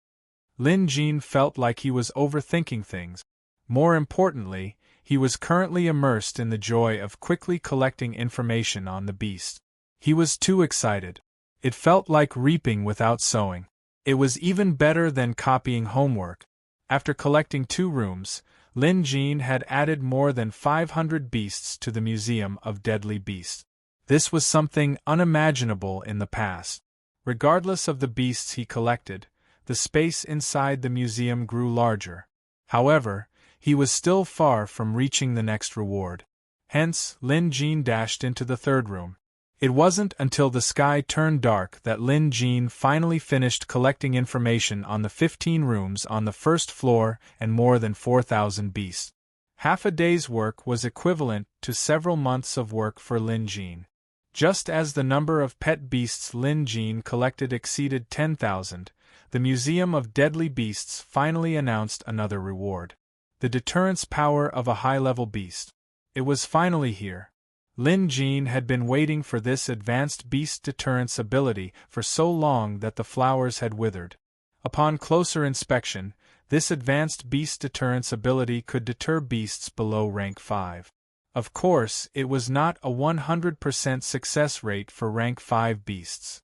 Lin Jin felt like he was overthinking things. More importantly, he was currently immersed in the joy of quickly collecting information on the beast. He was too excited. It felt like reaping without sowing. It was even better than copying homework. After collecting 2 rooms, Lin Jin had added more than 500 beasts to the Museum of Deadly Beasts. This was something unimaginable in the past. Regardless of the beasts he collected, the space inside the museum grew larger. However, he was still far from reaching the next reward. Hence, Lin Jin dashed into the third room. It wasn't until the sky turned dark that Lin Jin finally finished collecting information on the 15 rooms on the first floor and more than 4,000 beasts. Half a day's work was equivalent to several months of work for Lin Jin. Just as the number of pet beasts Lin Jin collected exceeded 10,000, the Museum of Deadly Beasts finally announced another reward. The deterrence power of a high-level beast. It was finally here. Lin Jin had been waiting for this advanced beast deterrence ability for so long that the flowers had withered. Upon closer inspection, this advanced beast deterrence ability could deter beasts below rank 5. Of course, it was not a 100% success rate for rank 5 beasts.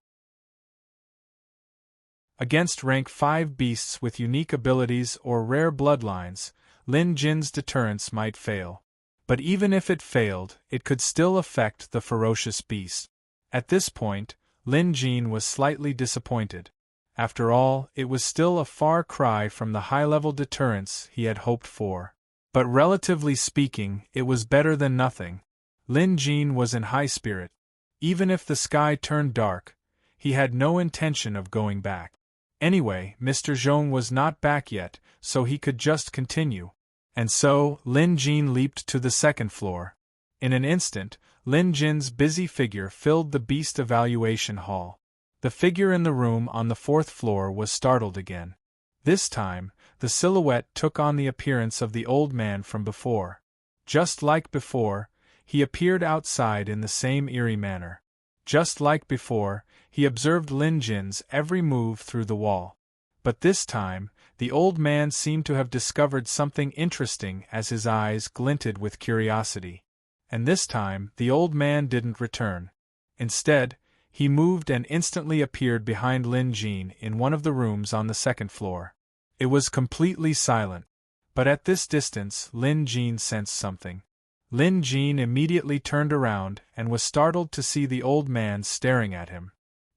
Against rank 5 beasts with unique abilities or rare bloodlines, Lin Jin's deterrence might fail. But even if it failed, it could still affect the ferocious beast. At this point, Lin Jin was slightly disappointed. After all, it was still a far cry from the high-level deterrence he had hoped for. But relatively speaking, it was better than nothing. Lin Jin was in high spirit. Even if the sky turned dark, he had no intention of going back. Anyway, Mr. Zhong was not back yet, so he could just continue. And so, Lin Jin leaped to the second floor. In an instant, Lin Jin's busy figure filled the beast evaluation hall. The figure in the room on the fourth floor was startled again. This time, the silhouette took on the appearance of the old man from before. Just like before, he appeared outside in the same eerie manner. Just like before, he observed Lin Jin's every move through the wall. But this time, the old man seemed to have discovered something interesting as his eyes glinted with curiosity. And this time, the old man didn't return. Instead, he moved and instantly appeared behind Lin Jin in one of the rooms on the second floor. It was completely silent. But at this distance, Lin Jin sensed something. Lin Jin immediately turned around and was startled to see the old man staring at him.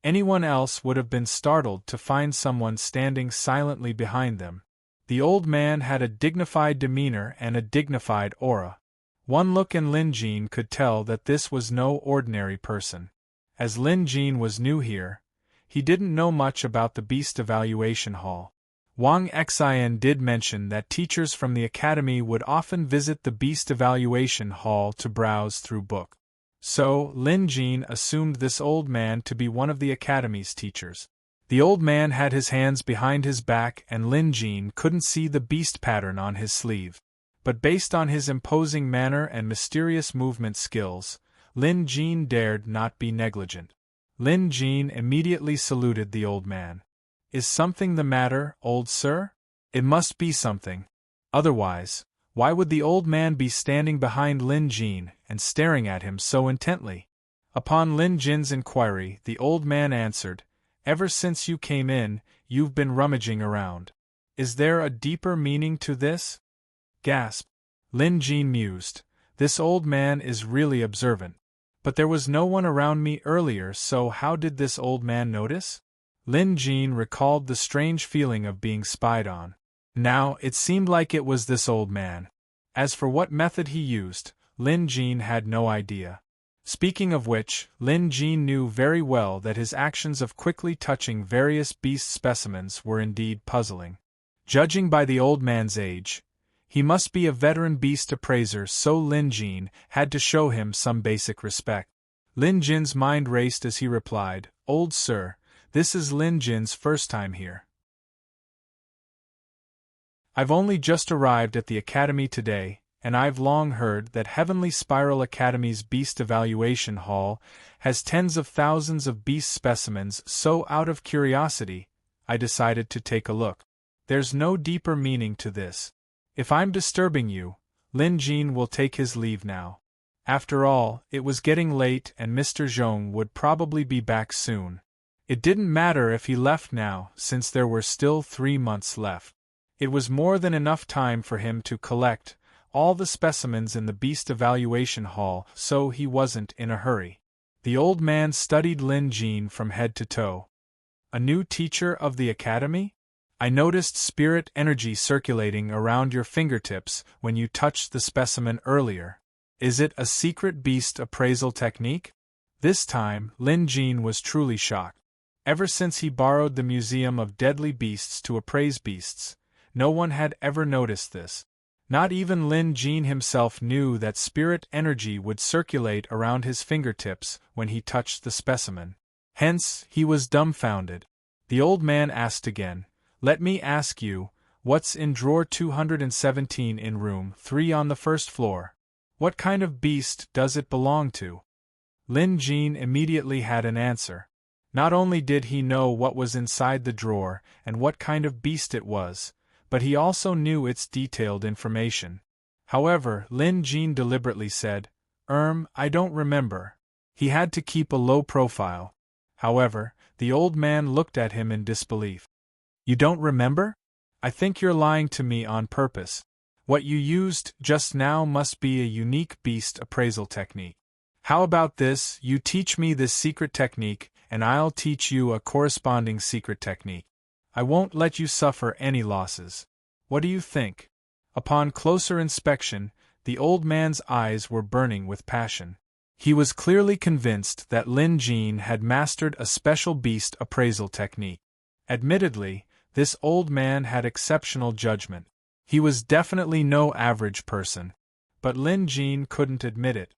Anyone else would have been startled to find someone standing silently behind them. The old man had a dignified demeanor and a dignified aura. One look and Lin Jin could tell that this was no ordinary person. As Lin Jin was new here, he didn't know much about the Beast Evaluation Hall. Wang Xian did mention that teachers from the academy would often visit the Beast Evaluation Hall to browse through books. So, Lin Jin assumed this old man to be one of the academy's teachers. The old man had his hands behind his back and Lin Jin couldn't see the beast pattern on his sleeve. But based on his imposing manner and mysterious movement skills, Lin Jin dared not be negligent. Lin Jin immediately saluted the old man. "Is something the matter, old sir?" "It must be something. Otherwise, why would the old man be standing behind Lin Jin and staring at him so intently?" Upon Lin Jin's inquiry, the old man answered, "Ever since you came in, you've been rummaging around. Is there a deeper meaning to this?" Gasp. Lin Jin mused. This old man is really observant. But there was no one around me earlier, so how did this old man notice? Lin Jin recalled the strange feeling of being spied on. Now, it seemed like it was this old man. As for what method he used, Lin Jin had no idea. Speaking of which, Lin Jin knew very well that his actions of quickly touching various beast specimens were indeed puzzling. Judging by the old man's age, he must be a veteran beast appraiser, so Lin Jin had to show him some basic respect. Lin Jin's mind raced as he replied, "Old sir, this is Lin Jin's first time here. I've only just arrived at the academy today, and I've long heard that Heavenly Spiral Academy's Beast Evaluation Hall has tens of thousands of beast specimens, so out of curiosity, I decided to take a look. There's no deeper meaning to this. If I'm disturbing you, Lin Jin will take his leave now. After all, it was getting late and Mr. Zhong would probably be back soon. It didn't matter if he left now, since there were still 3 months left. It was more than enough time for him to collect all the specimens in the Beast Evaluation Hall, so he wasn't in a hurry." The old man studied Lin Jin from head to toe. "A new teacher of the academy? I noticed spirit energy circulating around your fingertips when you touched the specimen earlier. Is it a secret beast appraisal technique?" This time, Lin Jin was truly shocked. Ever since he borrowed the Museum of Deadly Beasts to appraise beasts, no one had ever noticed this. Not even Lin Jin himself knew that spirit energy would circulate around his fingertips when he touched the specimen. Hence, he was dumbfounded. The old man asked again, "Let me ask you, what's in drawer 217 in room 3 on the first floor? What kind of beast does it belong to?" Lin Jin immediately had an answer. Not only did he know what was inside the drawer and what kind of beast it was, but he also knew its detailed information. However, Lin Jin deliberately said, I don't remember." He had to keep a low profile. However, the old man looked at him in disbelief. "You don't remember? I think you're lying to me on purpose. What you used just now must be a unique beast appraisal technique. How about this, you teach me this secret technique, and I'll teach you a corresponding secret technique. I won't let you suffer any losses. What do you think?" Upon closer inspection, the old man's eyes were burning with passion. He was clearly convinced that Lin Jin had mastered a special beast appraisal technique. Admittedly, this old man had exceptional judgment. He was definitely no average person. But Lin Jin couldn't admit it.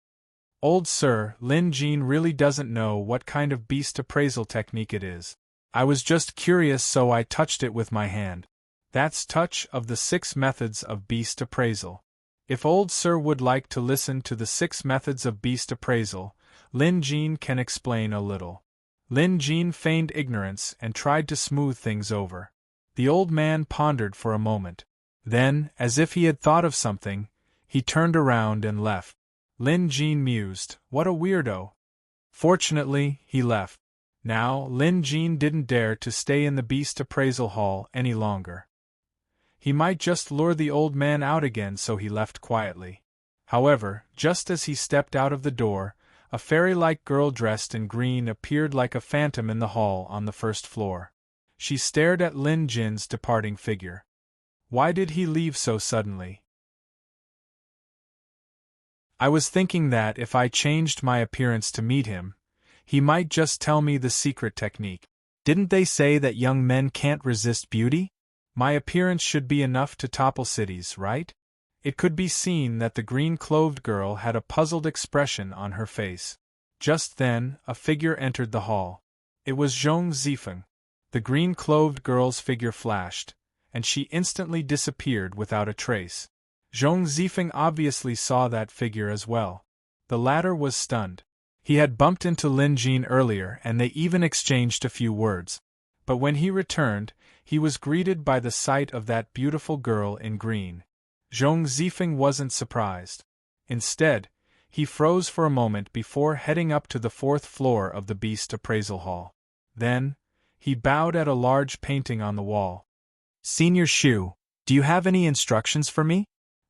"Old sir, Lin Jin really doesn't know what kind of beast appraisal technique it is. I was just curious, so I touched it with my hand. That's touch of the 6 methods of beast appraisal. If old sir would like to listen to the 6 methods of beast appraisal, Lin Jin can explain a little." Lin Jin feigned ignorance and tried to smooth things over. The old man pondered for a moment. Then, as if he had thought of something, he turned around and left. Lin Jin mused, "What a weirdo." Fortunately, he left. Now, Lin Jin didn't dare to stay in the Beast Appraisal Hall any longer. He might just lure the old man out again, so he left quietly. However, just as he stepped out of the door, a fairy-like girl dressed in green appeared like a phantom in the hall on the first floor. She stared at Lin Jin's departing figure. Why did he leave so suddenly? "I was thinking that if I changed my appearance to meet him, He might just tell me the secret technique. Didn't they say that young men can't resist beauty? My appearance should be enough to topple cities, right? It could be seen that the green-clothed girl had a puzzled expression on her face. Just then, a figure entered the hall. It was Zhong Zifeng. The green-clothed girl's figure flashed, and she instantly disappeared without a trace. Zhong Zifeng obviously saw that figure as well. The latter was stunned. He had bumped into Lin Jin earlier and they even exchanged a few words. But when he returned, he was greeted by the sight of that beautiful girl in green. Zhong Zifeng wasn't surprised. Instead, he froze for a moment before heading up to the 4th floor of the Beast Appraisal Hall. Then, he bowed at a large painting on the wall. "Senior Shu, do you have any instructions for me?"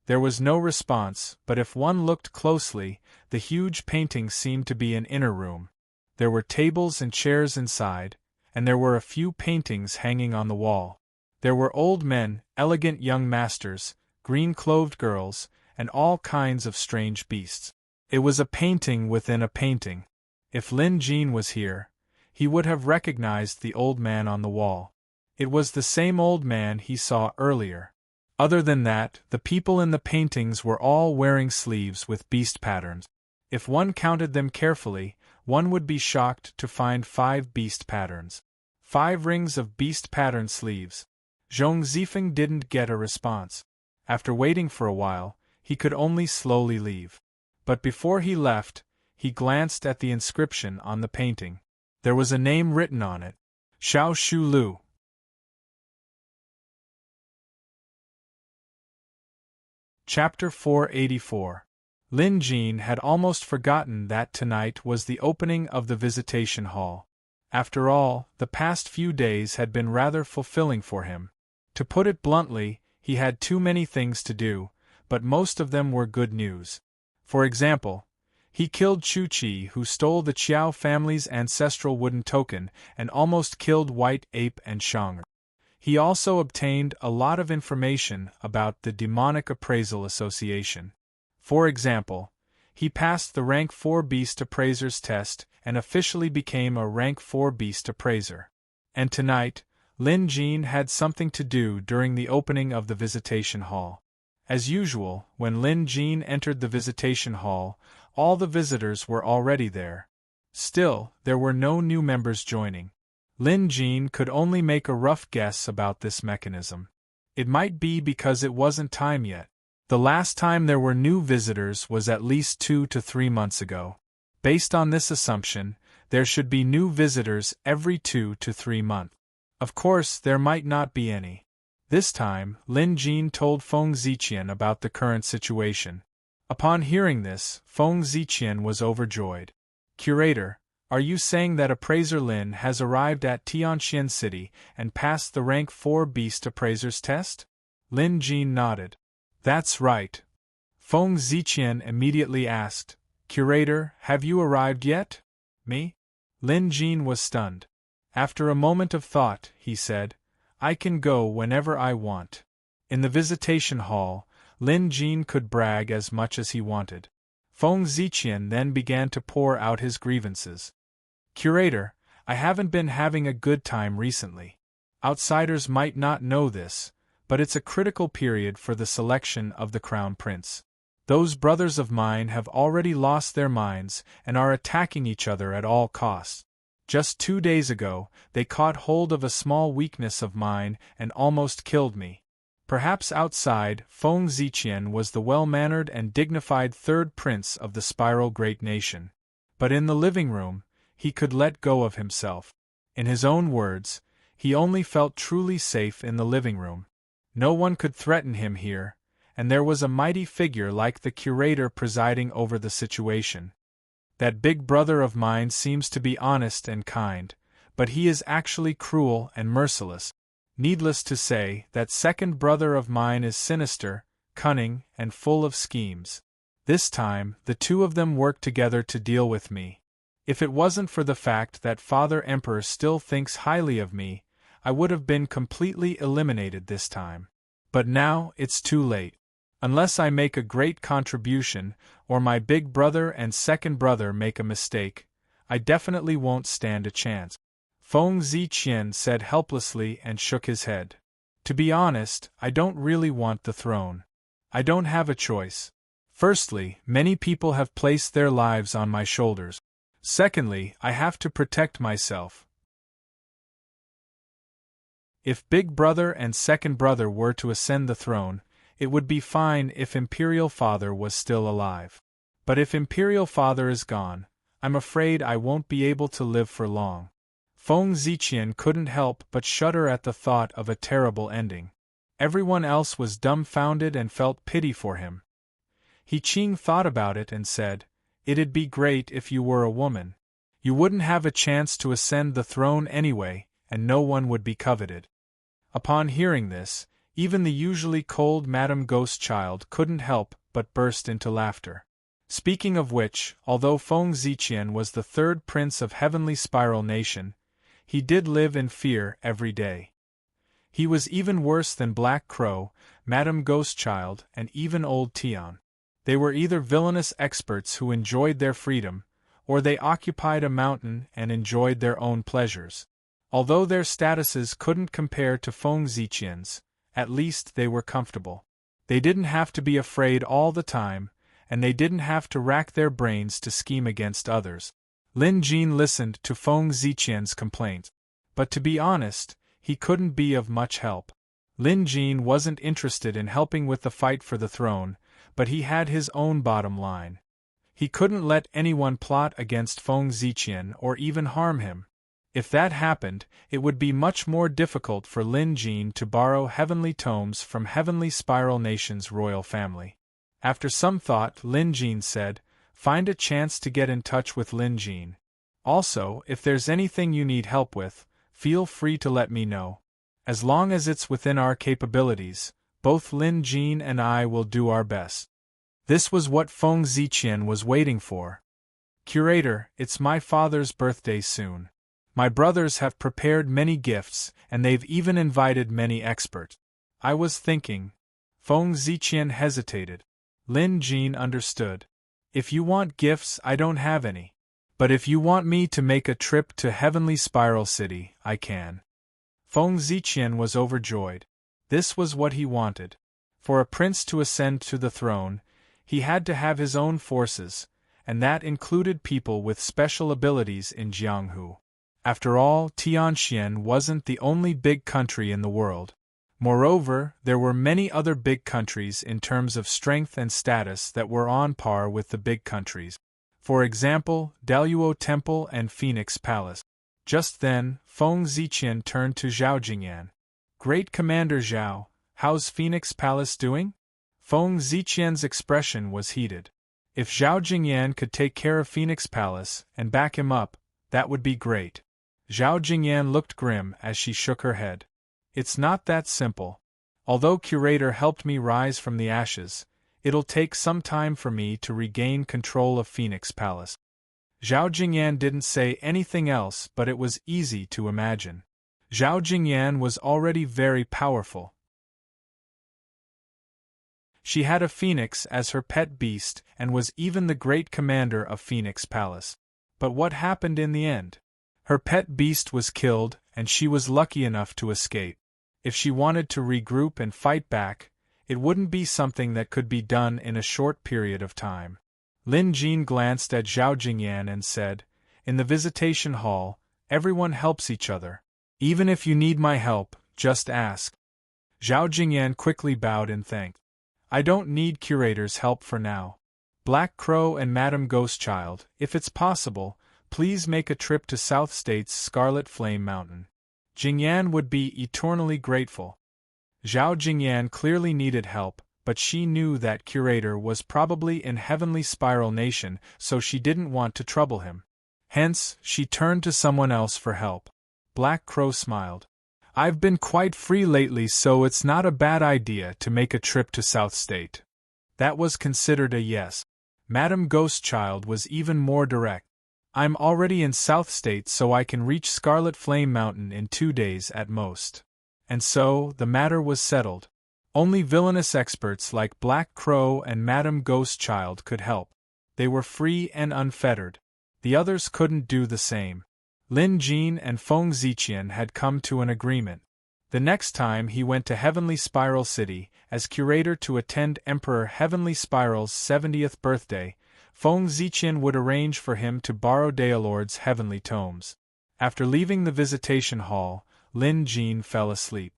There was no response, but if one looked closely, the huge painting seemed to be an inner room. There were tables and chairs inside, and there were a few paintings hanging on the wall. There were old men, elegant young masters, green-clothed girls, and all kinds of strange beasts. It was a painting within a painting. If Lin Jin was here, he would have recognized the old man on the wall. It was the same old man he saw earlier. Other than that, the people in the paintings were all wearing sleeves with beast patterns. If one counted them carefully, one would be shocked to find 5 beast patterns. 5 rings of beast pattern sleeves. Zhong Zifeng didn't get a response. After waiting for a while, he could only slowly leave. But before he left, he glanced at the inscription on the painting. There was a name written on it. Xiao Shu Lu. Chapter 484. Lin Jin had almost forgotten that tonight was the opening of the visitation hall. After all, the past few days had been rather fulfilling for him. To put it bluntly, he had too many things to do, but most of them were good news. For example, he killed Chu Qi, who stole the Qiao family's ancestral wooden token and almost killed White Ape and Shang. He also obtained a lot of information about the Demonic Appraisal Association. For example, he passed the Rank 4 Beast Appraiser's test and officially became a Rank 4 Beast Appraiser. And tonight, Lin Jin had something to do during the opening of the visitation hall. As usual, when Lin Jin entered the visitation hall, all the visitors were already there. Still, there were no new members joining. Lin Jin could only make a rough guess about this mechanism. It might be because it wasn't time yet. The last time there were new visitors was at least 2 to 3 months ago. Based on this assumption, there should be new visitors every 2 to 3 months. Of course, there might not be any. This time, Lin Jin told Feng Ziqian about the current situation. Upon hearing this, Feng Ziqian was overjoyed. "Curator, are you saying that Appraiser Lin has arrived at Tianxian City and passed the Rank 4 Beast Appraiser's test?" Lin Jin nodded. "That's right." Feng Ziqian immediately asked, "Curator, have you arrived yet?" "Me?" Lin Jin was stunned. After a moment of thought, he said, "I can go whenever I want." In the visitation hall, Lin Jin could brag as much as he wanted. Feng Ziqian then began to pour out his grievances. "Curator, I haven't been having a good time recently. Outsiders might not know this, but it's a critical period for the selection of the Crown Prince. Those brothers of mine have already lost their minds and are attacking each other at all costs. Just 2 days ago, they caught hold of a small weakness of mine and almost killed me." Perhaps outside, Feng Ziqian was the well-mannered and dignified 3rd prince of the Spiral Great Nation. But in the living room, he could let go of himself. In his own words, he only felt truly safe in the living room. No one could threaten him here, and there was a mighty figure like the curator presiding over the situation. "That big brother of mine seems to be honest and kind, but he is actually cruel and merciless. Needless to say, that second brother of mine is sinister, cunning, and full of schemes. This time, the 2 of them work together to deal with me. If it wasn't for the fact that Father Emperor still thinks highly of me, I would have been completely eliminated this time. But now, it's too late. Unless I make a great contribution, or my big brother and second brother make a mistake, I definitely won't stand a chance. Feng Ziqian said helplessly and shook his head. To be honest, I don't really want the throne. I don't have a choice. Firstly, many people have placed their lives on my shoulders. Secondly, I have to protect myself. If Big Brother and Second Brother were to ascend the throne, it would be fine if Imperial Father was still alive. But if Imperial Father is gone, I'm afraid I won't be able to live for long. Feng Ziqian couldn't help but shudder at the thought of a terrible ending. Everyone else was dumbfounded and felt pity for him. He Qing thought about it and said, "It'd be great if you were a woman. You wouldn't have a chance to ascend the throne anyway, and no one would be coveted." Upon hearing this, even the usually cold Madame Ghostchild couldn't help but burst into laughter. Speaking of which, although Feng Ziqian was the third prince of Heavenly Spiral Nation, he did live in fear every day. He was even worse than Black Crow, Madame Ghostchild, and even Old Tian. They were either villainous experts who enjoyed their freedom, or they occupied a mountain and enjoyed their own pleasures. Although their statuses couldn't compare to Feng Ziqian's, at least they were comfortable. They didn't have to be afraid all the time, and they didn't have to rack their brains to scheme against others. Lin Jin listened to Feng Ziqian's complaint. But to be honest, he couldn't be of much help. Lin Jin wasn't interested in helping with the fight for the throne, but he had his own bottom line. He couldn't let anyone plot against Feng Ziqian or even harm him. If that happened, it would be much more difficult for Lin Jin to borrow heavenly tomes from Heavenly Spiral Nation's royal family. After some thought, Lin Jin said, "Find a chance to get in touch with Lin Jin. Also, if there's anything you need help with, feel free to let me know. As long as it's within our capabilities, both Lin Jin and I will do our best." This was what Feng Ziqian was waiting for. "Curator, it's my father's birthday soon. My brothers have prepared many gifts, and they've even invited many experts. I was thinking." Feng Ziqian hesitated. Lin Jin understood. "If you want gifts, I don't have any. But if you want me to make a trip to Heavenly Spiral City, I can." Feng Ziqian was overjoyed. This was what he wanted. For a prince to ascend to the throne, he had to have his own forces, and that included people with special abilities in Jianghu. After all, Tianxian wasn't the only big country in the world. Moreover, there were many other big countries in terms of strength and status that were on par with the big countries. For example, Daluo Temple and Phoenix Palace. Just then, Feng Ziqian turned to Zhao Jingyan. "Great Commander Zhao, how's Phoenix Palace doing?" Feng Ziqian's expression was heated. If Zhao Jingyan could take care of Phoenix Palace and back him up, that would be great. Zhao Jingyan looked grim as she shook her head. "It's not that simple. Although Curator helped me rise from the ashes, it'll take some time for me to regain control of Phoenix Palace." Zhao Jingyan didn't say anything else, but it was easy to imagine. Zhao Jingyan was already very powerful. She had a phoenix as her pet beast and was even the great commander of Phoenix Palace. But what happened in the end? Her pet beast was killed, and she was lucky enough to escape. If she wanted to regroup and fight back, it wouldn't be something that could be done in a short period of time. Lin Jin glanced at Zhao Jingyan and said, "In the visitation hall, everyone helps each other. Even if you need my help, just ask." Zhao Jingyan quickly bowed and thanked. "I don't need Curator's help for now. Black Crow and Madame Ghostchild, if it's possible, please make a trip to South State's Scarlet Flame Mountain. Jingyan would be eternally grateful." Zhao Jingyan clearly needed help, but she knew that Curator was probably in Heavenly Spiral Nation, so she didn't want to trouble him. Hence, she turned to someone else for help. Black Crow smiled. "I've been quite free lately, so it's not a bad idea to make a trip to South State." That was considered a yes. Madame Ghostchild was even more direct. "I'm already in South State, so I can reach Scarlet Flame Mountain in 2 days at most." And so, the matter was settled. Only villainous experts like Black Crow and Madame Ghostchild could help. They were free and unfettered. The others couldn't do the same. Lin Jin and Feng Ziqian had come to an agreement. The next time he went to Heavenly Spiral City as curator to attend Emperor Heavenly Spiral's 70th birthday, Feng Ziqian would arrange for him to borrow Daolord's heavenly tomes. After leaving the visitation hall, Lin Jin fell asleep.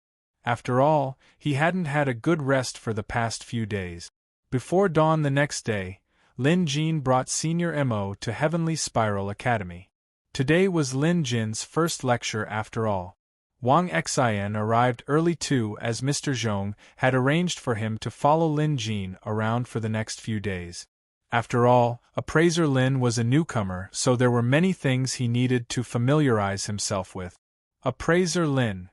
After all, he hadn't had a good rest for the past few days. Before dawn the next day, Lin Jin brought Senior Mo to Heavenly Spiral Academy. Today was Lin Jin's first lecture after all. Wang Xian arrived early too, as Mr. Zhong had arranged for him to follow Lin Jin around for the next few days. After all, Appraiser Lin was a newcomer, so there were many things he needed to familiarize himself with. Appraiser Lin.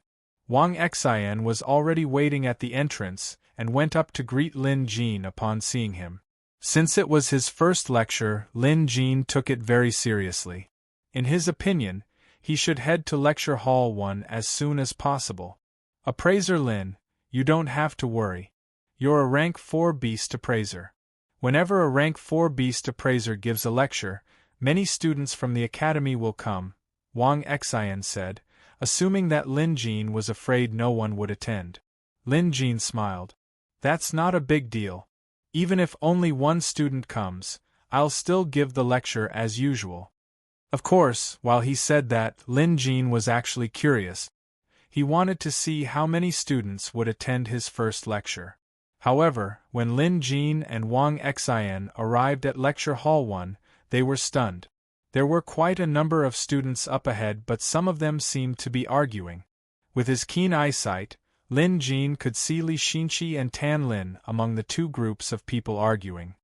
Wang Xian was already waiting at the entrance and went up to greet Lin Jin upon seeing him. Since it was his first lecture, Lin Jin took it very seriously. In his opinion, he should head to Lecture Hall 1 as soon as possible. Appraiser Lin, you don't have to worry. You're a Rank 4 Beast Appraiser. Whenever a Rank 4 Beast Appraiser gives a lecture, many students from the academy will come, Wang Xian said, assuming that Lin Jin was afraid no one would attend. Lin Jin smiled. That's not a big deal. Even if only one student comes, I'll still give the lecture as usual. Of course, while he said that, Lin Jin was actually curious. He wanted to see how many students would attend his first lecture. However, when Lin Jin and Wang Xian arrived at Lecture Hall 1, they were stunned. There were quite a number of students up ahead, but some of them seemed to be arguing. With his keen eyesight, Lin Jin could see Li Xinqi and Tan Lin among the two groups of people arguing.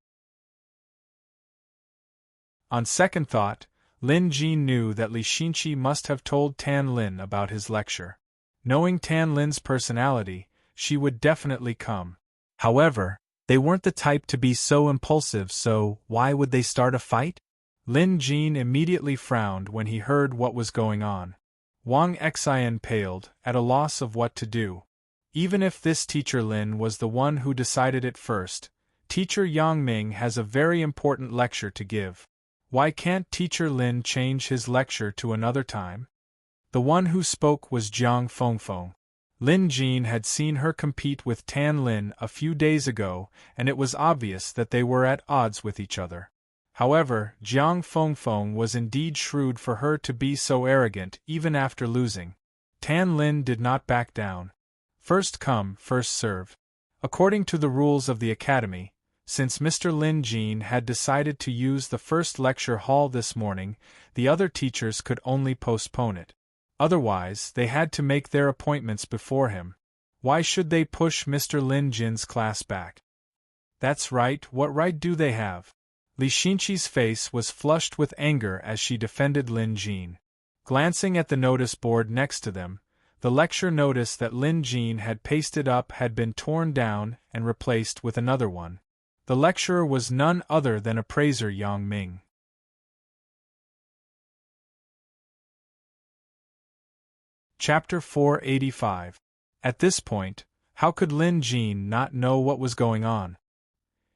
On second thought, Lin Jin knew that Li Xinqi must have told Tan Lin about his lecture. Knowing Tan Lin's personality, she would definitely come. However, they weren't the type to be so impulsive, so why would they start a fight? Lin Jin immediately frowned when he heard what was going on. Wang Xian paled, at a loss of what to do. Even if this teacher Lin was the one who decided it first, Teacher Yang Ming has a very important lecture to give. Why can't Teacher Lin change his lecture to another time? The one who spoke was Jiang Fengfeng. Lin Jin had seen her compete with Tan Lin a few days ago, and it was obvious that they were at odds with each other. However, Jiang Fengfeng was indeed shrewd for her to be so arrogant even after losing. Tan Lin did not back down. First come, first serve. According to the rules of the academy, since Mr. Lin Jin had decided to use the first lecture hall this morning, the other teachers could only postpone it. Otherwise, they had to make their appointments before him. Why should they push Mr. Lin Jin's class back? That's right, what right do they have? Li Xinqi's face was flushed with anger as she defended Lin Jin. Glancing at the notice board next to them, the lecture notice that Lin Jin had pasted up had been torn down and replaced with another one. The lecturer was none other than Appraiser Yang Ming. Chapter 485. At this point, how could Lin Jin not know what was going on?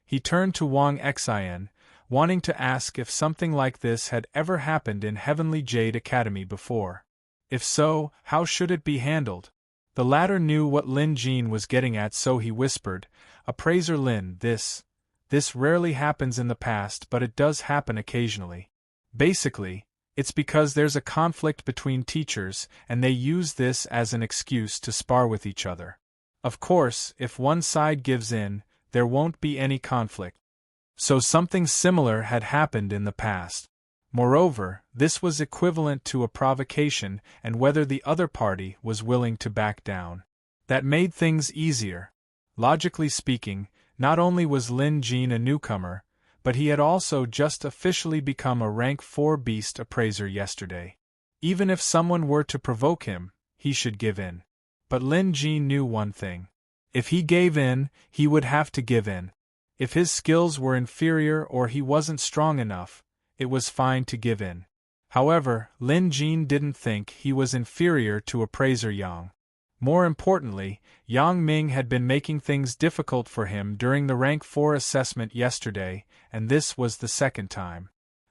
He turned to Wang Xian, wanting to ask if something like this had ever happened in Heavenly Jade Academy before. If so, how should it be handled? The latter knew what Lin Jin was getting at, so he whispered, Appraiser Lin, this rarely happens in the past, but it does happen occasionally. Basically, it's because there's a conflict between teachers, and they use this as an excuse to spar with each other. Of course, if one side gives in, there won't be any conflict. So something similar had happened in the past. Moreover, this was equivalent to a provocation, and whether the other party was willing to back down. That made things easier. Logically speaking, not only was Lin Jin a newcomer, but he had also just officially become a Rank 4 Beast Appraiser yesterday. Even if someone were to provoke him, he should give in. But Lin Jin knew one thing. If he gave in, he would have to give in. If his skills were inferior or he wasn't strong enough, it was fine to give in. However, Lin Jin didn't think he was inferior to Appraiser Yang. More importantly, Yang Ming had been making things difficult for him during the Rank 4 assessment yesterday, and this was the second time.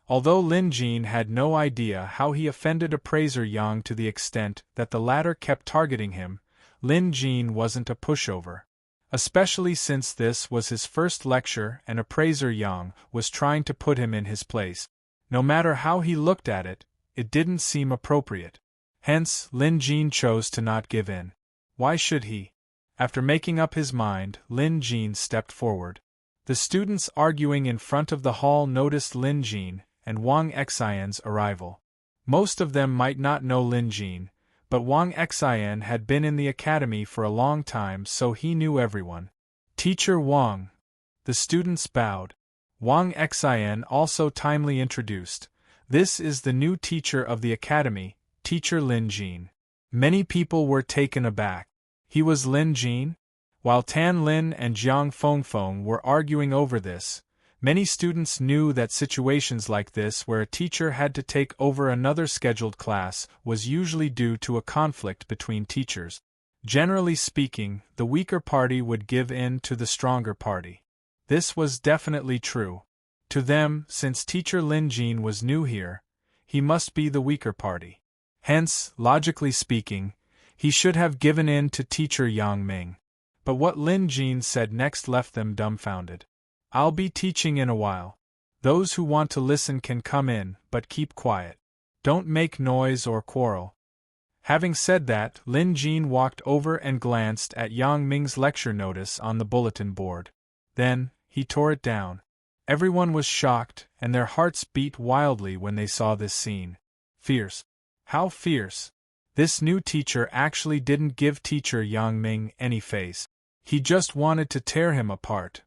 Although Lin Jin had no idea how he offended appraiser Yang to the extent that the latter kept targeting him, Lin Jin wasn't a pushover. Especially since this was his first lecture and appraiser Yang was trying to put him in his place. No matter how he looked at it, it didn't seem appropriate. Hence, Lin Jin chose to not give in. Why should he? After making up his mind, Lin Jin stepped forward. The students arguing in front of the hall noticed Lin Jin and Wang Xian's arrival. Most of them might not know Lin Jin, but Wang Xian had been in the academy for a long time, so he knew everyone. Teacher Wang. The students bowed. Wang Xian also timely introduced. This is the new teacher of the academy, Teacher Lin Jin. Many people were taken aback. He was Lin Jin? While Tan Lin and Jiang Fengfeng were arguing over this, many students knew that situations like this where a teacher had to take over another scheduled class was usually due to a conflict between teachers. Generally speaking, the weaker party would give in to the stronger party. This was definitely true. To them, since Teacher Lin Jin was new here, he must be the weaker party. Hence, logically speaking, he should have given in to Teacher Yang Ming. But what Lin Jin said next left them dumbfounded. I'll be teaching in a while. Those who want to listen can come in, but keep quiet. Don't make noise or quarrel. Having said that, Lin Jin walked over and glanced at Yang Ming's lecture notice on the bulletin board. Then, he tore it down. Everyone was shocked, and their hearts beat wildly when they saw this scene. Fierce. How fierce! This new teacher actually didn't give Teacher Yang Ming any face. He just wanted to tear him apart.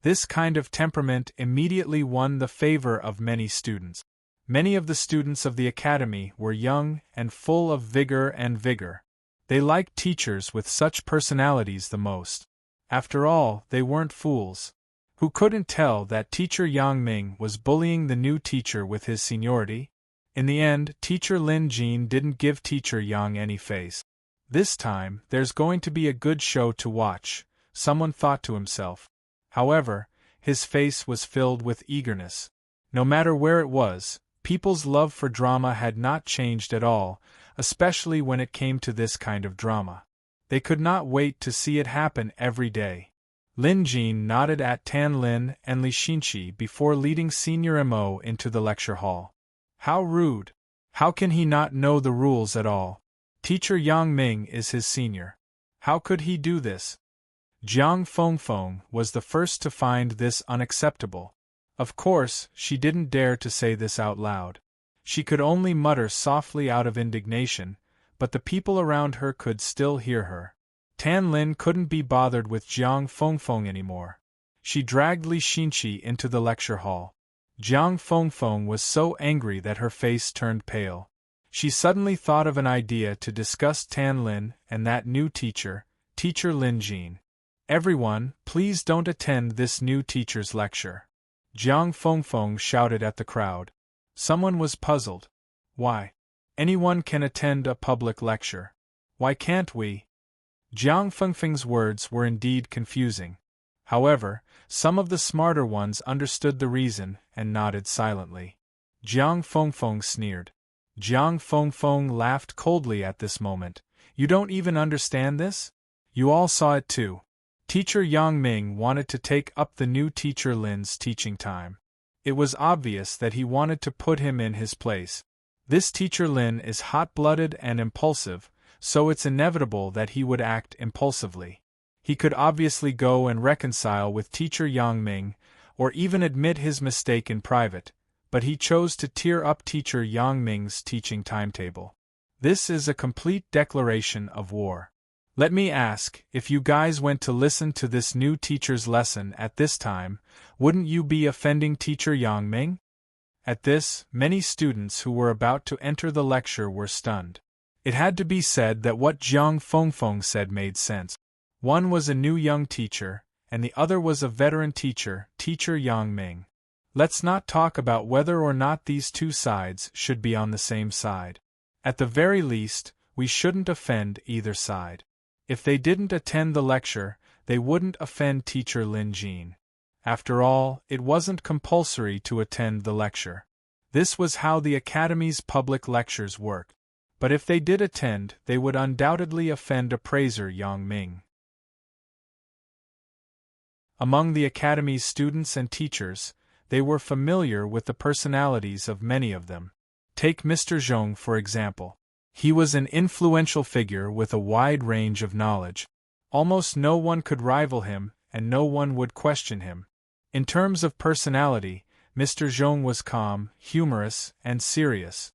This kind of temperament immediately won the favor of many students. Many of the students of the academy were young and full of vigor. They liked teachers with such personalities the most. After all, they weren't fools. Who couldn't tell that Teacher Yang Ming was bullying the new teacher with his seniority? In the end, Teacher Lin Jin didn't give Teacher Yang any face. This time, there's going to be a good show to watch, someone thought to himself. However, his face was filled with eagerness. No matter where it was, people's love for drama had not changed at all, especially when it came to this kind of drama. They could not wait to see it happen every day. Lin Jin nodded at Tan Lin and Li Xinqi before leading Senior Mo into the lecture hall. How rude! How can he not know the rules at all? Teacher Yang Ming is his senior. How could he do this? Jiang Fengfeng was the first to find this unacceptable. Of course, she didn't dare to say this out loud. She could only mutter softly out of indignation, but the people around her could still hear her. Tan Lin couldn't be bothered with Jiang Fengfeng anymore. She dragged Li Xinqi into the lecture hall. Jiang Fengfeng was so angry that her face turned pale. She suddenly thought of an idea to discuss Tan Lin and that new teacher, Teacher Lin Jin. Everyone, please don't attend this new teacher's lecture. Jiang Fengfeng shouted at the crowd. Someone was puzzled. Why? Anyone can attend a public lecture. Why can't we? Jiang Fengfeng's words were indeed confusing. However, some of the smarter ones understood the reason and nodded silently. Jiang Fengfeng sneered. Jiang Fengfeng laughed coldly at this moment. You don't even understand this? You all saw it too. Teacher Yang Ming wanted to take up the new teacher Lin's teaching time. It was obvious that he wanted to put him in his place. This teacher Lin is hot-blooded and impulsive, so it's inevitable that he would act impulsively. He could obviously go and reconcile with Teacher Yang Ming, or even admit his mistake in private, but he chose to tear up Teacher Yang Ming's teaching timetable. This is a complete declaration of war. Let me ask, if you guys went to listen to this new teacher's lesson at this time, wouldn't you be offending Teacher Yang Ming? At this, many students who were about to enter the lecture were stunned. It had to be said that what Jiang Fengfeng said made sense. One was a new young teacher, and the other was a veteran teacher, Teacher Yang Ming. Let's not talk about whether or not these two sides should be on the same side. At the very least, we shouldn't offend either side. If they didn't attend the lecture, they wouldn't offend Teacher Lin Jin. After all, it wasn't compulsory to attend the lecture. This was how the Academy's public lectures worked. But if they did attend, they would undoubtedly offend appraiser Yang Ming. Among the Academy's students and teachers, they were familiar with the personalities of many of them. Take Mr. Zhong, for example. He was an influential figure with a wide range of knowledge. Almost no one could rival him, and no one would question him. In terms of personality, Mr. Zhong was calm, humorous, and serious.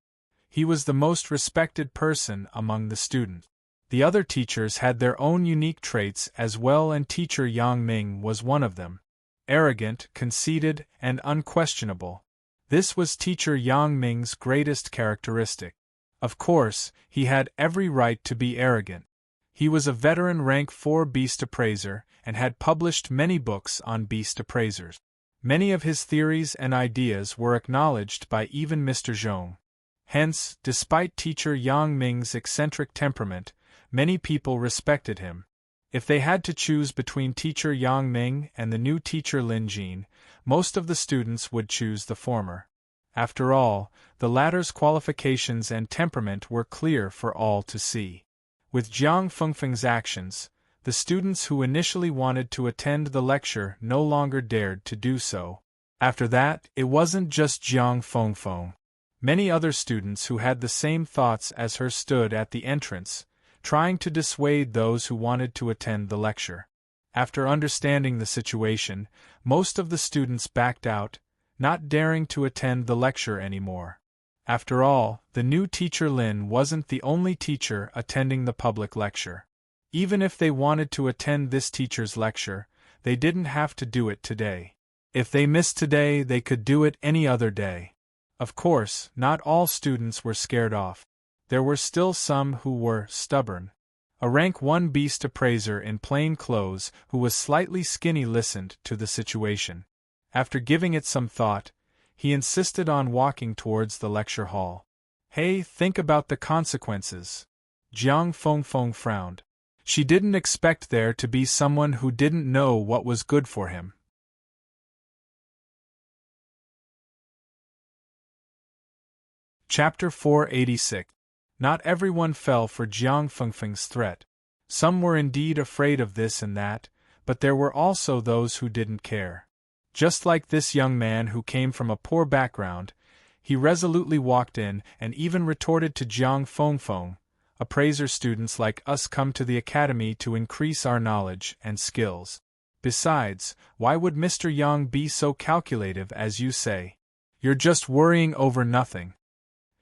He was the most respected person among the students. The other teachers had their own unique traits as well, and teacher Yang Ming was one of them. Arrogant, conceited, and unquestionable. This was teacher Yang Ming's greatest characteristic. Of course, he had every right to be arrogant. He was a veteran rank 4 beast appraiser and had published many books on beast appraisers. Many of his theories and ideas were acknowledged by even Mr. Zhong. Hence, despite teacher Yang Ming's eccentric temperament, many people respected him. If they had to choose between teacher Yang Ming and the new teacher Lin Jin, most of the students would choose the former. After all, the latter's qualifications and temperament were clear for all to see. With Jiang Fengfeng's actions, the students who initially wanted to attend the lecture no longer dared to do so. After that, it wasn't just Jiang Fengfeng. Many other students who had the same thoughts as her stood at the entrance, trying to dissuade those who wanted to attend the lecture. After understanding the situation, most of the students backed out, not daring to attend the lecture anymore. After all, the new teacher Lin wasn't the only teacher attending the public lecture. Even if they wanted to attend this teacher's lecture, they didn't have to do it today. If they missed today, they could do it any other day. Of course, not all students were scared off. There were still some who were stubborn. A rank 1 beast appraiser in plain clothes who was slightly skinny listened to the situation. After giving it some thought, he insisted on walking towards the lecture hall. Hey, think about the consequences. Jiang Fengfeng frowned. She didn't expect there to be someone who didn't know what was good for him. Chapter 486. Not everyone fell for Jiang Fengfeng's threat. Some were indeed afraid of this and that, but there were also those who didn't care. Just like this young man who came from a poor background, he resolutely walked in and even retorted to Jiang Fengfeng, "Appraiser students like us come to the academy to increase our knowledge and skills. Besides, why would Mr. Yang be so calculative as you say? You're just worrying over nothing."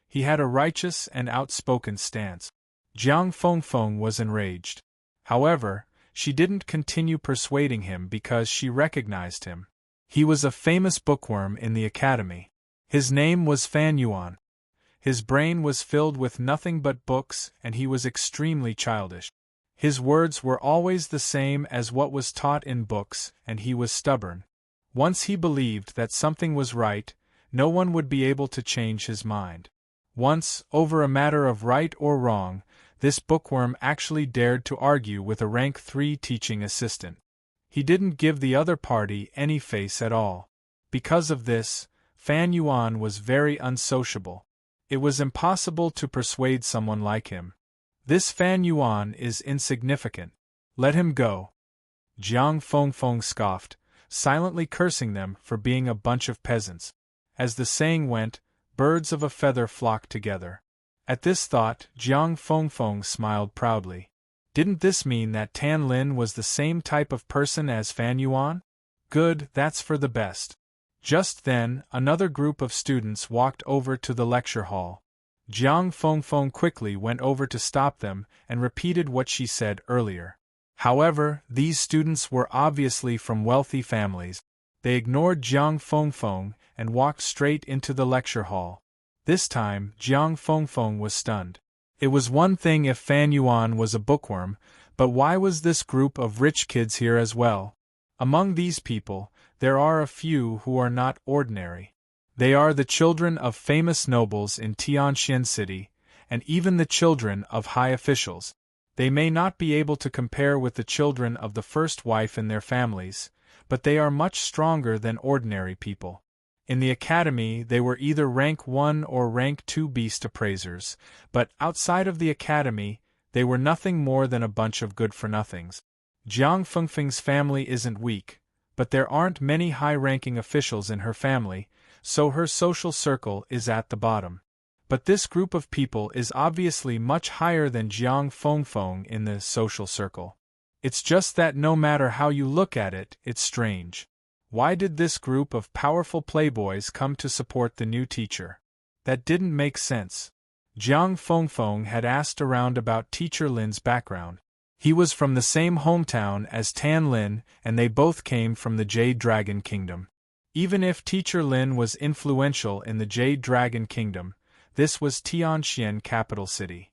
He had a righteous and outspoken stance. Jiang Fengfeng was enraged. However, she didn't continue persuading him because she recognized him. He was a famous bookworm in the academy. His name was Fan Yuan. His brain was filled with nothing but books, and he was extremely childish. His words were always the same as what was taught in books, and he was stubborn. Once he believed that something was right, no one would be able to change his mind. Once, over a matter of right or wrong, this bookworm actually dared to argue with a rank 3 teaching assistant. He didn't give the other party any face at all. Because of this, Fan Yuan was very unsociable. It was impossible to persuade someone like him. This Fan Yuan is insignificant. Let him go. Jiang Fengfeng scoffed, silently cursing them for being a bunch of peasants. As the saying went, birds of a feather flock together. At this thought, Jiang Fengfeng smiled proudly. Didn't this mean that Tan Lin was the same type of person as Fan Yuan? Good, that's for the best. Just then, another group of students walked over to the lecture hall. Jiang Fengfeng quickly went over to stop them and repeated what she said earlier. However, these students were obviously from wealthy families. They ignored Jiang Fengfeng and walked straight into the lecture hall. This time, Jiang Fengfeng was stunned. It was one thing if Fan Yuan was a bookworm, but why was this group of rich kids here as well? Among these people, there are a few who are not ordinary. They are the children of famous nobles in Tianxian City, and even the children of high officials. They may not be able to compare with the children of the first wife in their families, but they are much stronger than ordinary people. In the academy they were either rank 1 or rank 2 beast appraisers, but outside of the academy, they were nothing more than a bunch of good-for-nothings. Jiang Fengfeng's family isn't weak, but there aren't many high-ranking officials in her family, so her social circle is at the bottom. But this group of people is obviously much higher than Jiang Fengfeng in the social circle. It's just that no matter how you look at it, it's strange. Why did this group of powerful playboys come to support the new teacher? That didn't make sense. Jiang Fengfeng had asked around about Teacher Lin's background. He was from the same hometown as Tan Lin, and they both came from the Jade Dragon Kingdom. Even if Teacher Lin was influential in the Jade Dragon Kingdom, this was Tianxian capital city.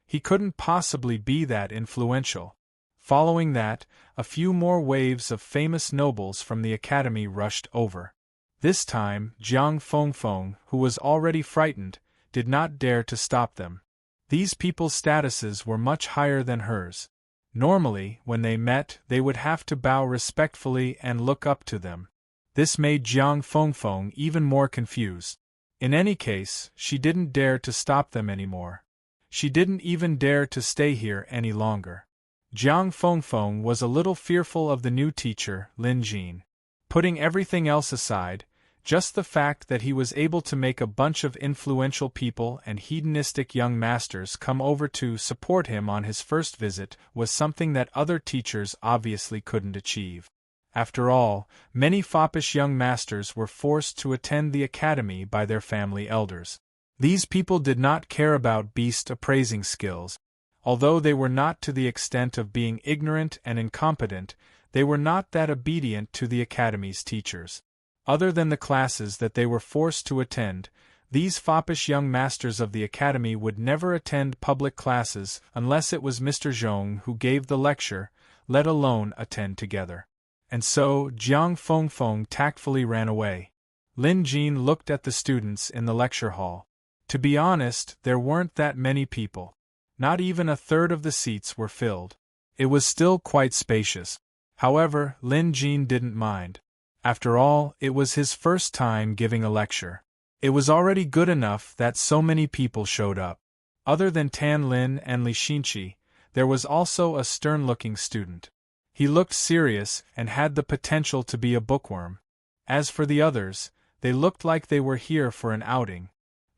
He couldn't possibly be that influential. Following that, a few more waves of famous nobles from the academy rushed over. This time, Jiang Fengfeng, who was already frightened, did not dare to stop them. These people's statuses were much higher than hers. Normally, when they met, they would have to bow respectfully and look up to them. This made Jiang Fengfeng even more confused. In any case, she didn't dare to stop them anymore. She didn't even dare to stay here any longer. Jiang Fengfeng was a little fearful of the new teacher, Lin Jin. Putting everything else aside, just the fact that he was able to make a bunch of influential people and hedonistic young masters come over to support him on his first visit was something that other teachers obviously couldn't achieve. After all, many foppish young masters were forced to attend the academy by their family elders. These people did not care about beast appraising skills. Although they were not to the extent of being ignorant and incompetent, they were not that obedient to the academy's teachers. Other than the classes that they were forced to attend, these foppish young masters of the academy would never attend public classes unless it was Mr. Zhong who gave the lecture, let alone attend together. And so, Jiang Fengfeng tactfully ran away. Lin Jin looked at the students in the lecture hall. To be honest, there weren't that many people. Not even a third of the seats were filled. It was still quite spacious. However, Lin Jin didn't mind. After all, it was his first time giving a lecture. It was already good enough that so many people showed up. Other than Tan Lin and Li Xinqi, there was also a stern-looking student. He looked serious and had the potential to be a bookworm. As for the others, they looked like they were here for an outing.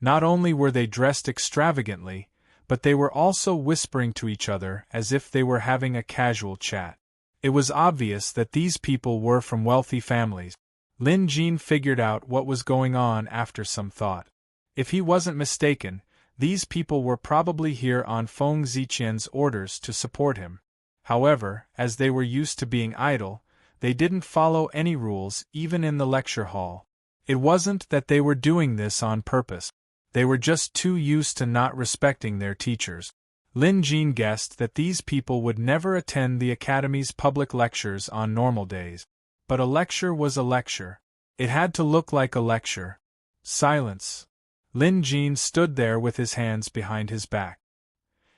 Not only were they dressed extravagantly, but they were also whispering to each other as if they were having a casual chat. It was obvious that these people were from wealthy families. Lin Jin figured out what was going on after some thought. If he wasn't mistaken, these people were probably here on Feng Ziqian's orders to support him. However, as they were used to being idle, they didn't follow any rules even in the lecture hall. It wasn't that they were doing this on purpose. They were just too used to not respecting their teachers. Lin Jin guessed that these people would never attend the academy's public lectures on normal days. But a lecture was a lecture. It had to look like a lecture. Silence. Lin Jin stood there with his hands behind his back.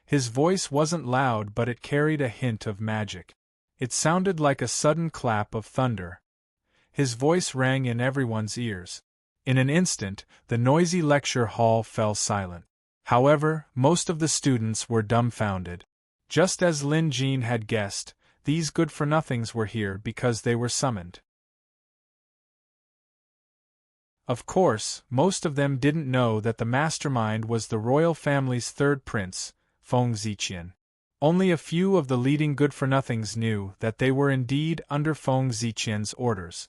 His voice wasn't loud, but it carried a hint of magic. It sounded like a sudden clap of thunder. His voice rang in everyone's ears. In an instant, the noisy lecture hall fell silent. However, most of the students were dumbfounded. Just as Lin Jin had guessed, these good-for-nothings were here because they were summoned. Of course, most of them didn't know that the mastermind was the royal family's third prince, Feng Ziqian. Only a few of the leading good-for-nothings knew that they were indeed under Feng Ziqian's orders.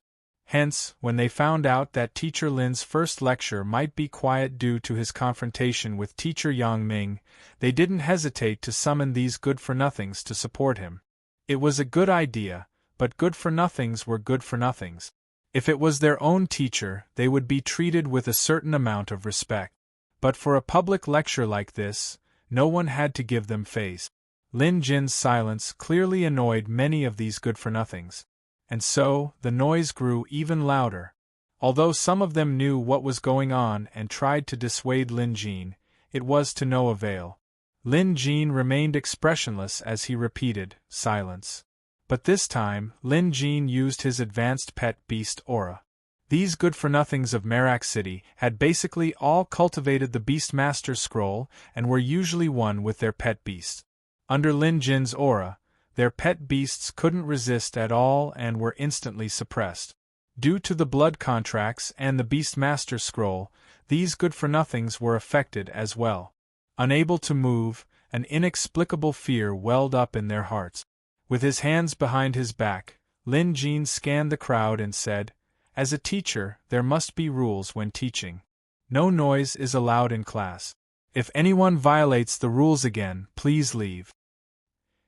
Hence, when they found out that Teacher Lin's first lecture might be quiet due to his confrontation with Teacher Yang Ming, they didn't hesitate to summon these good-for-nothings to support him. It was a good idea, but good-for-nothings were good-for-nothings. If it was their own teacher, they would be treated with a certain amount of respect. But for a public lecture like this, no one had to give them face. Lin Jin's silence clearly annoyed many of these good-for-nothings. And so, the noise grew even louder. Although some of them knew what was going on and tried to dissuade Lin Jin, it was to no avail. Lin Jin remained expressionless as he repeated, "Silence." But this time, Lin Jin used his advanced pet beast aura. These good-for-nothings of Merak City had basically all cultivated the Beastmaster scroll and were usually one with their pet beasts. Under Lin Jin's aura, their pet beasts couldn't resist at all and were instantly suppressed. Due to the blood contracts and the Beastmaster scroll, these good-for-nothings were affected as well. Unable to move, an inexplicable fear welled up in their hearts. With his hands behind his back, Lin Jin scanned the crowd and said, "As a teacher, there must be rules when teaching. No noise is allowed in class. If anyone violates the rules again, please leave."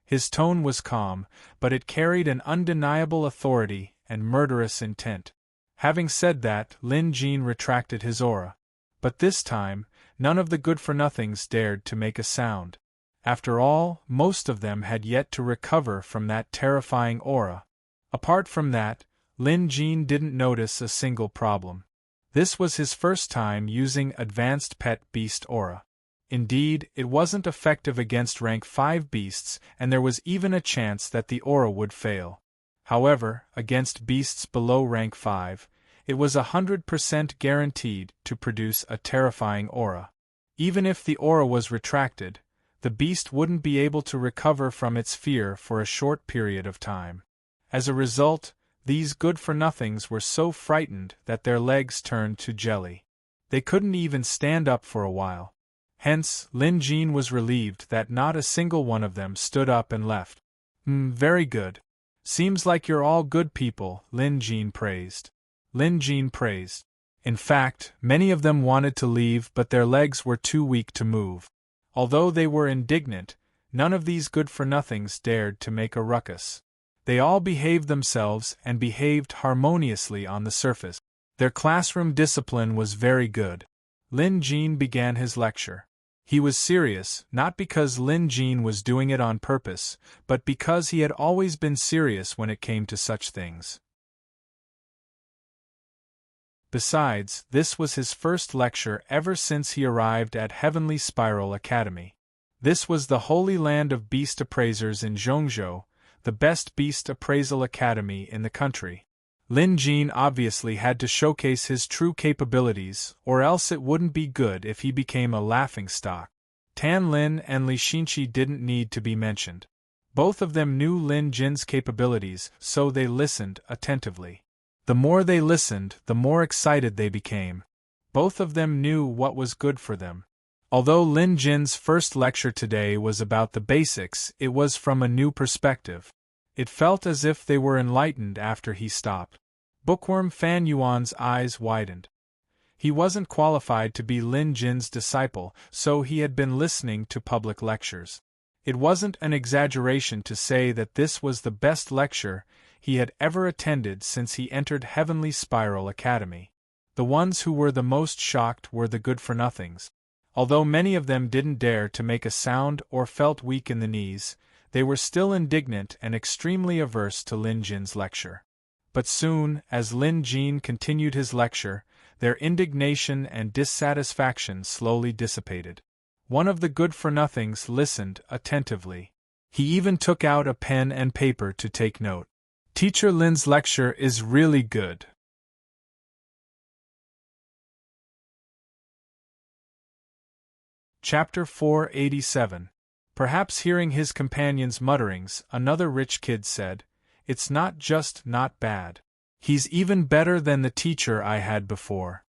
His tone was calm, but it carried an undeniable authority and murderous intent. Having said that, Lin Jin retracted his aura. But this time, none of the good-for-nothings dared to make a sound. After all, most of them had yet to recover from that terrifying aura. Apart from that, Lin Jin didn't notice a single problem. This was his first time using advanced pet beast aura. Indeed, it wasn't effective against rank 5 beasts, and there was even a chance that the aura would fail. However, against beasts below rank 5, it was 100% guaranteed to produce a terrifying aura. Even if the aura was retracted, the beast wouldn't be able to recover from its fear for a short period of time. As a result, these good-for-nothings were so frightened that their legs turned to jelly. They couldn't even stand up for a while. Hence, Lin Jin was relieved that not a single one of them stood up and left. Very good. Seems like you're all good people, Lin Jin praised. In fact, many of them wanted to leave, but their legs were too weak to move. Although they were indignant, none of these good-for-nothings dared to make a ruckus. They all behaved themselves and behaved harmoniously on the surface. Their classroom discipline was very good. Lin Jin began his lecture. He was serious, not because Lin Jin was doing it on purpose, but because he had always been serious when it came to such things. Besides, this was his first lecture ever since he arrived at Heavenly Spiral Academy. This was the holy land of beast appraisers in Zhongzhou, the best beast appraisal academy in the country. Lin Jin obviously had to showcase his true capabilities, or else it wouldn't be good if he became a laughingstock. Tan Lin and Li Xinqi didn't need to be mentioned. Both of them knew Lin Jin's capabilities, so they listened attentively. The more they listened, the more excited they became. Both of them knew what was good for them. Although Lin Jin's first lecture today was about the basics, it was from a new perspective. It felt as if they were enlightened after he stopped. Bookworm Fan Yuan's eyes widened. He wasn't qualified to be Lin Jin's disciple, so he had been listening to public lectures. It wasn't an exaggeration to say that this was the best lecture he had ever attended since he entered Heavenly Spiral Academy. The ones who were the most shocked were the good-for-nothings. Although many of them didn't dare to make a sound or felt weak in the knees, they were still indignant and extremely averse to Lin Jin's lecture. But soon, as Lin Jin continued his lecture, their indignation and dissatisfaction slowly dissipated. One of the good-for-nothings listened attentively. He even took out a pen and paper to take note. Teacher Lin's lecture is really good. Chapter 487. Perhaps hearing his companion's mutterings, another rich kid said, "It's not just not bad. He's even better than the teacher I had before."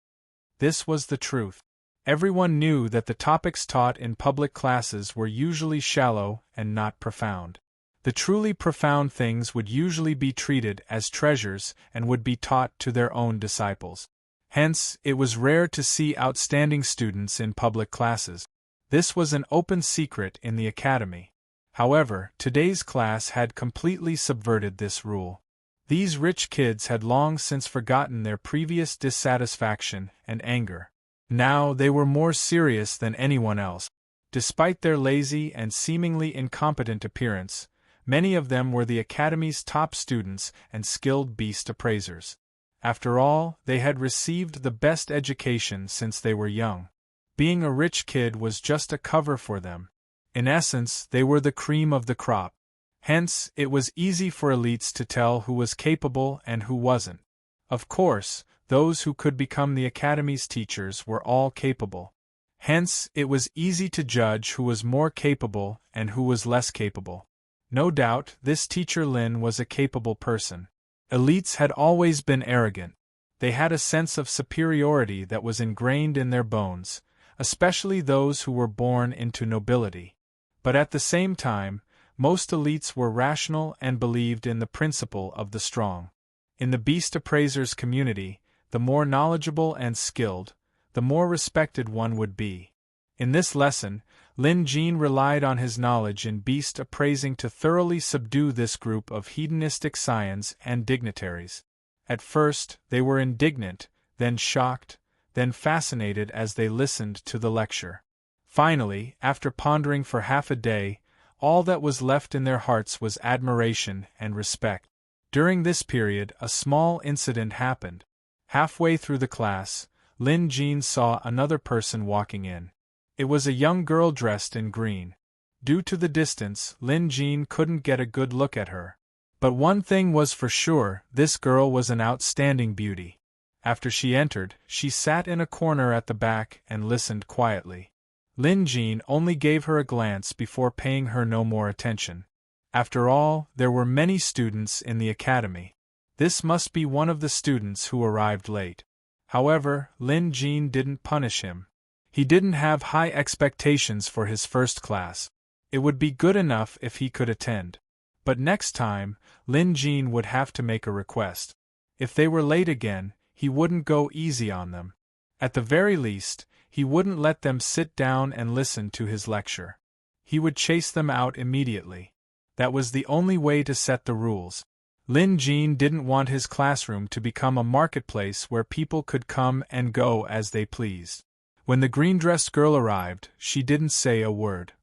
This was the truth. Everyone knew that the topics taught in public classes were usually shallow and not profound. The truly profound things would usually be treated as treasures and would be taught to their own disciples. Hence, it was rare to see outstanding students in public classes. This was an open secret in the academy. However, today's class had completely subverted this rule. These rich kids had long since forgotten their previous dissatisfaction and anger. Now they were more serious than anyone else. Despite their lazy and seemingly incompetent appearance, many of them were the academy's top students and skilled beast appraisers. After all, they had received the best education since they were young. Being a rich kid was just a cover for them. In essence, they were the cream of the crop. Hence, it was easy for elites to tell who was capable and who wasn't. Of course, those who could become the academy's teachers were all capable. Hence, it was easy to judge who was more capable and who was less capable. No doubt, this teacher Lin was a capable person. Elites had always been arrogant. They had a sense of superiority that was ingrained in their bones, especially those who were born into nobility. But at the same time, most elites were rational and believed in the principle of the strong. In the beast appraisers community, the more knowledgeable and skilled, the more respected one would be. In this lesson, Lin Jin relied on his knowledge in beast appraising to thoroughly subdue this group of hedonistic scions and dignitaries. At first, they were indignant, then shocked, then fascinated as they listened to the lecture. Finally, after pondering for half a day, all that was left in their hearts was admiration and respect. During this period, a small incident happened. Halfway through the class, Lin Jin saw another person walking in. It was a young girl dressed in green. Due to the distance, Lin Jin couldn't get a good look at her. But one thing was for sure, this girl was an outstanding beauty. After she entered, she sat in a corner at the back and listened quietly. Lin Jin only gave her a glance before paying her no more attention. After all, there were many students in the academy. This must be one of the students who arrived late. However, Lin Jin didn't punish him. He didn't have high expectations for his first class. It would be good enough if he could attend. But next time, Lin Jin would have to make a request. If they were late again, he wouldn't go easy on them. At the very least, he wouldn't let them sit down and listen to his lecture. He would chase them out immediately. That was the only way to set the rules. Lin Jin didn't want his classroom to become a marketplace where people could come and go as they pleased. When the green-dressed girl arrived, she didn't say a word.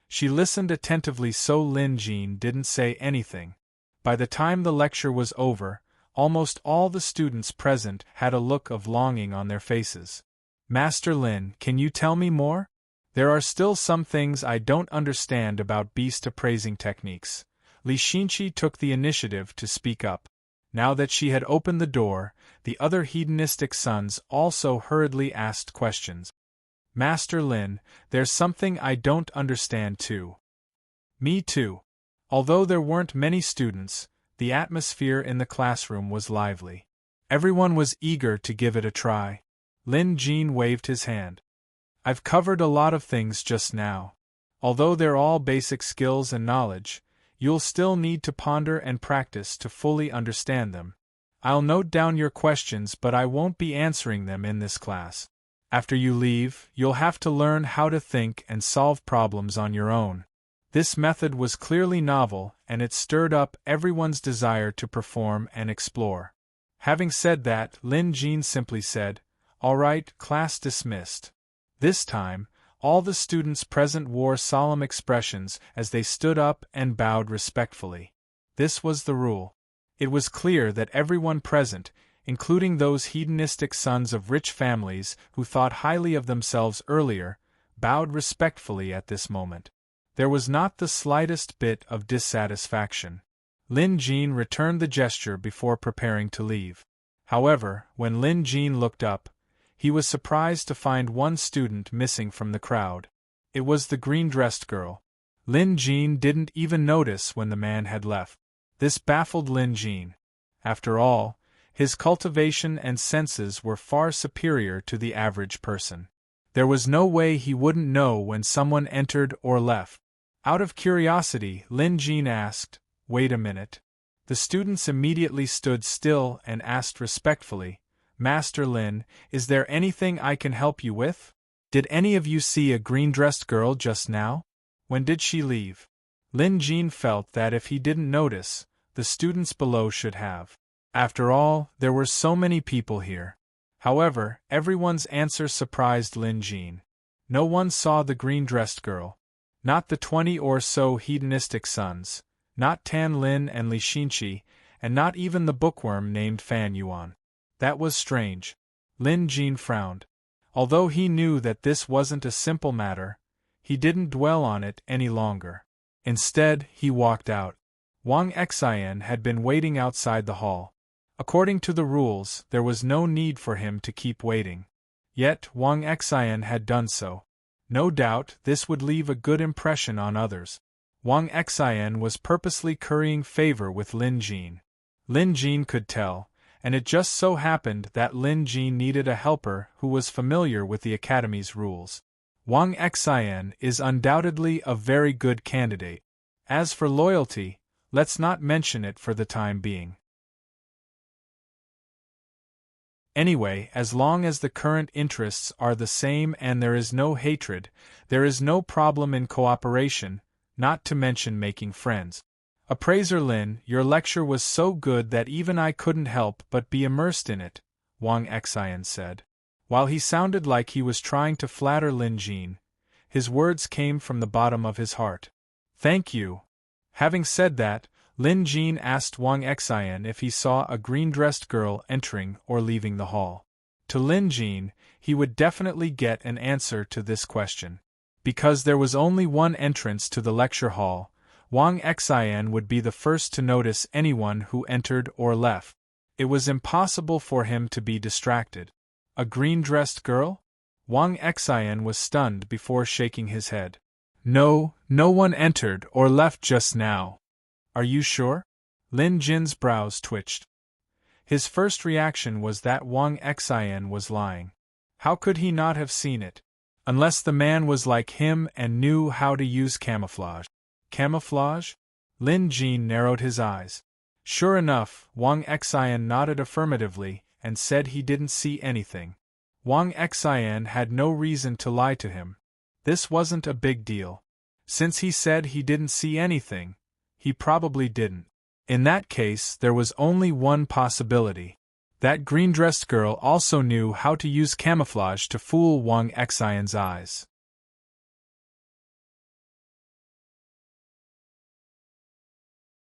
She listened attentively, so Lin Jin didn't say anything. By the time the lecture was over, almost all the students present had a look of longing on their faces. Master Lin, can you tell me more? There are still some things I don't understand about beast appraising techniques. Li Xinqi took the initiative to speak up. Now that she had opened the door, the other hedonistic sons also hurriedly asked questions. Master Lin, there's something I don't understand too. Me too. Although there weren't many students, the atmosphere in the classroom was lively. Everyone was eager to give it a try. Lin Jin waved his hand. I've covered a lot of things just now. Although they're all basic skills and knowledge, you'll still need to ponder and practice to fully understand them. I'll note down your questions, but I won't be answering them in this class. After you leave, you'll have to learn how to think and solve problems on your own. This method was clearly novel, and it stirred up everyone's desire to perform and explore. Having said that, Lin Jin simply said, "All right, class dismissed." This time, all the students present wore solemn expressions as they stood up and bowed respectfully. This was the rule. It was clear that everyone present, including those hedonistic sons of rich families who thought highly of themselves earlier, bowed respectfully at this moment. There was not the slightest bit of dissatisfaction. Lin Jin returned the gesture before preparing to leave. However, when Lin Jin looked up, he was surprised to find one student missing from the crowd. It was the green-dressed girl. Lin Jin didn't even notice when the man had left. This baffled Lin Jin. After all, his cultivation and senses were far superior to the average person. There was no way he wouldn't know when someone entered or left. Out of curiosity, Lin Jin asked, "Wait a minute." The students immediately stood still and asked respectfully, "Master Lin, is there anything I can help you with? Did any of you see a green-dressed girl just now? When did she leave?" Lin Jin felt that if he didn't notice, the students below should have. After all, there were so many people here. However, everyone's answer surprised Lin Jin. No one saw the green-dressed girl. Not the 20 or so hedonistic sons, not Tan Lin and Li Xinqi, and not even the bookworm named Fan Yuan. That was strange. Lin Jin frowned. Although he knew that this wasn't a simple matter, He didn't dwell on it any longer. Instead, he walked out. Wang Xian had been waiting outside the hall. According to the rules, there was no need for him to keep waiting. Yet, Wang Xian had done so. No doubt, this would leave a good impression on others. Wang Xian was purposely currying favor with Lin Jin. Lin Jin could tell, and it just so happened that Lin Jin needed a helper who was familiar with the academy's rules. Wang Xian is undoubtedly a very good candidate. As for loyalty, let's not mention it for the time being. Anyway, as long as the current interests are the same and there is no hatred, there is no problem in cooperation, not to mention making friends. Appraiser Lin, your lecture was so good that even I couldn't help but be immersed in it, Wang Xian said. While he sounded like he was trying to flatter Lin Jin, his words came from the bottom of his heart. Thank you. Having said that, Lin Jin asked Wang Xian if he saw a green-dressed girl entering or leaving the hall. To Lin Jin, he would definitely get an answer to this question. Because there was only one entrance to the lecture hall, Wang Xian would be the first to notice anyone who entered or left. It was impossible for him to be distracted. A green-dressed girl? Wang Xian was stunned before shaking his head. No, no one entered or left just now. Are you sure? Lin Jin's brows twitched. His first reaction was that Wang Xian was lying. How could he not have seen it? Unless the man was like him and knew how to use camouflage. Camouflage? Lin Jin narrowed his eyes. Sure enough, Wang Xian nodded affirmatively and said he didn't see anything. Wang Xian had no reason to lie to him. This wasn't a big deal. Since he said he didn't see anything, he probably didn't. In that case, there was only one possibility. That green-dressed girl also knew how to use camouflage to fool Wang Xian's eyes.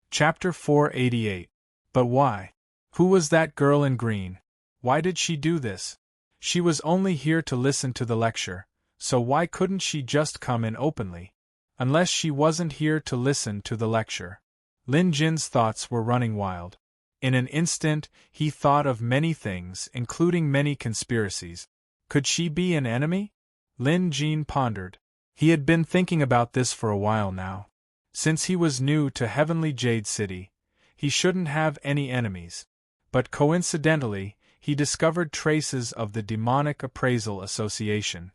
Chapter 488. But why? Who was that girl in green? Why did she do this? She was only here to listen to the lecture, so why couldn't she just come in openly? Unless she wasn't here to listen to the lecture. Lin Jin's thoughts were running wild. In an instant, he thought of many things, including many conspiracies. Could she be an enemy? Lin Jin pondered. He had been thinking about this for a while now. Since he was new to Heavenly Jade City, he shouldn't have any enemies. But coincidentally, he discovered traces of the Demonic Appraisal Association.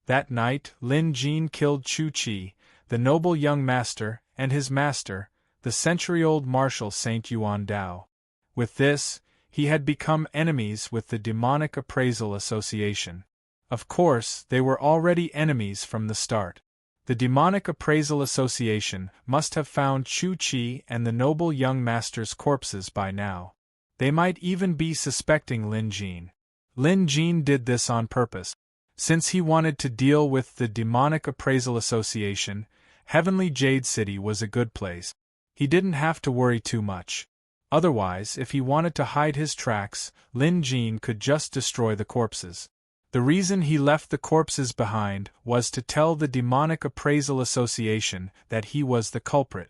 That night, Lin Jin killed Chu Qi, the noble young master, and his master, the century-old Marshal Saint Yuan Dao. With this, he had become enemies with the Demonic Appraisal Association. Of course, they were already enemies from the start. The Demonic Appraisal Association must have found Chu Qi and the noble young master's corpses by now. They might even be suspecting Lin Jin. Lin Jin did this on purpose. Since he wanted to deal with the Demonic Appraisal Association, Heavenly Jade City was a good place. He didn't have to worry too much. Otherwise, if he wanted to hide his tracks, Lin Jin could just destroy the corpses. The reason he left the corpses behind was to tell the Demonic Appraisal Association that he was the culprit.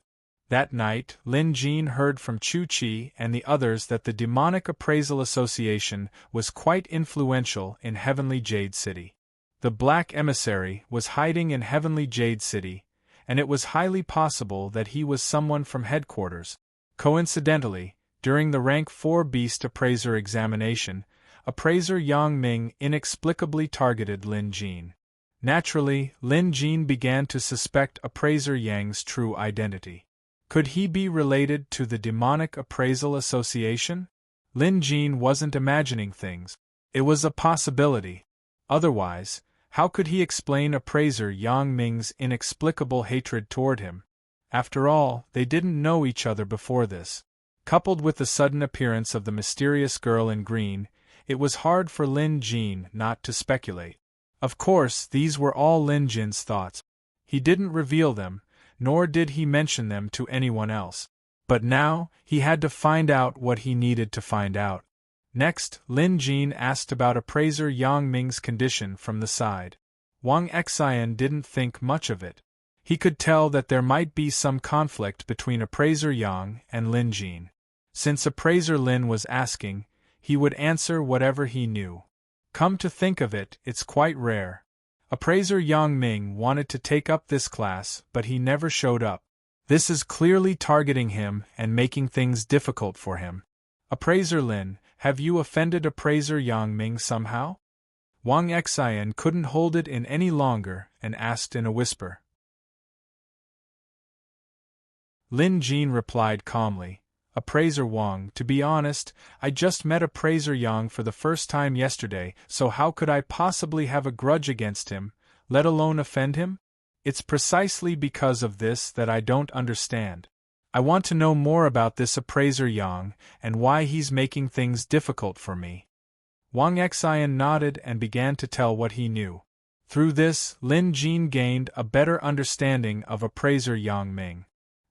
That night, Lin Jin heard from Chu Qi and the others that the Demonic Appraisal Association was quite influential in Heavenly Jade City. The Black Emissary was hiding in Heavenly Jade City, and it was highly possible that he was someone from headquarters. Coincidentally, during the Rank 4 Beast Appraiser examination, Appraiser Yang Ming inexplicably targeted Lin Jin. Naturally, Lin Jin began to suspect Appraiser Yang's true identity. Could he be related to the Demonic Appraisal Association? Lin Jin wasn't imagining things. It was a possibility. Otherwise, how could he explain Appraiser Yang Ming's inexplicable hatred toward him? After all, they didn't know each other before this. Coupled with the sudden appearance of the mysterious girl in green, it was hard for Lin Jin not to speculate. Of course, these were all Lin Jin's thoughts. He didn't reveal them, nor did he mention them to anyone else. But now, he had to find out what he needed to find out. Next, Lin Jin asked about Appraiser Yang Ming's condition from the side. Wang Xian didn't think much of it. He could tell that there might be some conflict between appraiser Yang and Lin Jin. Since appraiser Lin was asking, he would answer whatever he knew. Come to think of it, it's quite rare. Appraiser Yang Ming wanted to take up this class, but he never showed up. This is clearly targeting him and making things difficult for him. Appraiser Lin, have you offended appraiser Yang Ming somehow? Wang Xian couldn't hold it in any longer and asked in a whisper. Lin Jin replied calmly, Appraiser Wang, to be honest, I just met appraiser Yang for the first time yesterday, so how could I possibly have a grudge against him, let alone offend him? It's precisely because of this that I don't understand. I want to know more about this appraiser Yang and why he's making things difficult for me. Wang Xian nodded and began to tell what he knew. Through this, Lin Jin gained a better understanding of appraiser Yang Ming.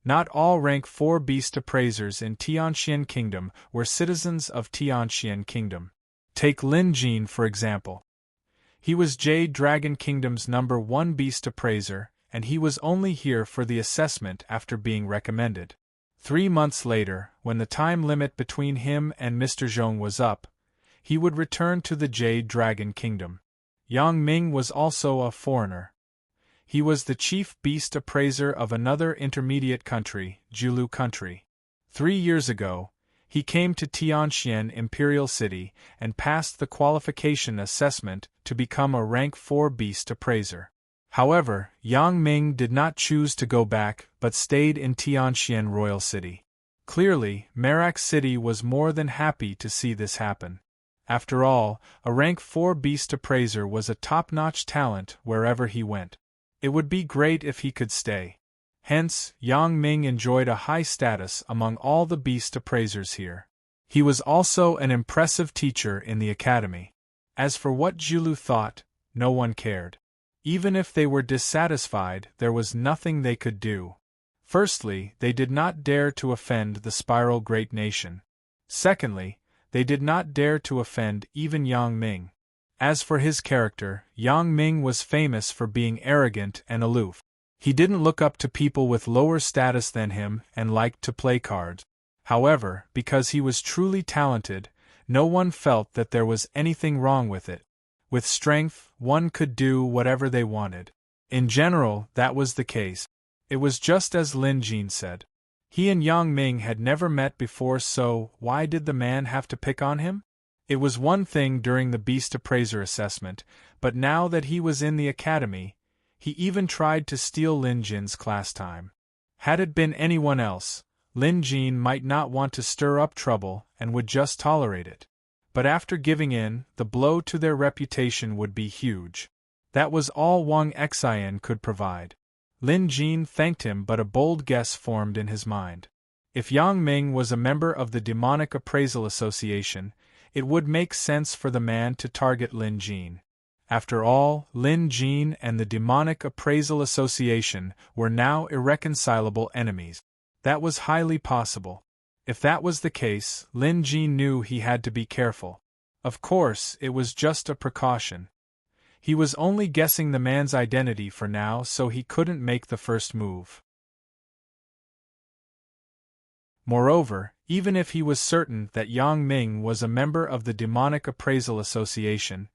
Not all rank 4 beast appraisers in Tianxian Kingdom were citizens of Tianxian Kingdom. Take Lin Jin for example. He was Jade Dragon Kingdom's #1 beast appraiser, and he was only here for the assessment after being recommended. 3 months later, when the time limit between him and Mr. Zhong was up, he would return to the Jade Dragon Kingdom. Yang Ming was also a foreigner. He was the chief beast appraiser of another intermediate country, Julu country. 3 years ago, he came to Tianxian Imperial City and passed the qualification assessment to become a rank 4 beast appraiser. However, Yang Ming did not choose to go back but stayed in Tianxian Royal City. Clearly, Merak City was more than happy to see this happen. After all, a rank 4 beast appraiser was a top-notch talent wherever he went. It would be great if he could stay. Hence, Yang Ming enjoyed a high status among all the beast appraisers here. He was also an impressive teacher in the academy. As for what Julu thought, no one cared. Even if they were dissatisfied, there was nothing they could do. Firstly, they did not dare to offend the Spiral Great Nation. Secondly, they did not dare to offend even Yang Ming. As for his character, Yang Ming was famous for being arrogant and aloof. He didn't look up to people with lower status than him and liked to play cards. However, because he was truly talented, no one felt that there was anything wrong with it. With strength, one could do whatever they wanted. In general, that was the case. It was just as Lin Jin said. He and Yang Ming had never met before, so why did the man have to pick on him? It was one thing during the beast appraiser assessment, but now that he was in the academy, he even tried to steal Lin Jin's class time. Had it been anyone else, Lin Jin might not want to stir up trouble and would just tolerate it. But after giving in, the blow to their reputation would be huge. That was all Wang Xian could provide. Lin Jin thanked him, but a bold guess formed in his mind. If Yang Ming was a member of the Demonic Appraisal Association, it would make sense for the man to target Lin Jin. After all, Lin Jin and the Demonic Appraisal Association were now irreconcilable enemies. That was highly possible. If that was the case, Lin Jin knew he had to be careful. Of course, it was just a precaution. He was only guessing the man's identity for now, so he couldn't make the first move. Moreover, even if he was certain that Yang Ming was a member of the Demonic Appraisal Association,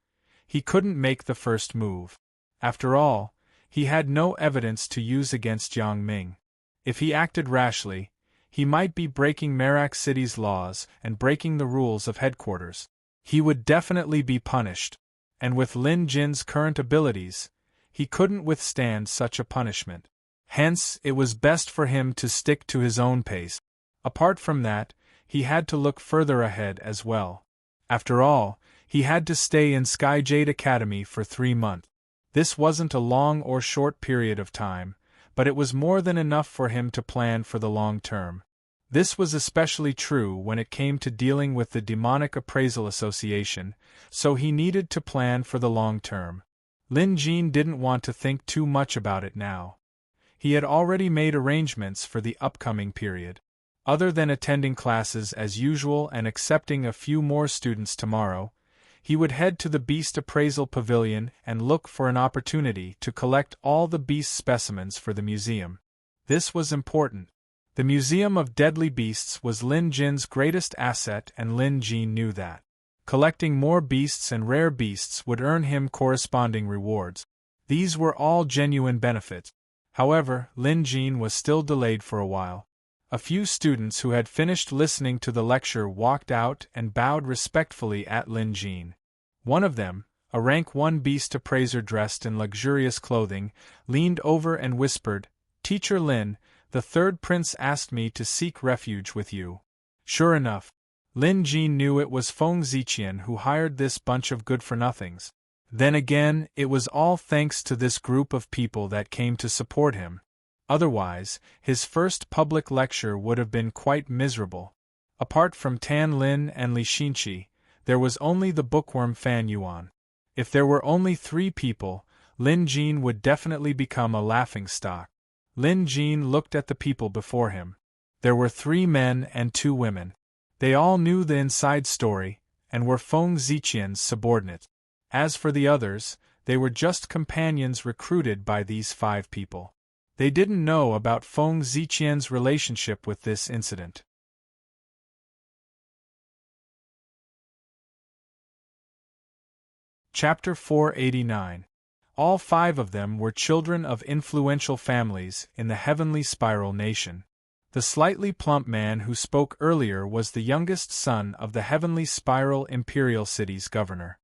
he couldn't make the first move. After all, he had no evidence to use against Yang Ming. If he acted rashly, he might be breaking Merak City's laws and breaking the rules of headquarters. He would definitely be punished. And with Lin Jin's current abilities, he couldn't withstand such a punishment. Hence, it was best for him to stick to his own pace. Apart from that, he had to look further ahead as well. After all, he had to stay in Skyjade Academy for 3 months. This wasn't a long or short period of time, but it was more than enough for him to plan for the long term. This was especially true when it came to dealing with the Demonic Appraisal Association, so he needed to plan for the long term. Lin Jin didn't want to think too much about it now. He had already made arrangements for the upcoming period. Other than attending classes as usual and accepting a few more students tomorrow, He would head to the Beast Appraisal Pavilion and look for an opportunity to collect all the beast specimens for the museum. This was important. The Museum of Deadly Beasts was Lin Jin's greatest asset, and Lin Jin knew that. Collecting more beasts and rare beasts would earn him corresponding rewards. These were all genuine benefits. However, Lin Jin was still delayed for a while. A few students who had finished listening to the lecture walked out and bowed respectfully at Lin Jin. One of them, a rank 1 beast appraiser dressed in luxurious clothing, leaned over and whispered, "Teacher Lin, the third prince asked me to seek refuge with you." Sure enough, Lin Jin knew it was Feng Ziqian who hired this bunch of good-for-nothings. Then again, it was all thanks to this group of people that came to support him. Otherwise, his first public lecture would have been quite miserable. Apart from Tan Lin and Li Xinqi, there was only the bookworm Fan Yuan. If there were only 3 people, Lin Jin would definitely become a laughingstock. Lin Jin looked at the people before him. There were 3 men and 2 women. They all knew the inside story, and were Feng Ziqian's subordinates. As for the others, they were just companions recruited by these 5 people. They didn't know about Feng Ziqian's relationship with this incident. Chapter 489. All 5 of them were children of influential families in the Heavenly Spiral Nation. The slightly plump man who spoke earlier was the youngest son of the Heavenly Spiral Imperial City's governor.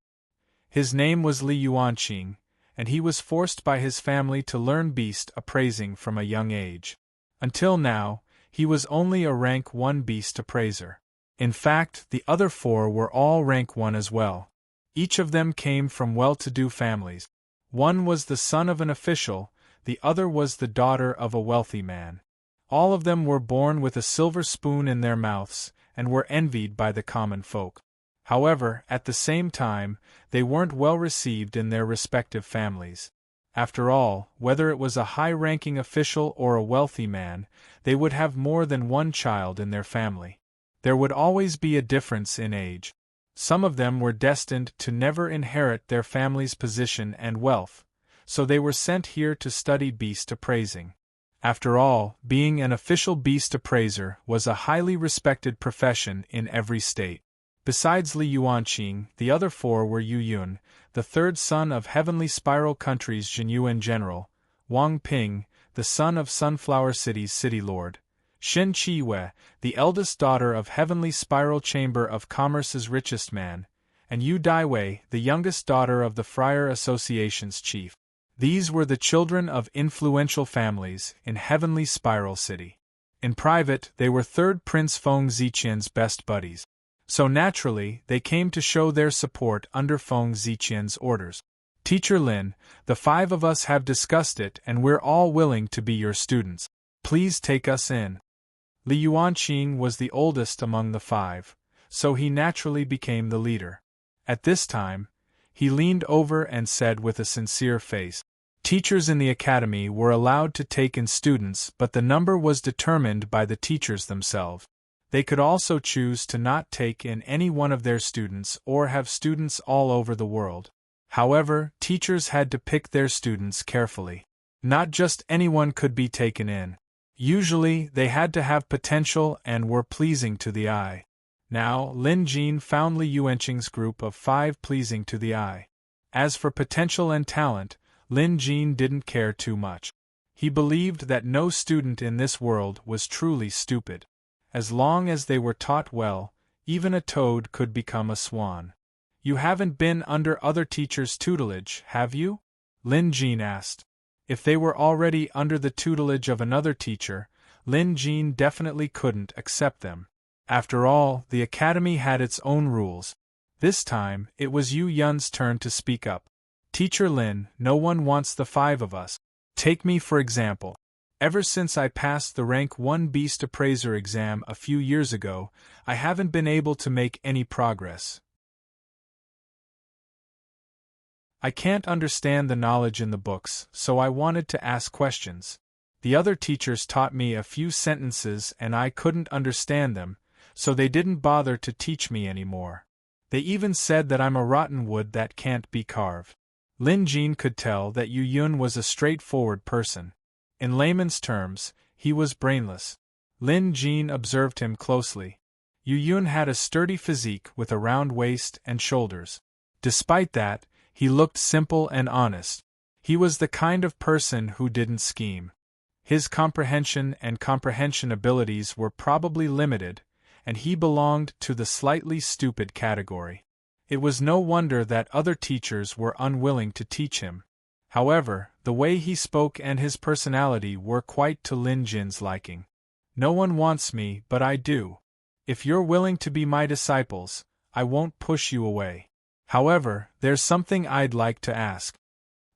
His name was Li Yuanqing, and he was forced by his family to learn beast appraising from a young age. Until now, he was only a rank 1 beast appraiser. In fact, the other 4 were all rank 1 as well. Each of them came from well-to-do families. One was the son of an official, the other was the daughter of a wealthy man. All of them were born with a silver spoon in their mouths, and were envied by the common folk. However, at the same time, they weren't well received in their respective families. After all, whether it was a high-ranking official or a wealthy man, they would have more than one child in their family. There would always be a difference in age. Some of them were destined to never inherit their family's position and wealth, so they were sent here to study beast appraising. After all, being an official beast appraiser was a highly respected profession in every state. Besides Li Yuanqing, the other 4 were Yu Yun, the 3rd son of Heavenly Spiral Country's Jinyuan General, Wang Ping, the son of Sunflower City's City Lord, Shen Qiwei, the eldest daughter of Heavenly Spiral Chamber of Commerce's richest man, and Yu Daiwei, the youngest daughter of the Friar Association's chief. These were the children of influential families in Heavenly Spiral City. In private, they were 3rd Prince Feng Ziqian's best buddies. So naturally, they came to show their support under Feng Ziqian's orders. "Teacher Lin, the 5 of us have discussed it and we're all willing to be your students. Please take us in." Li Yuanqing was the oldest among the 5, so he naturally became the leader. At this time, he leaned over and said with a sincere face, "Teachers in the academy were allowed to take in students, but the number was determined by the teachers themselves. They could also choose to not take in any one of their students or have students all over the world. However, teachers had to pick their students carefully. Not just anyone could be taken in. Usually, they had to have potential and were pleasing to the eye. Now, Lin Jin found Li Yuanqing's group of 5 pleasing to the eye. As for potential and talent, Lin Jin didn't care too much. He believed that no student in this world was truly stupid. As long as they were taught well, even a toad could become a swan. "You haven't been under other teachers' tutelage, have you?" Lin Jin asked. If they were already under the tutelage of another teacher, Lin Jin definitely couldn't accept them. After all, the academy had its own rules. This time, it was Yu Yun's turn to speak up. "Teacher Lin, no one wants the 5 of us. Take me for example. Ever since I passed the rank 1 beast appraiser exam a few years ago, I haven't been able to make any progress. I can't understand the knowledge in the books, so I wanted to ask questions. The other teachers taught me a few sentences and I couldn't understand them, so they didn't bother to teach me anymore. They even said that I'm a rotten wood that can't be carved. Lin Jin could tell that Yu Yun was a straightforward person. In layman's terms, he was brainless. Lin Jin observed him closely. Yu Yun had a sturdy physique with a round waist and shoulders. Despite that, he looked simple and honest. He was the kind of person who didn't scheme. His comprehension and comprehension abilities were probably limited, and he belonged to the slightly stupid category. It was no wonder that other teachers were unwilling to teach him. However, the way he spoke and his personality were quite to Lin Jin's liking. No one wants me, but I do. If you're willing to be my disciples, I won't push you away. However, there's something I'd like to ask.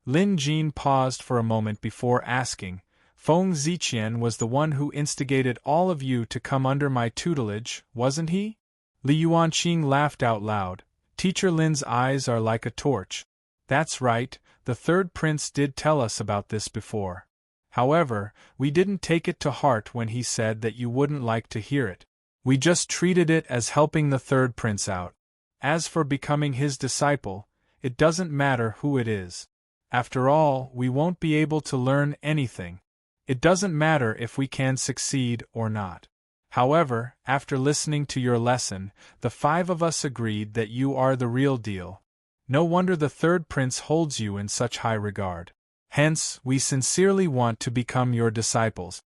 Lin Jin paused for a moment before asking. Feng Ziqian was the one who instigated all of you to come under my tutelage, wasn't he? Li Yuanqing laughed out loud. Teacher Lin's eyes are like a torch. That's right, the third prince did tell us about this before. However, we didn't take it to heart when he said that you wouldn't like to hear it. We just treated it as helping the third prince out. As for becoming his disciple, it doesn't matter who it is. After all, we won't be able to learn anything. It doesn't matter if we can succeed or not. However, after listening to your lesson, the 5 of us agreed that you are the real deal. No wonder the third prince holds you in such high regard. Hence, we sincerely want to become your disciples.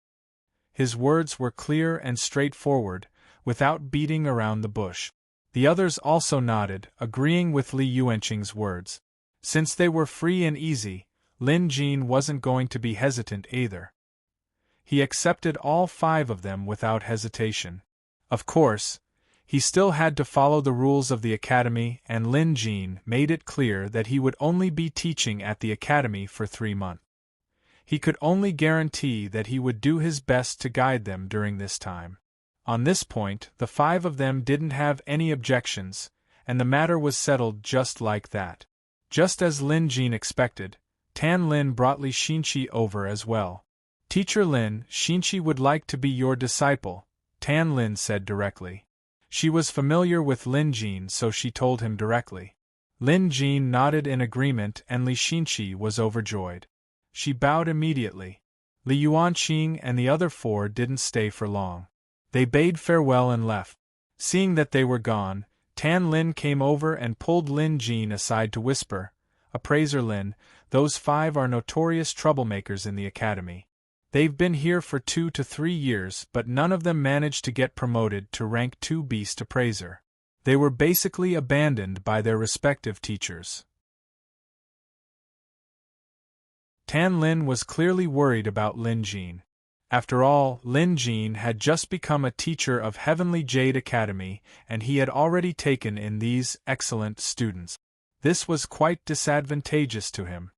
His words were clear and straightforward, without beating around the bush. The others also nodded, agreeing with Li Yuanqing's words. Since they were free and easy, Lin Jin wasn't going to be hesitant either. He accepted all 5 of them without hesitation. Of course, he still had to follow the rules of the academy, and Lin Jin made it clear that he would only be teaching at the academy for 3 months. He could only guarantee that he would do his best to guide them during this time. On this point, the 5 of them didn't have any objections, and the matter was settled just like that. Just as Lin Jin expected, Tan Lin brought Li Xinqi over as well. Teacher Lin, Xinqi would like to be your disciple, Tan Lin said directly. She was familiar with Lin Jin, so she told him directly. Lin Jin nodded in agreement and Li Xinqi was overjoyed. She bowed immediately. Li Yuanqing and the other 4 didn't stay for long. They bade farewell and left. Seeing that they were gone, Tan Lin came over and pulled Lin Jin aside to whisper, Appraiser Lin, those 5 are notorious troublemakers in the academy. They've been here for 2 to 3 years, but none of them managed to get promoted to rank 2 Beast Appraiser. They were basically abandoned by their respective teachers. Tan Lin was clearly worried about Lin Jin. After all, Lin Jin had just become a teacher of Heavenly Jade Academy, and he had already taken in these excellent students. This was quite disadvantageous to him.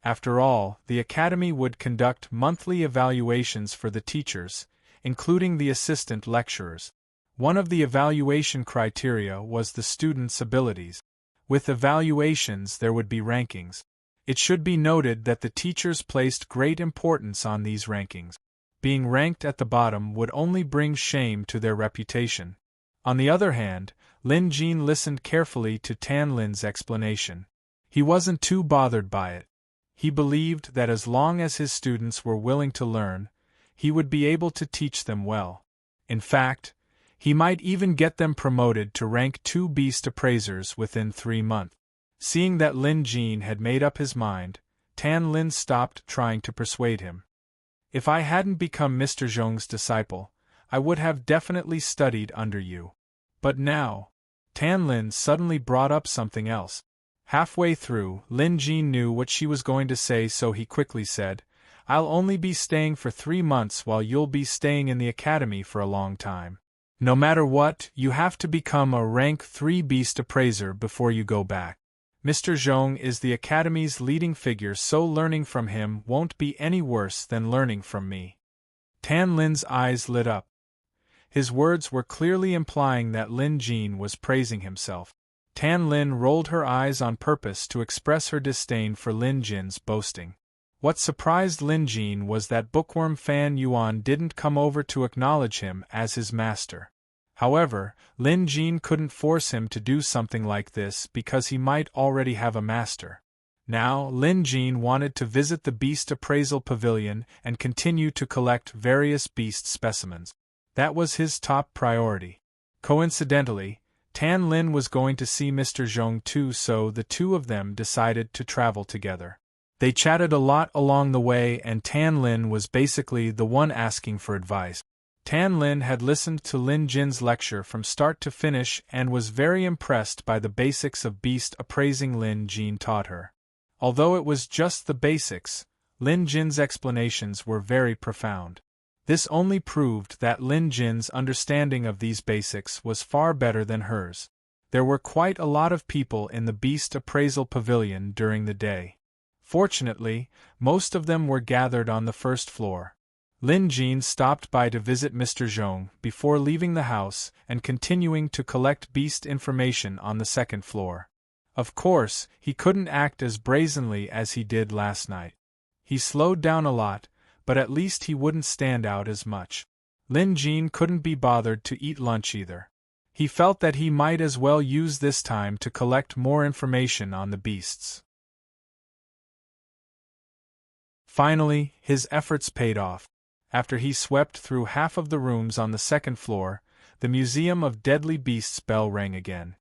After all, the academy would conduct monthly evaluations for the teachers, including the assistant lecturers. One of the evaluation criteria was the students' abilities. With evaluations there would be rankings. It should be noted that the teachers placed great importance on these rankings. Being ranked at the bottom would only bring shame to their reputation. On the other hand, Lin Jin listened carefully to Tan Lin's explanation. He wasn't too bothered by it. He believed that as long as his students were willing to learn, he would be able to teach them well. In fact, he might even get them promoted to rank 2 Beast Appraisers within 3 months. Seeing that Lin Jin had made up his mind, Tan Lin stopped trying to persuade him. If I hadn't become Mr. Zhong's disciple, I would have definitely studied under you. But now, Tan Lin suddenly brought up something else. Halfway through, Lin Jin knew what she was going to say, so he quickly said, I'll only be staying for 3 months while you'll be staying in the academy for a long time. No matter what, you have to become a rank 3 Beast Appraiser before you go back. Mr. Zhong is the academy's leading figure, so learning from him won't be any worse than learning from me. Tan Lin's eyes lit up. His words were clearly implying that Lin Jin was praising himself. Tan Lin rolled her eyes on purpose to express her disdain for Lin Jin's boasting. What surprised Lin Jin was that bookworm Fan Yuan didn't come over to acknowledge him as his master. However, Lin Jin couldn't force him to do something like this because he might already have a master. Now, Lin Jin wanted to visit the Beast Appraisal Pavilion and continue to collect various beast specimens. That was his top priority. Coincidentally, Tan Lin was going to see Mr. Zhong too, so the two of them decided to travel together. They chatted a lot along the way, and Tan Lin was basically the one asking for advice. Tan Lin had listened to Lin Jin's lecture from start to finish and was very impressed by the basics of beast appraising Lin Jin taught her. Although it was just the basics, Lin Jin's explanations were very profound. This only proved that Lin Jin's understanding of these basics was far better than hers. There were quite a lot of people in the Beast Appraisal Pavilion during the day. Fortunately, most of them were gathered on the first floor. Lin Jin stopped by to visit Mr. Zhong before leaving the house and continuing to collect beast information on the second floor. Of course, he couldn't act as brazenly as he did last night. He slowed down a lot, but at least he wouldn't stand out as much. Lin Jin couldn't be bothered to eat lunch either. He felt that he might as well use this time to collect more information on the beasts. Finally, his efforts paid off. After he swept through half of the rooms on the second floor, the Museum of Deadly Beasts bell rang again.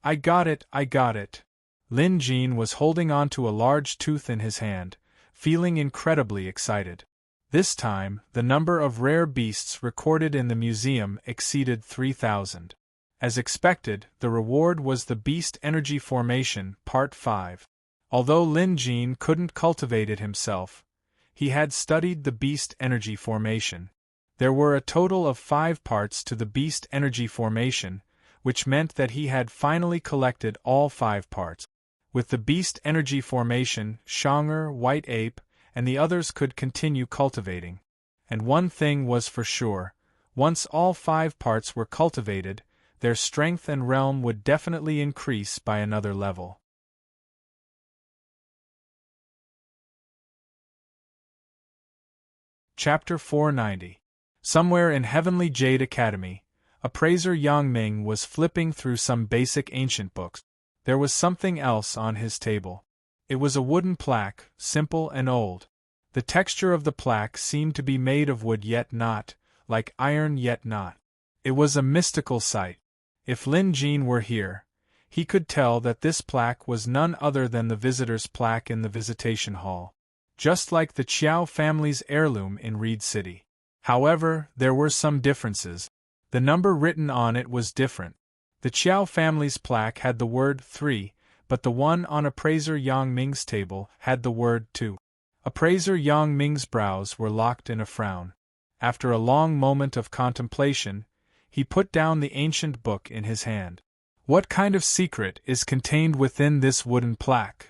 I got it, I got it. Lin Jin was holding on to a large tooth in his hand, feeling incredibly excited. This time, the number of rare beasts recorded in the museum exceeded 3,000. As expected, the reward was the Beast Energy Formation, Part 5. Although Lin Jin couldn't cultivate it himself, he had studied the Beast Energy Formation. There were a total of 5 parts to the Beast Energy Formation, which meant that he had finally collected all 5 parts. With the Beast Energy Formation, Shonger, White Ape, and the others could continue cultivating. And one thing was for sure, once all 5 parts were cultivated, their strength and realm would definitely increase by another level. Chapter 490. Somewhere in Heavenly Jade Academy, appraiser Yang Ming was flipping through some basic ancient books. There was something else on his table. It was a wooden plaque, simple and old. The texture of the plaque seemed to be made of wood yet not, like iron yet not. It was a mystical sight. If Lin Jin were here, he could tell that this plaque was none other than the visitor's plaque in the visitation hall, just like the Qiao family's heirloom in Reed City. However, there were some differences. The number written on it was different. The Qiao family's plaque had the word 3, but the one on appraiser Yang Ming's table had the word 2. Appraiser Yang Ming's brows were locked in a frown. After a long moment of contemplation, he put down the ancient book in his hand. What kind of secret is contained within this wooden plaque?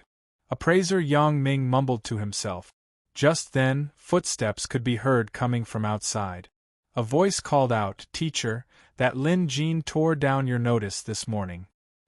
Appraiser Yang Ming mumbled to himself. Just then, footsteps could be heard coming from outside. A voice called out, "Teacher, that Lin Jin tore down your notice this morning."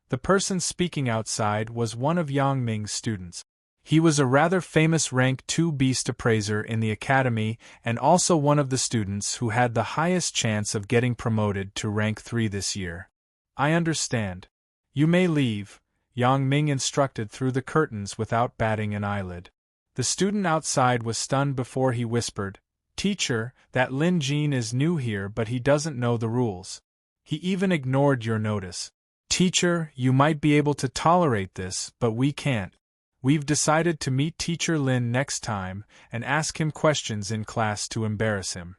The person speaking outside was one of Yang Ming's students. He was a rather famous rank 2 beast appraiser in the academy and also one of the students who had the highest chance of getting promoted to rank 3 this year. I understand. You may leave, Yang Ming instructed through the curtains without batting an eyelid. The student outside was stunned before he whispered, "Teacher, that Lin Jin is new here but he doesn't know the rules. He even ignored your notice. Teacher, you might be able to tolerate this, but we can't. We've decided to meet Teacher Lin next time and ask him questions in class to embarrass him."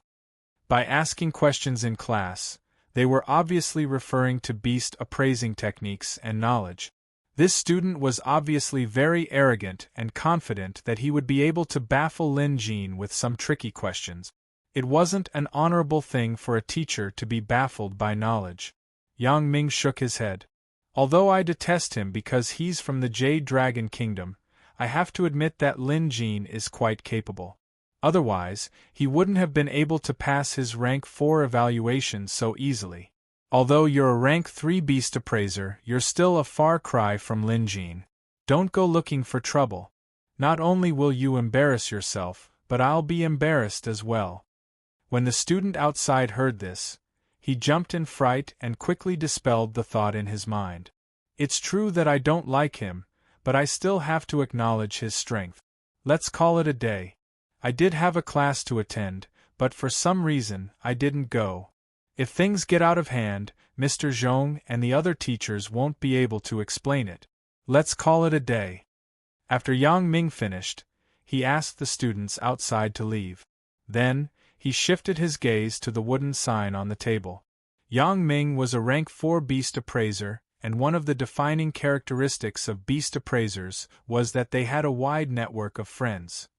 By asking questions in class, they were obviously referring to beast appraising techniques and knowledge. This student was obviously very arrogant and confident that he would be able to baffle Lin Jin with some tricky questions. It wasn't an honorable thing for a teacher to be baffled by knowledge. Yang Ming shook his head. Although I detest him because he's from the Jade Dragon Kingdom, I have to admit that Lin Jin is quite capable. Otherwise, he wouldn't have been able to pass his rank 4 evaluation so easily. Although you're a rank 3 beast appraiser, you're still a far cry from Lin Jin. Don't go looking for trouble. Not only will you embarrass yourself, but I'll be embarrassed as well. When the student outside heard this, He jumped in fright and quickly dispelled the thought in his mind. It's true that I don't like him, but I still have to acknowledge his strength. Let's call it a day. I did have a class to attend, but for some reason, I didn't go. If things get out of hand, Mr. Zhong and the other teachers won't be able to explain it. Let's call it a day. After Yang Ming finished, he asked the students outside to leave. Then, he shifted his gaze to the wooden sign on the table. Yang Ming was a rank 4 beast appraiser, and one of the defining characteristics of beast appraisers was that they had a wide network of friends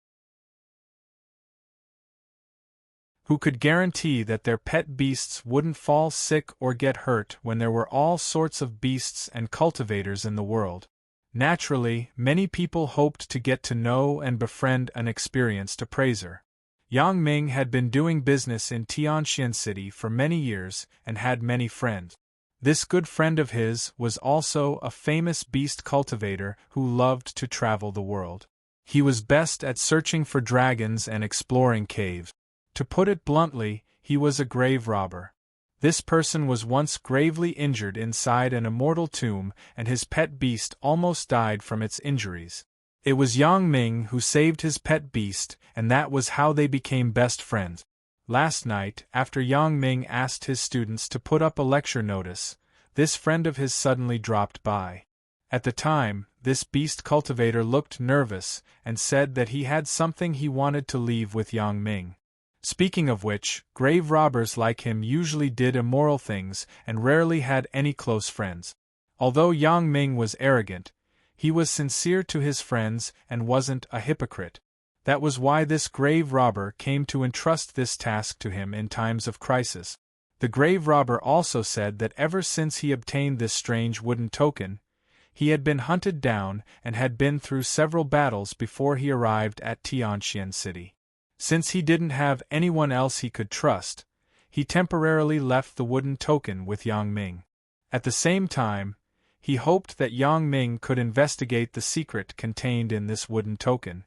who could guarantee that their pet beasts wouldn't fall sick or get hurt when there were all sorts of beasts and cultivators in the world. Naturally, many people hoped to get to know and befriend an experienced appraiser. Yang Ming had been doing business in Tianxian City for many years and had many friends. This good friend of his was also a famous beast cultivator who loved to travel the world. He was best at searching for dragons and exploring caves. To put it bluntly, he was a grave robber. This person was once gravely injured inside an immortal tomb, and his pet beast almost died from its injuries. It was Yang Ming who saved his pet beast, and that was how they became best friends. Last night, after Yang Ming asked his students to put up a lecture notice, this friend of his suddenly dropped by. At the time, this beast cultivator looked nervous and said that he had something he wanted to leave with Yang Ming. Speaking of which, grave robbers like him usually did immoral things and rarely had any close friends. Although Yang Ming was arrogant, he was sincere to his friends and wasn't a hypocrite. That was why this grave robber came to entrust this task to him in times of crisis. The grave robber also said that ever since he obtained this strange wooden token, he had been hunted down and had been through several battles before he arrived at Tianxian City. Since he didn't have anyone else he could trust, he temporarily left the wooden token with Yang Ming. At the same time, he hoped that Yang Ming could investigate the secret contained in this wooden token.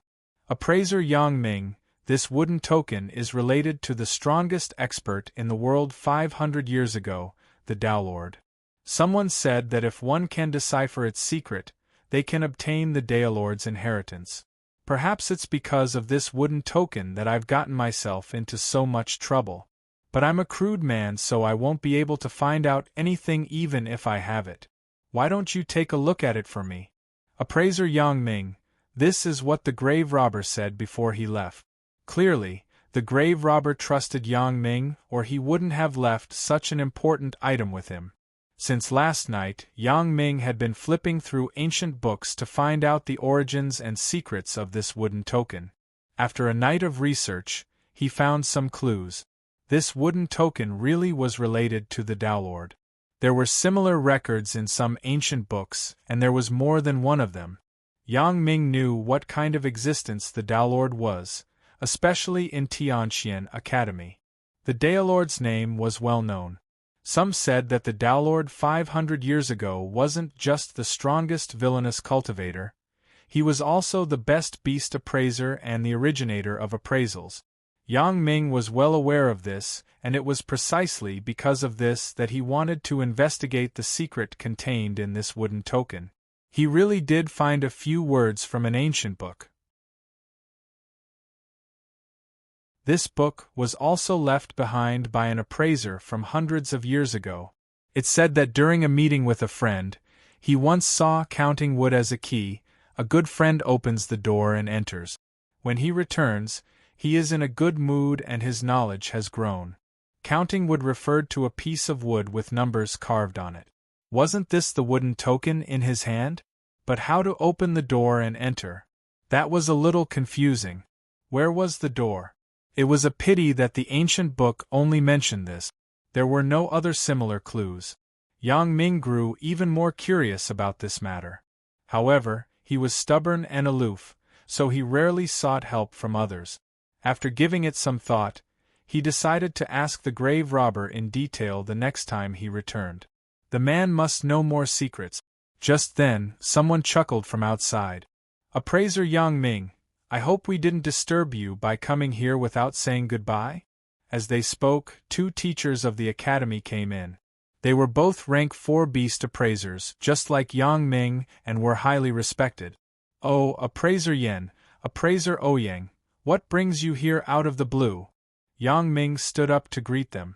Appraiser Yang Ming, this wooden token is related to the strongest expert in the world 500 years ago, the Tao Lord. Someone said that if one can decipher its secret, they can obtain the Tao Lord's inheritance. Perhaps it's because of this wooden token that I've gotten myself into so much trouble. But I'm a crude man, so I won't be able to find out anything even if I have it. Why don't you take a look at it for me? Appraiser Yang Ming, this is what the grave robber said before he left. Clearly, the grave robber trusted Yang Ming, or he wouldn't have left such an important item with him. Since last night, Yang Ming had been flipping through ancient books to find out the origins and secrets of this wooden token. After a night of research, he found some clues. This wooden token really was related to the Tao Lord. There were similar records in some ancient books, and there was more than one of them. Yang Ming knew what kind of existence the Tao Lord was, especially in Tianxian Academy. The Tao Lord's name was well known. Some said that the Tao Lord 500 years ago wasn't just the strongest villainous cultivator, he was also the best beast appraiser and the originator of appraisals. Yang Ming was well aware of this, and it was precisely because of this that he wanted to investigate the secret contained in this wooden token. He really did find a few words from an ancient book. This book was also left behind by an appraiser from hundreds of years ago. It said that during a meeting with a friend, he once saw counting wood as a key. A good friend opens the door and enters. When he returns, he is in a good mood and his knowledge has grown. Counting wood referred to a piece of wood with numbers carved on it. Wasn't this the wooden token in his hand? But how to open the door and enter? That was a little confusing. Where was the door? It was a pity that the ancient book only mentioned this. There were no other similar clues. Yang Ming grew even more curious about this matter. However, he was stubborn and aloof, so he rarely sought help from others. After giving it some thought, he decided to ask the grave robber in detail the next time he returned. The man must know more secrets. Just then, someone chuckled from outside. Appraiser Yang Ming, I hope we didn't disturb you by coming here without saying goodbye? As they spoke, 2 teachers of the academy came in. They were both rank 4 beast appraisers, just like Yang Ming, and were highly respected. "Oh, Appraiser Yen, Appraiser Ouyang, what brings you here out of the blue?" Yang Ming stood up to greet them.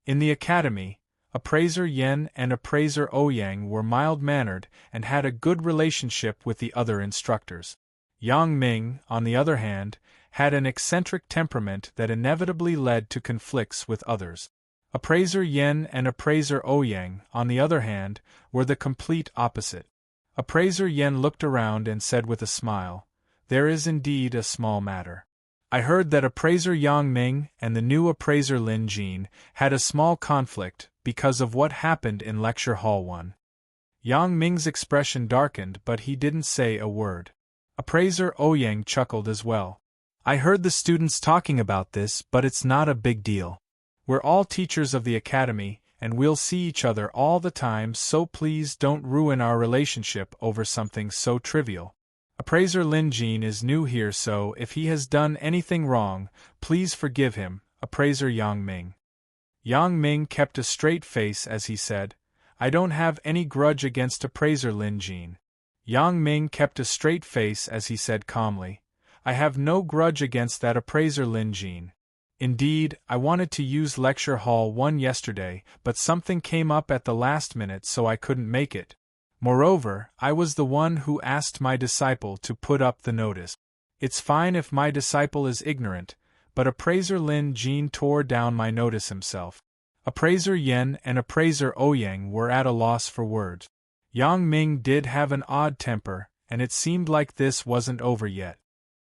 In the academy, Appraiser Yen and Appraiser Ouyang were mild-mannered and had a good relationship with the other instructors. Yang Ming, on the other hand, had an eccentric temperament that inevitably led to conflicts with others. Appraiser Yen and Appraiser Ouyang, on the other hand, were the complete opposite. Appraiser Yen looked around and said with a smile, "There is indeed a small matter. I heard that Appraiser Yang Ming and the new Appraiser Lin Jin had a small conflict because of what happened in Lecture Hall 1. Yang Ming's expression darkened, but he didn't say a word. Appraiser Ouyang chuckled as well. "I heard the students talking about this, but it's not a big deal. We're all teachers of the academy, and we'll see each other all the time, so please don't ruin our relationship over something so trivial. Appraiser Lin Jin is new here, so if he has done anything wrong, please forgive him." Appraiser Yang Ming. Yang Ming kept a straight face as he said, "I don't have any grudge against Appraiser Lin Jin." Yang Ming kept a straight face as he said calmly, "I have no grudge against that Appraiser Lin Jin. Indeed, I wanted to use Lecture Hall 1 yesterday, but something came up at the last minute so I couldn't make it. Moreover, I was the one who asked my disciple to put up the notice. It's fine if my disciple is ignorant, but Appraiser Lin Jin tore down my notice himself." Appraiser Yen and Appraiser Ouyang were at a loss for words. Yang Ming did have an odd temper, and it seemed like this wasn't over yet.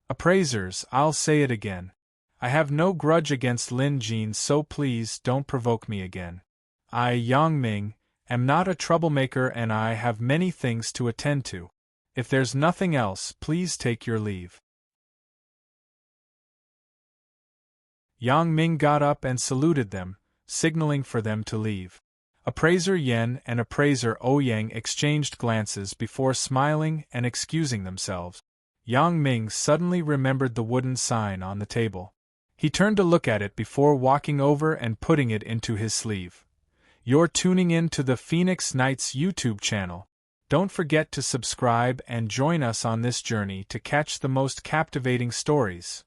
"Appraisers, I'll say it again. I have no grudge against Lin Jin, so please don't provoke me again. I, Yang Ming, am not a troublemaker and I have many things to attend to. If there's nothing else, please take your leave." Yang Ming got up and saluted them, signaling for them to leave. Appraiser Yen and Appraiser Ouyang exchanged glances before smiling and excusing themselves. Yang Ming suddenly remembered the wooden sign on the table. He turned to look at it before walking over and putting it into his sleeve. "You're tuning in to the Phoenix Knights YouTube channel. Don't forget to subscribe and join us on this journey to catch the most captivating stories.